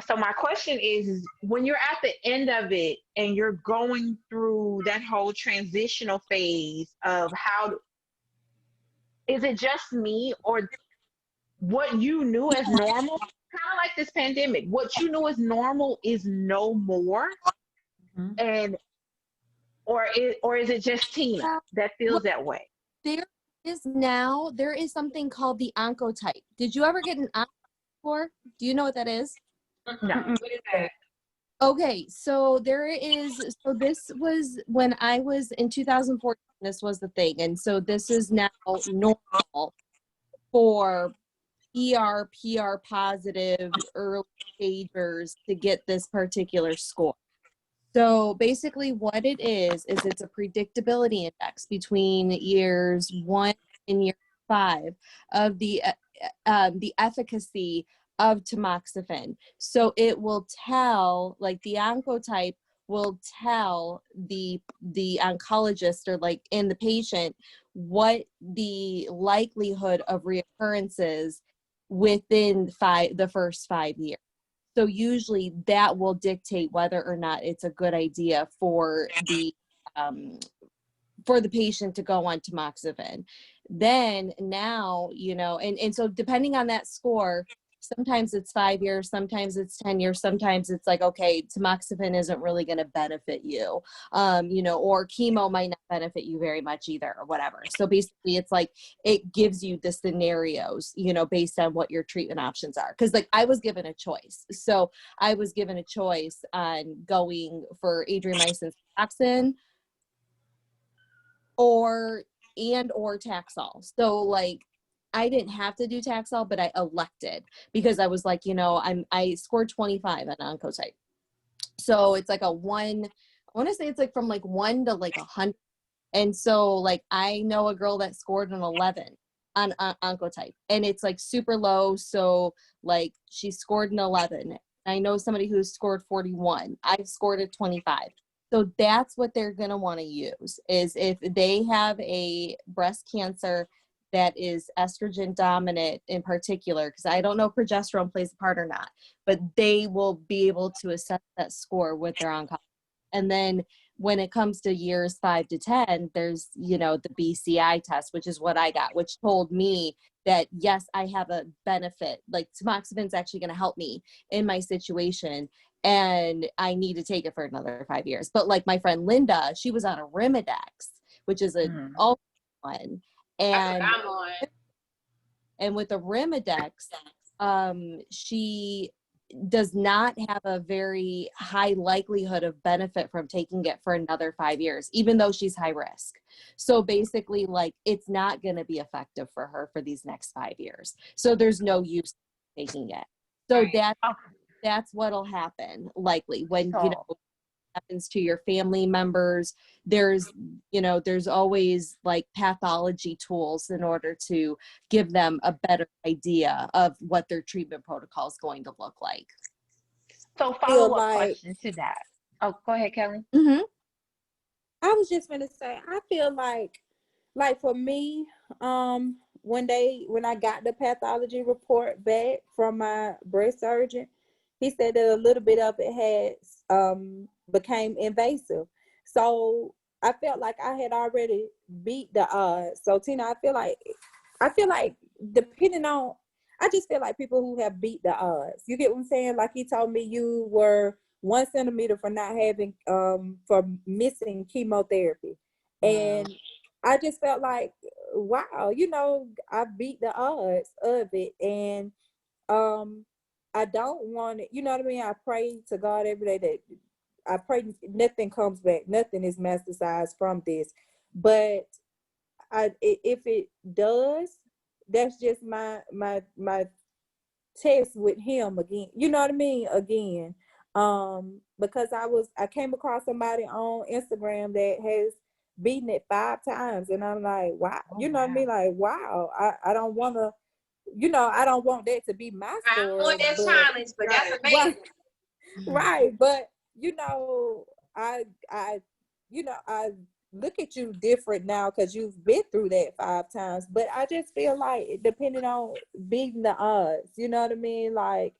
Speaker 5: So my question is when you're at the end of it and you're going through that whole transitional phase of is it just me, or what you knew as normal, kind of like this pandemic, what you knew as normal is no more? And or is it just Tina that feels that way?
Speaker 4: There is something called the oncotype. Did you ever get an oncotype before? Do you know what that is?
Speaker 5: No. What is that?
Speaker 4: Okay, so this was when I was in 2014, this was the thing. And so this is now normal for PR positive early stagers to get this particular score. So basically what it is it's a predictability index between years 1 and year 5 of the efficacy of tamoxifen. So it will tell, like the oncotype will tell the oncologist or like in the patient what the likelihood of reoccurrences within the first 5 years. So usually that will dictate whether or not it's a good idea for the patient to go on tamoxifen. Then now, you know, and so depending on that score, sometimes it's 5 years, sometimes it's 10 years, sometimes it's like, okay, tamoxifen isn't really going to benefit you, you know, or chemo might not benefit you very much either, or whatever. So basically it's like, it gives you the scenarios, you know, based on what your treatment options are. Cause like I was given a choice. So I was given a choice on going for adriamycin toxin or Taxol. So like, I didn't have to do Taxol, but I elected because I was like, you know, I scored 25 on oncotype. So it's like I want to say it's like from like 1 to like 100. And so like, I know a girl that scored an 11 on oncotype, and it's like super low. So like she scored an 11. I know somebody who scored 41. I've scored a 25. So that's what they're going to want to use is if they have a breast cancer that is estrogen dominant in particular, because I don't know if progesterone plays a part or not, but they will be able to assess that score with their oncologist. And then when it comes to years 5 to 10, there's, you know, the BCI test, which is what I got, which told me that, yes, I have a benefit. Like tamoxifen is actually going to help me in my situation. And I need to take it for another 5 years. But like my friend Linda, she was on a Arimidex, which is an all one. And with the Arimidex, she does not have a very high likelihood of benefit from taking it for another 5 years, even though she's high risk. So basically, like, it's not going to be effective for her for these next 5 years. So there's no use taking it. So that's what'll happen likely when, you know, happens to your family members. There's always like pathology tools in order to give them a better idea of what their treatment protocol is going to look like.
Speaker 5: So follow-up question to that. Oh, go ahead, Kelly.
Speaker 7: I was just gonna say, I feel like for me, when I got the pathology report back from my breast surgeon, he said that a little bit of it had became invasive. So I felt like I had already beat the odds. So Tina, I feel like depending on, I just feel like people who have beat the odds. You get what I'm saying? Like he told me you were 1 centimeter for not having for missing chemotherapy. And I just felt like, wow, I beat the odds of it. And I don't want it, you know what I mean? I pray to God every day that I pray nothing comes back, nothing is metastasized from this. But if it does, that's just my test with him again. You know what I mean? Again. Because I came across somebody on Instagram that has beaten it 5 times, and I'm like, wow, you know what I mean? Like, wow, I don't want to, I don't want that to be my
Speaker 1: I
Speaker 7: story.
Speaker 1: want that challenge, but that's amazing.
Speaker 7: Right, but I I look at you different now because you've been through that 5 times. But I just feel like depending on beating the odds, you know what I mean? Like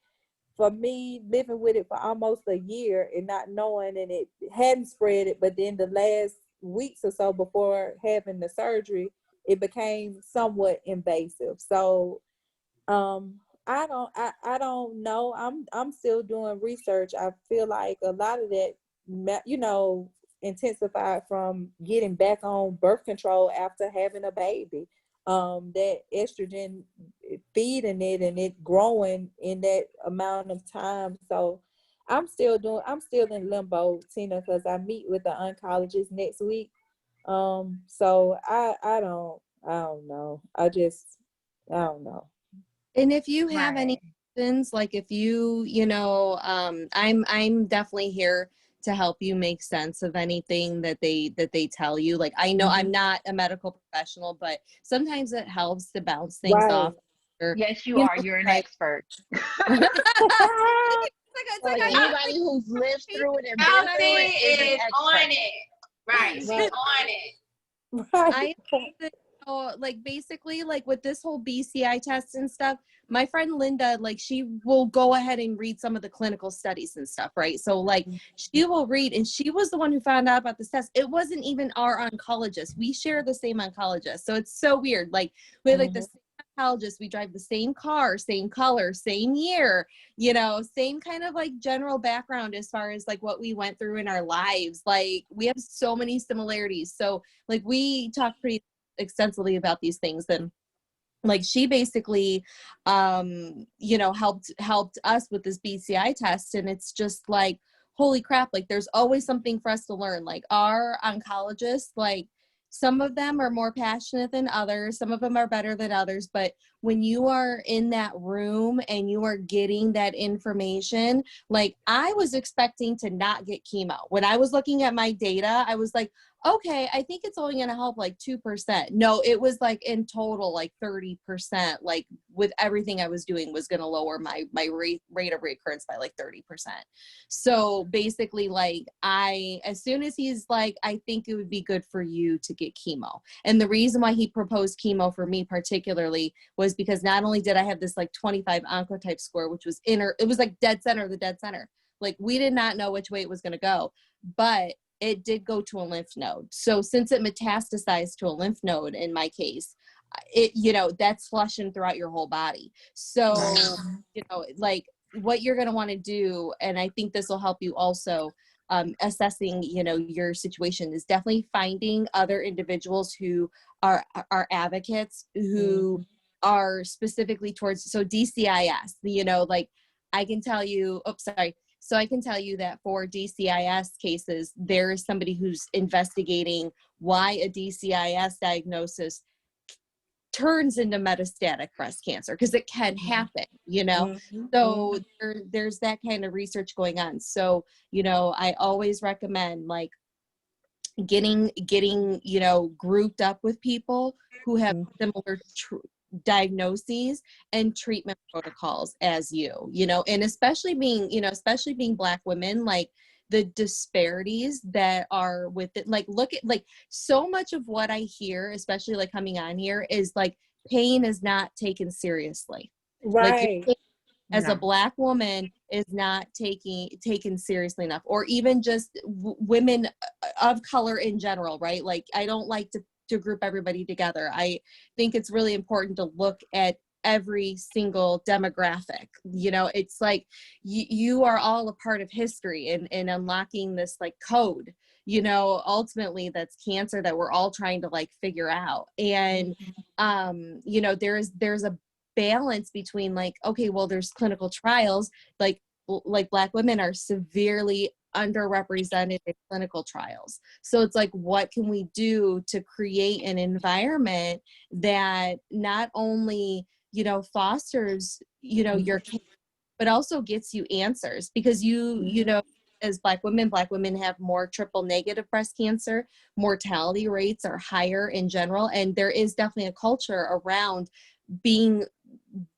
Speaker 7: for me, living with it for almost a year and not knowing, and it hadn't spread it, but then the last weeks or so before having the surgery, it became somewhat invasive. So I don't know. I'm still doing research. I feel like a lot of that intensified from getting back on birth control after having a baby. That estrogen feeding it and it growing in that amount of time. So I'm still in limbo, Tina, because I meet with the oncologist next week. So I don't know. I don't know.
Speaker 4: And if you have any
Speaker 3: Right.
Speaker 4: questions, like if I'm definitely here to help you make sense of anything that they tell you. Like I know I'm not a medical professional, but sometimes it helps to bounce things
Speaker 7: Right.
Speaker 4: off. Or,
Speaker 5: Yes, you are. You're an expert.
Speaker 4: Like
Speaker 5: Like anybody who's lived through it and been
Speaker 1: Chelsea
Speaker 5: through it is an
Speaker 1: is on
Speaker 5: expert.
Speaker 1: it. Right. She's
Speaker 7: Right.
Speaker 1: on it.
Speaker 4: I like basically like with this whole BCI test and stuff, my friend Linda, like she will go ahead and read some of the clinical studies and stuff, right? So like she will read, and she was the one who found out about this test. It wasn't even our oncologist. We share the same oncologist. So it's so weird. Like we have like the same oncologist, we drive the same car, same color, same year, same kind of like general background as far as like what we went through in our lives. Like we have so many similarities. So like we talk pretty extensively about these things. And like she basically helped us with this BCI test, and it's just like holy crap, like there's always something for us to learn. Like our oncologists, like some of them are more passionate than others, some of them are better than others, but when you are in that room and you are getting that information, like I was expecting to not get chemo. When I was looking at my data, I was like, okay, I think it's only going to help like 2%. No, it was like in total, like 30%, like with everything I was doing was going to lower my rate of recurrence by like 30%. So basically like as soon as he's like, I think it would be good for you to get chemo. And the reason why he proposed chemo for me particularly was because not only did I have this like 25 oncotype score, which was it was like dead center. Like we did not know which way it was going to go, but it did go to a lymph node. So since it metastasized to a lymph node in my case, that's flushing throughout your whole body. So, like what you're going to want to do, and I think this will help you also assessing, your situation, is definitely finding other individuals who are advocates who are specifically towards, so DCIS, like I can tell you, So I can tell you that for DCIS cases, there is somebody who's investigating why a DCIS diagnosis turns into metastatic breast cancer, because it can happen, So there's that kind of research going on. So, I always recommend like getting grouped up with people who have similar diagnoses and treatment protocols as you, and especially being Black women, like the disparities that are with it. Like look at like so much of what I hear, especially like coming on here, is like pain is not taken seriously.
Speaker 7: Right.
Speaker 4: Like as a Black woman is not taken seriously enough, or even just women of color in general, right? Like I don't like to group everybody together. I think it's really important to look at every single demographic. You know, it's like you are all a part of history and unlocking this like code, you know, ultimately that's cancer that we're all trying to like figure out. And you know, there's a balance between like, okay, well, there's clinical trials, like Black women are severely underrepresented in clinical trials. So it's like, what can we do to create an environment that not only, you know, fosters, you know, your care, but also gets you answers? Because you know, as Black women have more triple negative breast cancer, mortality rates are higher in general. And there is definitely a culture around being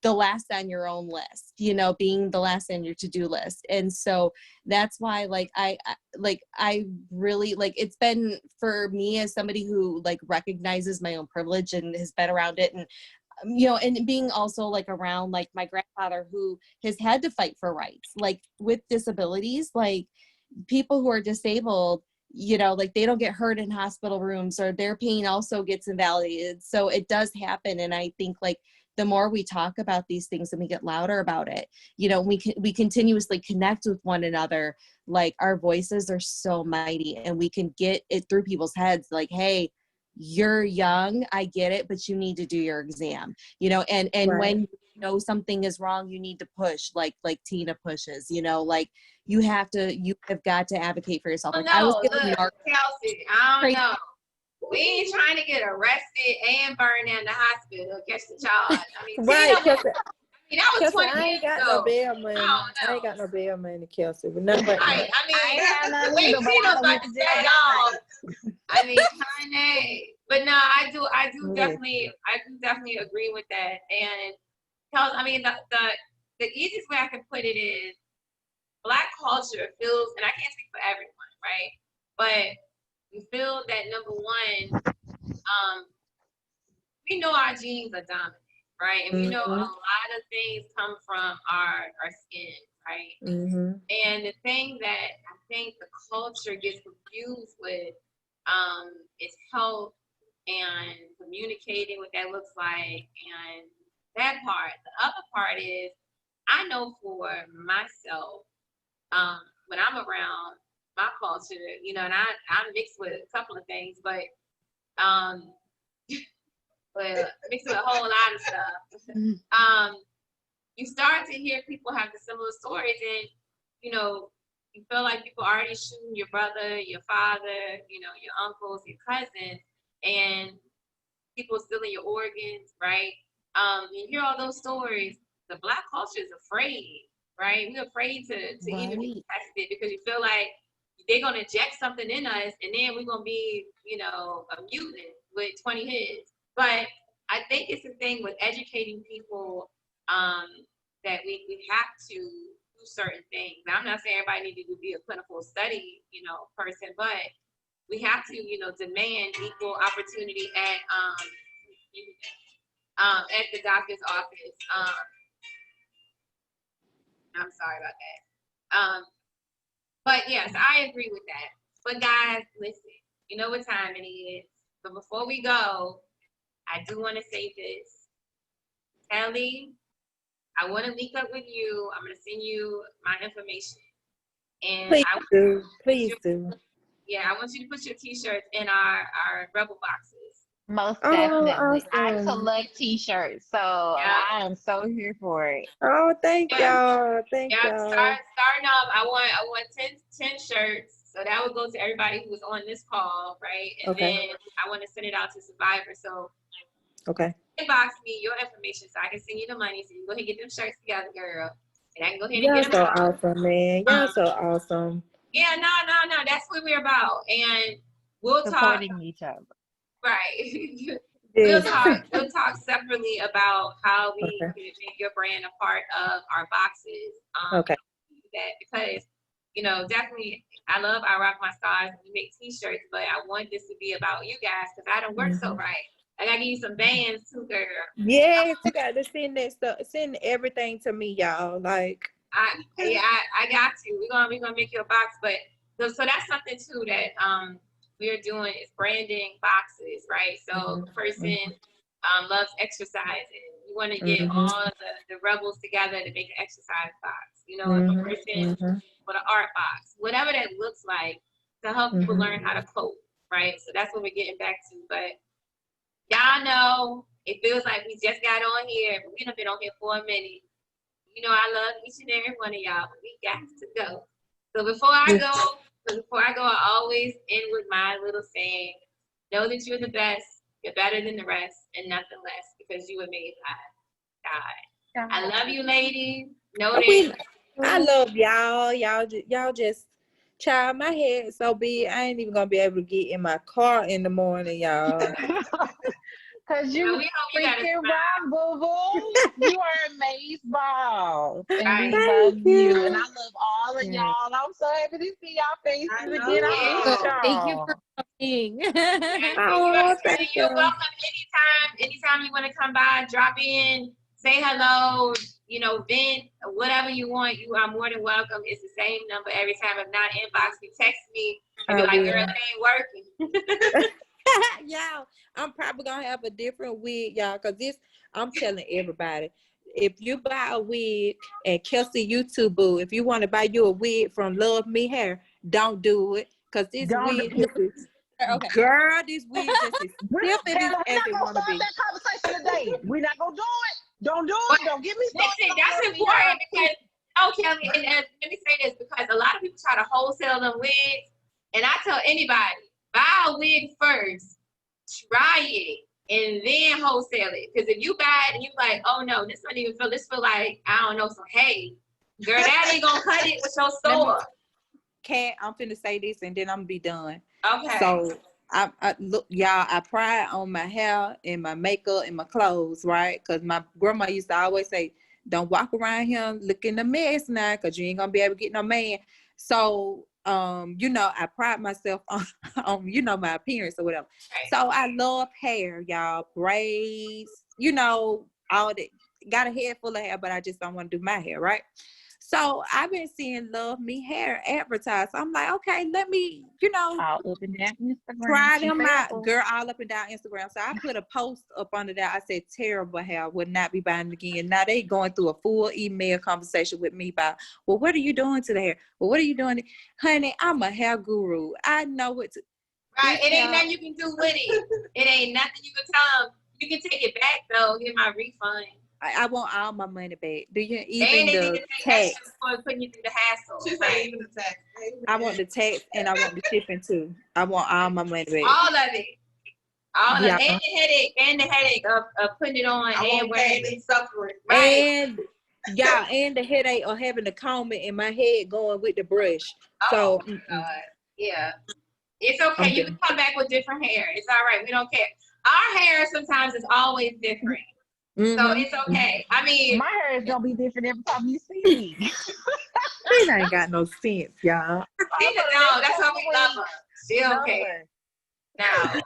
Speaker 4: the last on your own list, you know, being the last on your to-do list. And so that's why like I really like, it's been for me as somebody who like recognizes my own privilege and has been around it, and you know, and being also like around like my grandfather who has had to fight for rights, like with disabilities, like people who are disabled, you know, like they don't get hurt in hospital rooms, or their pain also gets invalidated. So it does happen. And I think like the more we talk about these things and we get louder about it, you know, we continuously connect with one another, like our voices are so mighty, and we can get it through people's heads like, hey, you're young, I get it, but you need to do your exam, you know, and
Speaker 7: Right.
Speaker 4: when you know something is wrong, you need to push, like Tina pushes, you know, like you have got to advocate for yourself.
Speaker 1: Well,
Speaker 4: Like I was
Speaker 1: no,
Speaker 4: given
Speaker 1: look, Kelsey, I don't know. We ain't trying to get arrested and burned down the hospital, catch the charge. I mean,
Speaker 7: Right,
Speaker 1: Tina,
Speaker 7: Kelsey.
Speaker 1: I mean, that was
Speaker 7: Kelsey,
Speaker 1: 20
Speaker 7: I
Speaker 1: years
Speaker 7: ain't got
Speaker 1: ago.
Speaker 7: no bail money.
Speaker 1: I don't
Speaker 7: I ain't
Speaker 1: know.
Speaker 7: got no bail money, Kelsey. But nothing but
Speaker 1: I
Speaker 5: I
Speaker 1: mean,
Speaker 5: ain't have none
Speaker 1: the way
Speaker 5: either, but I
Speaker 1: Tina's
Speaker 5: don't
Speaker 1: about
Speaker 5: went
Speaker 1: to
Speaker 5: to
Speaker 1: say
Speaker 5: jail
Speaker 1: y'all,
Speaker 5: last
Speaker 1: I mean, Kanye. But no, I do
Speaker 7: Yeah.
Speaker 1: definitely agree with that. And Kels, I mean, the easiest way I can put it is Black culture feels, and I can't speak for everyone, right? But we feel that number one, we know our genes are dominant, right? And we know a lot of things come from our skin, right?
Speaker 7: Mm-hmm.
Speaker 1: And the thing that I think the culture gets confused with is health and communicating what that looks like, and that part. The other part is, I know for myself, when I'm around my culture, you know, and I'm mixed with a couple of things, but well, mixed with a whole lot of stuff. You start to hear people have the similar stories, and you know, you feel like people are already shooting your brother, your father, you know, your uncles, your cousins, and people stealing your organs, right? You hear all those stories. The Black culture is afraid, right? We're afraid to even be tested, because you feel like they're gonna inject something in us, and then we're gonna be, you know, a mutant with 20 heads. But I think it's a thing with educating people, that we have to do certain things. Now, I'm not saying everybody needs to be a clinical study, you know, person, but we have to, you know, demand equal opportunity at the doctor's office. I'm sorry about that. But yes, I agree with that. But guys, listen, you know what time it is. But before we go, I do want to say this. Kelly, I want to link up with you. I'm going to send you my information. And
Speaker 7: Please do.
Speaker 1: Yeah, I want you to put your t-shirts in our Rebel boxes.
Speaker 5: Most
Speaker 7: Oh,
Speaker 5: definitely.
Speaker 7: awesome.
Speaker 5: I collect t-shirts, so I am so here for it.
Speaker 7: Oh, thank y'all. Thank y'all.
Speaker 1: Starting off, I want 10 shirts. So that would go to everybody who was on this call, right? And then I want to send it out to survivors. So inbox me your information so I can send you the money, so you go ahead and get them shirts together, girl. And I can go ahead and get them out.
Speaker 7: Y'all so awesome, man. Y'all so awesome.
Speaker 1: Yeah, no. That's what we're about. And we'll
Speaker 5: supporting each other.
Speaker 1: Right.
Speaker 7: Yes.
Speaker 1: We'll talk separately about how we can make your brand a part of our boxes. That because, you know, definitely I love I Rock My Scars. We make t-shirts, but I want this to be about you guys, because I don't work so right. I gotta give you some bands too, girl.
Speaker 7: Yes, you got to send that stuff. Send everything to me, y'all. Like
Speaker 1: I got you. We're gonna make you a box, but so that's something too that we're doing is branding boxes, right? So the person loves exercising, you want to get all the rebels together to make an exercise box. You know, if a person with an art box, whatever that looks like, to help people learn how to cope, right? So that's what we're getting back to. But y'all know, it feels like we just got on here, but we done been on here for a minute. You know, I love each and every one of y'all, but we got to go. So before I go, I always end with my little saying, know that you're the best, you're better than the rest, and nothing less, because you were made by God. I love you, ladies. Know that.
Speaker 7: I love y'all. Y'all just, child, my head so big, I ain't even gonna be able to get in my car in the morning, y'all.
Speaker 6: Cause you freaking rock, boo boo. You are amazing, balls, and we love you. And I love all of y'all. I'm so happy to see y'all faces again. I miss y'all.
Speaker 4: Thank you for coming.
Speaker 1: You're welcome anytime you want to come by, drop in, say hello, you know, vent, whatever you want. You are more than welcome. It's the same number every time. If not, inbox me, text me, and be like, girl, it ain't working.
Speaker 7: Y'all, I'm probably gonna have a different wig, y'all, because I'm telling everybody, if you buy a wig, and Kelsey, you too, boo, if you want to buy you a wig from Love Me Hair, don't do it, because this wig is, girl, this wig just is stiff as it want to be.
Speaker 6: That conversation today. We're not gonna do it. Don't do it. Don't get me started.
Speaker 1: Listen, that's important because, Kelly, and let me say this, because a lot of people try to wholesale them wigs, and I tell anybody, buy a wig first, try it, and then wholesale it. Because if you buy it and you like, oh no, this don't even feel, this feel like, I don't know, some hay. Girl, that ain't gonna cut it with your store.
Speaker 7: Kat, I'm finna say this and then I'm gonna be done.
Speaker 1: Okay.
Speaker 7: So I look, y'all, I pride on my hair and my makeup and my clothes, right? Because my grandma used to always say, don't walk around here looking a mess now, because you ain't gonna be able to get no man. So you know, I pride myself on you know, my appearance or whatever. Right. So I love hair, y'all, braids, you know, all that. Got a head full of hair, but I just don't want to do my hair, right? So I've been seeing Love Me Hair advertised. So I'm like, okay, let me, you know,
Speaker 6: all up and down Instagram.
Speaker 7: Try them out, girl, all up and down Instagram. So I put a post up under that. I said, terrible hair, would not be buying it again. Now they going through a full email conversation with me about, well, what are you doing to the hair? Well, what are you doing? Honey, I'm a hair guru. I know what to.
Speaker 1: Right, it ain't nothing you can do with it. It ain't nothing you can tell them. You can take it back, though, get my refund.
Speaker 7: I want all my money back. Do you even the tax?
Speaker 1: For putting you through the hassle.
Speaker 2: She's saying even the tax.
Speaker 7: I want the tax and I want the shipping too. I want all my money back.
Speaker 1: All of it. All of it. And the headache of putting it on and wearing it.
Speaker 2: Suffering.
Speaker 1: Right.
Speaker 7: And y'all, and the headache of having to comb it in my head going with the brush.
Speaker 1: Oh, so yeah. It's okay. You can come back with different hair. It's all right. We don't care. Our hair sometimes is always different. So it's okay. I mean,
Speaker 6: my hair is gonna be different every time you see me.
Speaker 7: She ain't got no sense, y'all.
Speaker 1: No, that's why we love her. She okay. Now,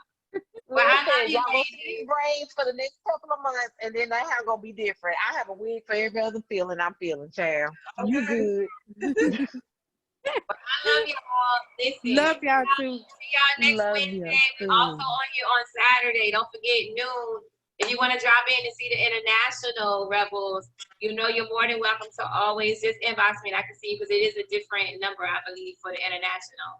Speaker 1: well, I love you,
Speaker 6: y'all gonna see braids for the next couple of months, and then that hair gonna be different. I have a wig for every other feeling I'm feeling, child. Okay. You good?
Speaker 1: Well, I love y'all. Listen,
Speaker 7: love y'all too.
Speaker 1: See y'all next Wednesday. We're also on here on Saturday. Don't forget noon. If you want to drop in and see the international rebels, you know you're more than welcome to always just inbox me and I can see you, because it is a different number, I believe, for the international.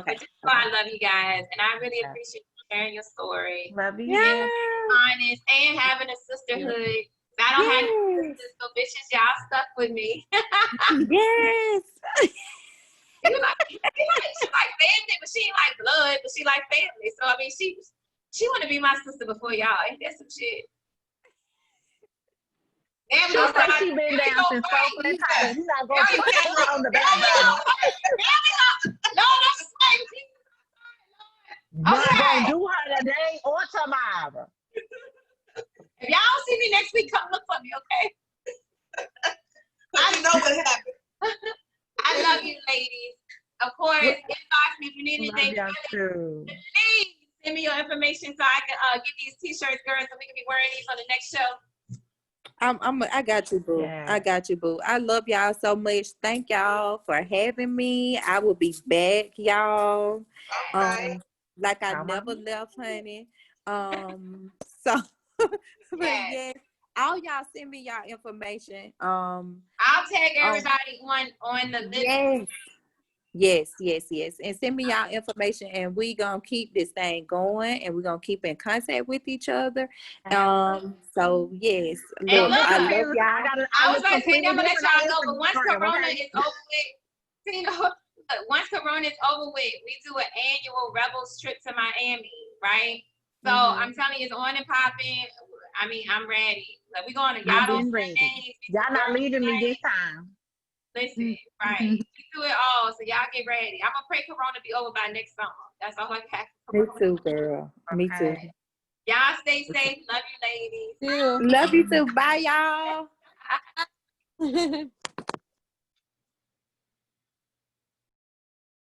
Speaker 1: But just so I love you guys, and I really appreciate you sharing your story.
Speaker 6: Love you.
Speaker 1: Being honest and having a sisterhood. I don't have any sisters, so bitches, y'all stuck with me.
Speaker 7: Yes.
Speaker 1: She like family, but she ain't like blood, but she like family. So I mean, she want to be my sister before y'all. Ain't that some shit?
Speaker 6: She said she been down since so many times. You not gonna put her on the back burner.
Speaker 1: No, that's crazy.
Speaker 6: Not gonna do her today or tomorrow.
Speaker 1: If y'all don't see me next week, come look for me, okay?
Speaker 2: I know what happened.
Speaker 1: I love you, ladies. Of course, inbox me if you need anything. Please send me your information so I can get these t-shirts, girls, so we can be wearing these on the next show.
Speaker 7: I got you, boo. Yeah. I got you, boo. I love y'all so much. Thank y'all for having me. I will be back, y'all.
Speaker 2: Okay.
Speaker 7: Like I never left, honey. So, but yes, all y'all send me y'all information.
Speaker 1: I'll tag everybody on the video.
Speaker 7: Yes. And send me y'all information, and we gonna keep this thing going, and we're gonna keep in contact with each other. So yes, look, I love y'all.
Speaker 1: I was about to say, I'm gonna let y'all know, but once Corona is over with, you know, once Corona is over with, we do an annual Rebels trip to Miami, right? So I'm telling you, it's on and popping. I mean, I'm ready. Like, we going to
Speaker 6: I've been ready. Y'all not leaving me this time.
Speaker 1: Listen, right? We do it all, so y'all get ready. I'm gonna pray Corona be over by next summer. That's all I got.
Speaker 7: Me too, girl. Me too.
Speaker 1: Y'all stay safe. Love you, ladies.
Speaker 7: Love you too. Bye, y'all.